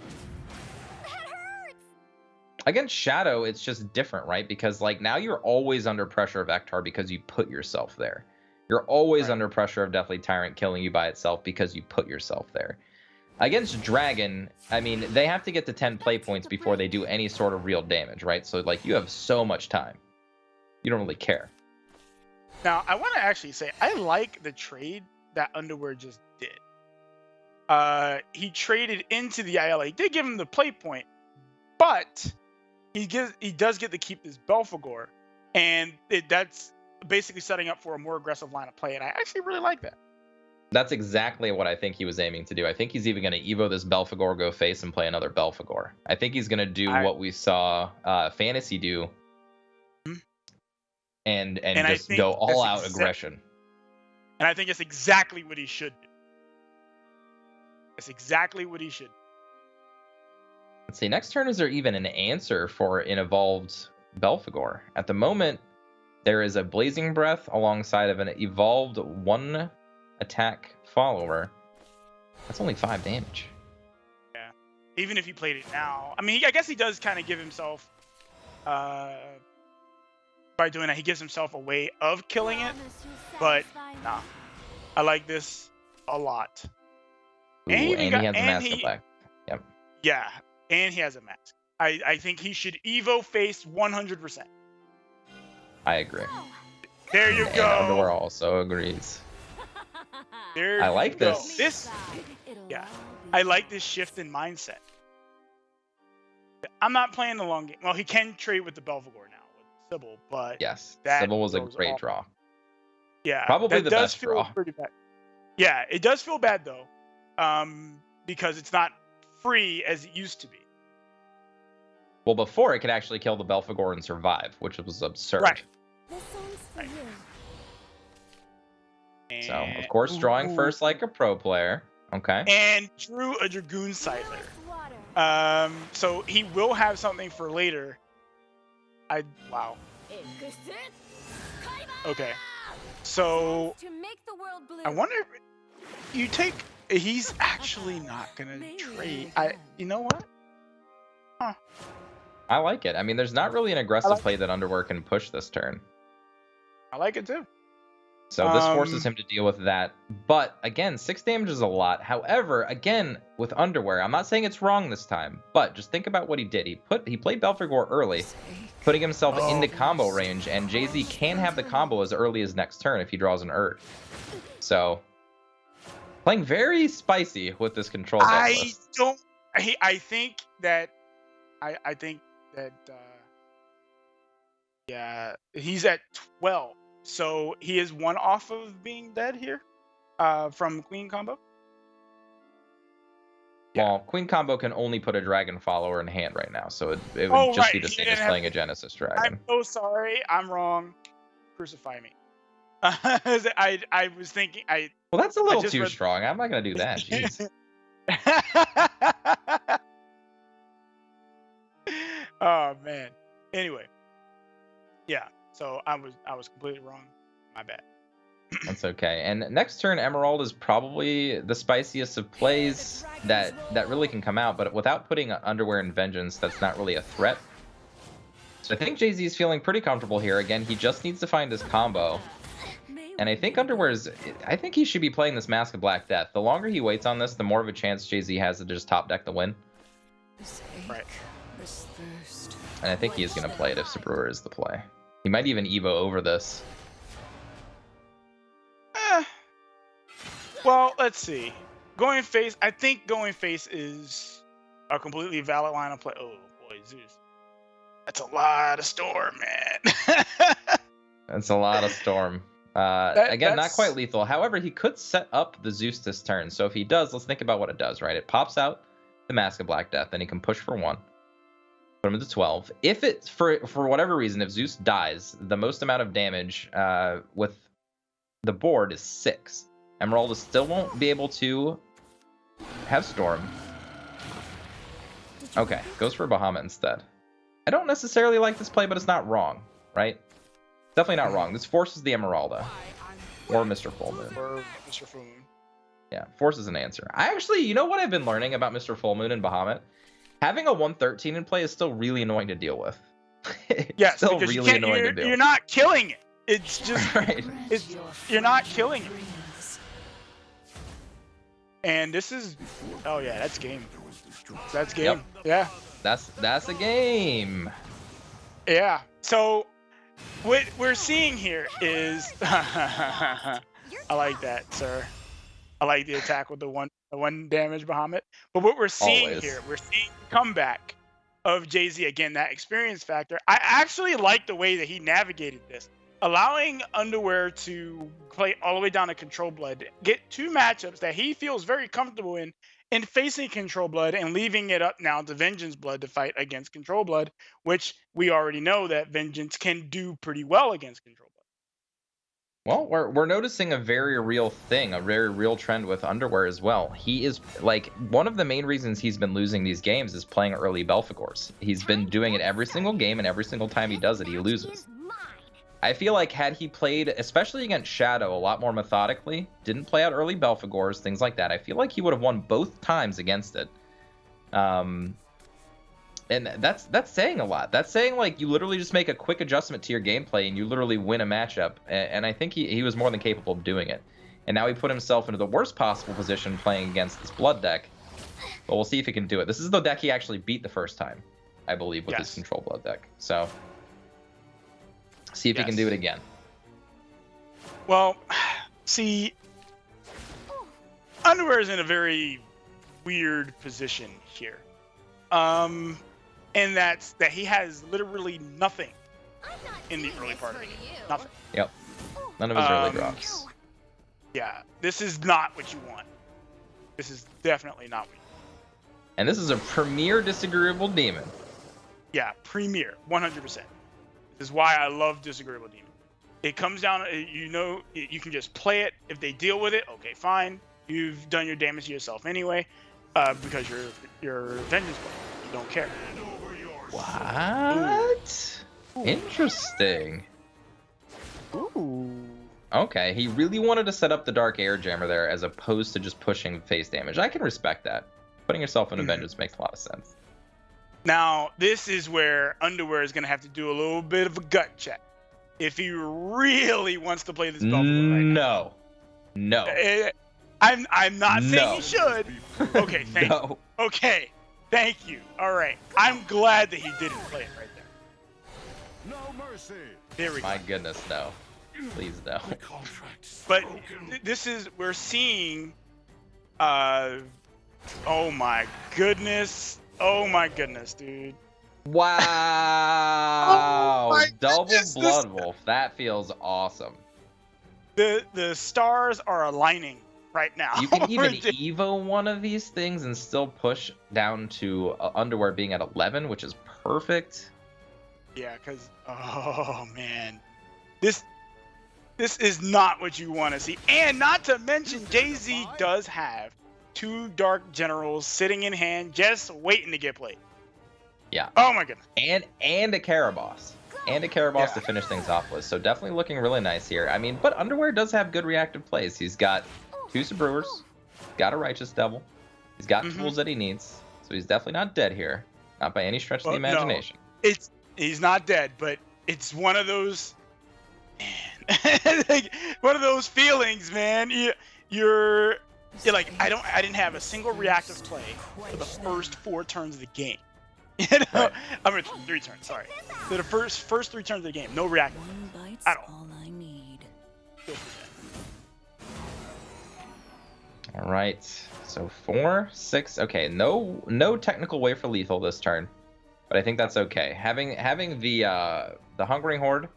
Speaker 2: Against Shadow, it's just different, right? Because like now you're always under pressure of Ektar because you put yourself there. You're always under pressure of Deathly Tyrant killing you by itself because you put yourself there. Against Dragon, I mean, they have to get to 10 play points before they do any sort of real damage, right? So like you have so much time. You don't really care.
Speaker 3: Now, I want to actually say, I like the trade that Underwear just did. He traded into the ILA. He did give him the play point, but he does get to keep this Belphegor, and that's basically setting up for a more aggressive line of play, and I actually really like that.
Speaker 2: That's exactly what I think he was aiming to do. I think he's even going to Evo this Belphegor, go face, and play another Belphegor. I think he's going to do what we saw Fantasy do, and just go all out aggression.
Speaker 3: And I think it's exactly what he should do. It's exactly what he should do.
Speaker 2: Let's see, next turn, is there even an answer for an evolved Belphegor? At the moment, there is a Blazing Breath alongside of an evolved 1 attack follower. That's only 5 damage.
Speaker 3: Yeah. Even if he played it now. I mean, I guess he does kind of give himself, by doing that, he gives himself a way of killing it. But, nah. I like this a lot.
Speaker 2: Ooh, and he has a mask effect. Yep.
Speaker 3: Yeah. And he has a mask. I think he should Evo face 100%.
Speaker 2: I agree.
Speaker 3: There you go.
Speaker 2: And Underwear also agrees. I like this.
Speaker 3: I like this shift in mindset. I'm not playing the long game. Well, he can trade with the Belphegor now with Sybil, but
Speaker 2: yes, Sybil was a great draw.
Speaker 3: Yeah,
Speaker 2: probably the best draw.
Speaker 3: Pretty bad. Yeah, it does feel bad though, because it's not free as it used to be.
Speaker 2: Well, before it could actually kill the Belphegor and survive, which was absurd.
Speaker 3: Right.
Speaker 4: Right.
Speaker 2: So, of course, drawing first like a pro player. Okay.
Speaker 3: And drew a Dragoon Scyther. So he will have something for later. Wow. Okay. So
Speaker 4: To make the world blue.
Speaker 3: I wonder if you take. He's actually not gonna trade. You know what? Huh.
Speaker 2: I like it. I mean, there's not really an aggressive play that Underwear can push this turn.
Speaker 3: I like it too.
Speaker 2: So this forces him to deal with that. But again, 6 damage is a lot. However, again, with Underwear, I'm not saying it's wrong this time, but just think about what he did. He played Belphegor early, putting himself into combo range, and JaZe can have the combo as early as next turn if he draws an Urt. So playing very spicy with this control deck list.
Speaker 3: I think that yeah, he's at 12. So he is one off of being dead here from Queen combo.
Speaker 2: Well, Queen combo can only put a Dragon Follower in hand right now, so it would just be the same as playing a Genesis Dragon.
Speaker 3: I'm so sorry. I'm wrong. Crucify me. I was thinking.
Speaker 2: Well, that's a little too strong. I'm not going to do that. Jeez.
Speaker 3: Oh, man. Anyway. Yeah. So I was completely wrong. My bad.
Speaker 2: That's okay. And next turn, Emerald is probably the spiciest of plays that really can come out, but without putting Underwear and Vengeance, that's not really a threat. So I think JaZe is feeling pretty comfortable here. Again, he just needs to find his combo. And I think I think he should be playing this Mask of Black Death. The longer he waits on this, the more of a chance JaZe has to just top deck the win.
Speaker 3: Right.
Speaker 2: And I think he is going to play it if Sabrura is the play. He might even Evo over this.
Speaker 3: Well, let's see. Going face, I think going face is a completely valid line of play. Oh boy, Zeus. That's a lot of Storm, man.
Speaker 2: That's a lot of Storm. Again, not quite lethal. However, he could set up the Zeus this turn. So if he does, let's think about what it does, right? It pops out the Mask of Black Death, and he can push for 1. Put him to 12. If it's for whatever reason, if Zeus dies, the most amount of damage with the board is 6. Emerald still won't be able to have Storm. Okay, goes for Bahamut instead. I don't necessarily like this play, but it's not wrong, right? Definitely not wrong. This forces the Emeralda. Or Mr. Full Moon.
Speaker 3: Or Mr. Full Moon.
Speaker 2: Yeah, forces an answer. I actually, you know what I've been learning about Mr. Full Moon and Bahamut? Having a 113 in play is still really annoying to deal with.
Speaker 3: Yes,
Speaker 2: still really annoying to deal with.
Speaker 3: You're not killing it. It's just
Speaker 2: right.
Speaker 3: You're not killing it. And this is, oh yeah, that's game. That's game.
Speaker 2: Yep.
Speaker 3: Yeah.
Speaker 2: That's a game.
Speaker 3: Yeah. So what we're seeing here is, I like that, sir. I like the attack with the one damage Bahamut. But what we're seeing here, we're seeing the comeback of JaZe again. That experience factor. I actually like the way that he navigated this. Allowing Underwear to play all the way down to Control Blood, get 2 matchups that he feels very comfortable in, and facing Control Blood and leaving it up now to Vengeance Blood to fight against Control Blood, which we already know that Vengeance can do pretty well against Control Blood.
Speaker 2: Well, we're noticing a very real thing, a very real trend with Underwear as well. He is, like, one of the main reasons he's been losing these games is playing early Belphegors. He's been doing it every single game, and every single time he does it, he loses. I feel like had he played, especially against Shadow, a lot more methodically, didn't play out early Belphegors, things like that, I feel like he would have won both times against it. And that's saying a lot. That's saying, like, you literally just make a quick adjustment to your gameplay and you literally win a matchup. And I think he was more than capable of doing it. And now he put himself into the worst possible position playing against this Blood deck. But we'll see if he can do it. This is the deck he actually beat the first time, I believe, with his Control Blood deck. So see if he can do it again.
Speaker 3: Well, see, Underwear is in a very weird position here. And that's that he has literally nothing in the early part of the game. Nothing.
Speaker 2: Yep. None of his early drops.
Speaker 3: Yeah, this is not what you want. This is definitely not what you want.
Speaker 2: And this is a premier disagreeable demon.
Speaker 3: Yeah, premier, 100%. This is why I love disagreeable demon. It comes down, you know, you can just play it. If they deal with it, okay, fine. You've done your damage to yourself anyway, because you're vengeance player. You don't care.
Speaker 2: What? Interesting.
Speaker 3: Ooh.
Speaker 2: Okay, he really wanted to set up the Dark Air Jammer there as opposed to just pushing face damage. I can respect that. Putting yourself in a vengeance makes a lot of sense.
Speaker 3: Now, this is where Underwear is going to have to do a little bit of a gut check. If he really wants to play this Buffalo right now.
Speaker 2: No.
Speaker 3: I'm not saying he should. Okay, thank
Speaker 2: No.
Speaker 3: you. Okay, thank you. All right. I'm glad that he didn't play it right there.
Speaker 5: No mercy.
Speaker 3: There we go.
Speaker 2: My goodness, no. Please no.
Speaker 3: But this is, we're seeing, oh my goodness. Oh my goodness, dude.
Speaker 2: Wow.
Speaker 3: Oh my
Speaker 2: Double
Speaker 3: goodness,
Speaker 2: Blood Wolf. That feels awesome.
Speaker 3: The stars are aligning right now.
Speaker 2: You can even Evo one of these things and still push down to Underwear being at 11, which is perfect.
Speaker 3: Yeah, because, oh man. This is not what you want to see. And not to mention, JaZe does have 2 Dark Generals sitting in hand, just waiting to get played.
Speaker 2: Yeah.
Speaker 3: Oh my goodness.
Speaker 2: And a Caraboss. And a Caraboss to finish things off with. So definitely looking really nice here. I mean, but Underwear does have good reactive plays. He's got 2 Sabrewers, got a Righteous Devil. He's got tools that he needs. So he's definitely not dead here. Not by any stretch of the imagination.
Speaker 3: No, he's not dead, but it's one of those, man, like, one of those feelings, man. You're like, I didn't have a single reactive play for the first 4 turns of the game. You know,
Speaker 2: Right.
Speaker 3: I mean 3 turns. Sorry, for the first 3 turns of the game, no reactive at all.
Speaker 2: All right. So 4, 6. Okay, no technical way for lethal this turn, but I think that's okay. Having the Hungering Horde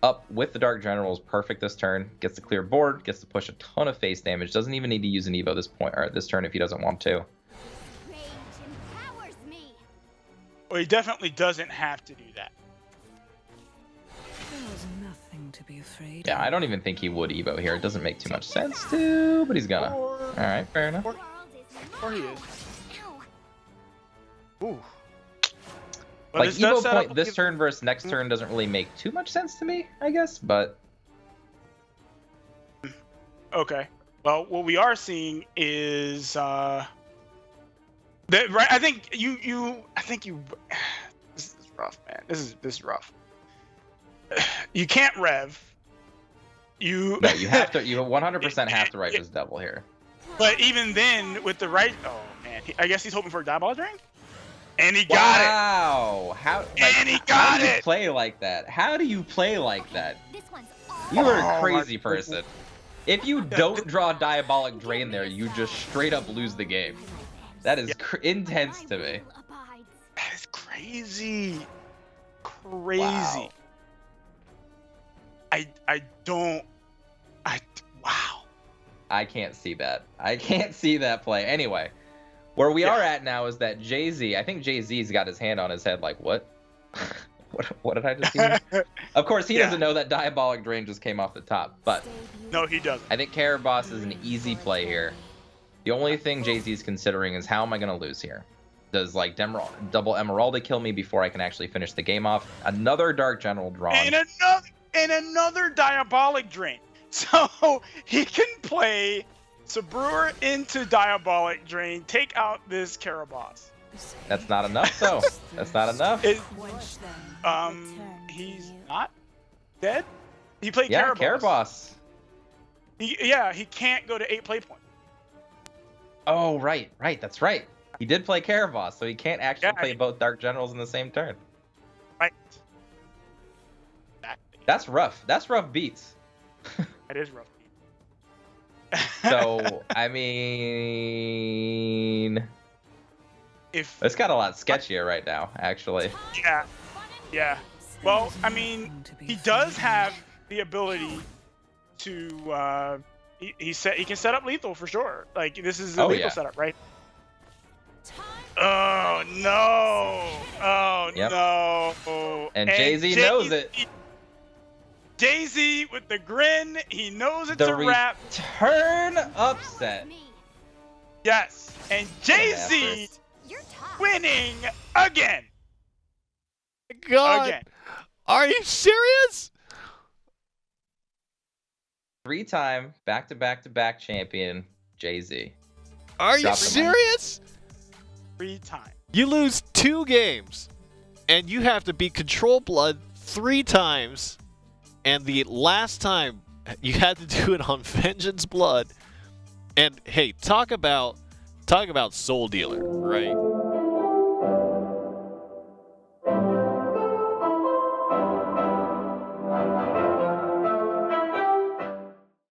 Speaker 2: up with the Dark General is perfect this turn. Gets to clear board, gets to push a ton of face damage. Doesn't even need to use an Evo this point or this turn if he doesn't want to.
Speaker 4: Rage empowers me.
Speaker 3: Well, he definitely doesn't have to do that.
Speaker 6: There's nothing to be afraid
Speaker 2: Yeah, I don't even think he would Evo here. It doesn't make too much sense to, but he's gonna. All right, fair enough.
Speaker 3: Or he is. Ooh. But
Speaker 2: Like
Speaker 3: this does
Speaker 2: Evo
Speaker 3: set
Speaker 2: point
Speaker 3: up-
Speaker 2: this turn versus next turn doesn't really make too much sense to me, I guess, but
Speaker 3: Okay. Well, what we are seing is that, right. I think you. This is rough, man. This is rough. You can't rev. You.
Speaker 2: no, you have to. You 100% have to Righteous Devil here.
Speaker 3: But even then, with the right. Oh man. I guess he's hoping for a diabolic ring. And he got it.
Speaker 2: Wow! How?
Speaker 3: And he
Speaker 2: how
Speaker 3: got
Speaker 2: do you
Speaker 3: it.
Speaker 2: play like that? How do you play like that?
Speaker 4: This one's
Speaker 2: You are
Speaker 3: Oh,
Speaker 2: a crazy
Speaker 3: my-
Speaker 2: person. If you don't draw Diabolic Drain there, you just straight up lose the game. That is intense to me.
Speaker 4: abides.
Speaker 3: That is crazy. Crazy.
Speaker 2: Wow.
Speaker 3: Wow.
Speaker 2: I can't see that. I can't see that play. Anyway, where we are at now is that JaZe, I think JZ's got his hand on his head like, what? what did I just see? Of course, he doesn't know that Diabolic Drain just came off the top, but
Speaker 3: No, he doesn't.
Speaker 2: I think Caraboss is an easy play here. The only thing JZ is considering is how am I going to lose here? Does like double Emeralda kill me before I can actually finish the game off? Another Dark General drawn.
Speaker 3: And another Diabolic Drain. So he can play Sabrewer into Diabolic Drain, take out this Caraboss.
Speaker 2: That's not enough, though. That's not enough.
Speaker 3: He's not dead. He played
Speaker 2: Yeah,
Speaker 3: Caraboss.
Speaker 2: Caraboss.
Speaker 3: He can't go to 8 play points.
Speaker 2: Oh, right. That's right. He did play Caraboss, so he can't actually play
Speaker 3: he-
Speaker 2: both Dark Generals in the same turn.
Speaker 3: Right.
Speaker 2: That's rough. That's rough beats.
Speaker 3: That is rough.
Speaker 2: So, I mean,
Speaker 3: if
Speaker 2: it's got a lot sketchier right now, actually.
Speaker 3: yeah. Well, I mean, he does have the ability to he can set up lethal for sure. Like this is a lethal setup, right? Oh no! Oh
Speaker 2: Yep.
Speaker 3: no!
Speaker 2: And JaZe knows it.
Speaker 3: JaZe with the grin, he knows it's
Speaker 2: The
Speaker 3: a wrap.
Speaker 2: return upset.
Speaker 3: Yes, and JaZe
Speaker 4: You're tough.
Speaker 3: winning again.
Speaker 1: God.
Speaker 3: Again.
Speaker 1: Are you serious?
Speaker 2: 3-time back-to-back-to-back champion, JaZe.
Speaker 1: Are you
Speaker 2: Drop the mic.
Speaker 1: serious?
Speaker 3: 3 times.
Speaker 1: You lose 2 games, and you have to beat Control Blood 3 times, and the last time you had to do it on Vengeance Blood. And hey, talk about Soul Dealer, right?